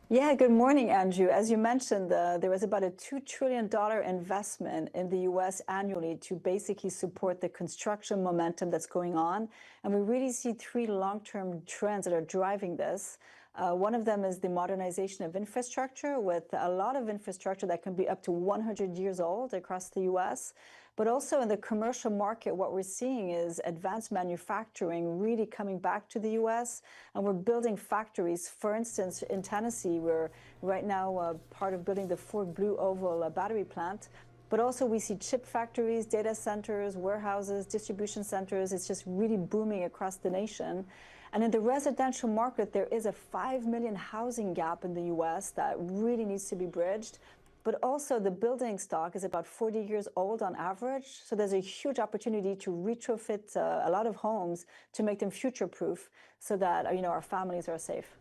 Yeah, good morning, Andrew. As you mentioned, there was about a $2 trillion investment in the U.S. annually to basically support the construction momentum that's going on. And we really see three long-term trends that are driving this. One of them is the modernization of infrastructure, with a lot of infrastructure that can be up to 100 years old across the U.S. But also in the commercial market, what we're seeing is advanced manufacturing really coming back to the U.S. And we're building factories. For instance, in Tennessee, we're right now part of building the Ford Blue Oval battery plant. But also we see chip factories, data centers, warehouses, distribution centers. It's just really booming across the nation. And in the residential market, there is a 5 million housing gap in the U.S. that really needs to be bridged. But also the building stock is about 40 years old on average. So there's a huge opportunity to retrofit a lot of homes to make them future-proof so that our families are safe.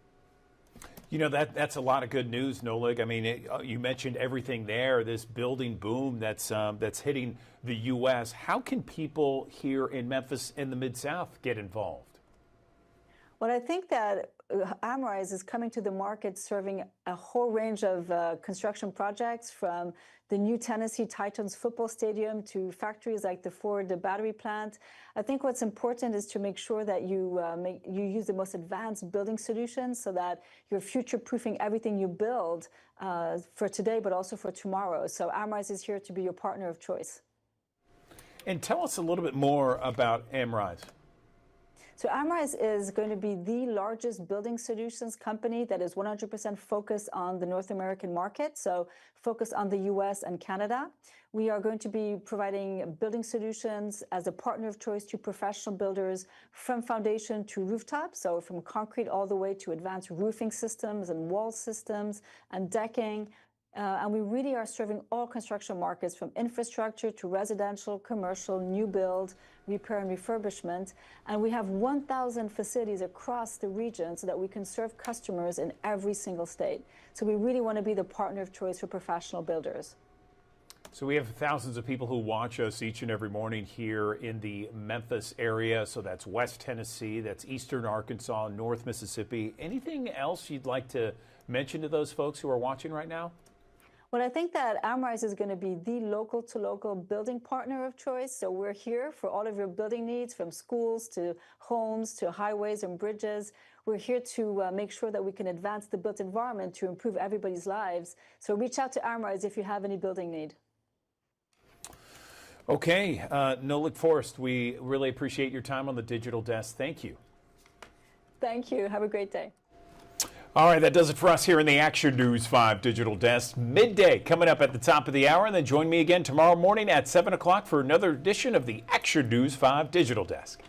That's a lot of good news, Nolik. I mean, you mentioned everything there, this building boom that's hitting the U.S. How can people here in Memphis in the Mid-South get involved? Well, I think that Amrise is coming to the market serving a whole range of construction projects, from the new Tennessee Titans football stadium to factories like the Ford battery plant. I think what's important is to make sure that you use the most advanced building solutions so that you're future-proofing everything you build for today, but also for tomorrow. So Amrise is here to be your partner of choice. And tell us a little bit more about Amrise. So Amrise is going to be the largest building solutions company that is 100% focused on the North American market, so focused on the US and Canada. We are going to be providing building solutions as a partner of choice to professional builders, from foundation to rooftop, so from concrete all the way to advanced roofing systems and wall systems and decking. And we really are serving all construction markets, from infrastructure to residential, commercial, new build, repair and refurbishment. And we have 1,000 facilities across the region so that we can serve customers in every single state. So we really want to be the partner of choice for professional builders. So we have thousands of people who watch us each and every morning here in the Memphis area. So that's West Tennessee, that's Eastern Arkansas, North Mississippi. Anything else you'd like to mention to those folks who are watching right now? Well, I think that Amrise is going to be the local-to-local building partner of choice. So we're here for all of your building needs, from schools to homes to highways and bridges. We're here to make sure that we can advance the built environment to improve everybody's lives. So reach out to Amrise if you have any building need. Okay, Nolik Forrest, we really appreciate your time on the digital desk. Thank you. Thank you. Have a great day. All right, that does it for us here in the Action News 5 digital desk. Midday coming up at the top of the hour, and then join me again tomorrow morning at 7 o'clock for another edition of the Action News 5 digital desk.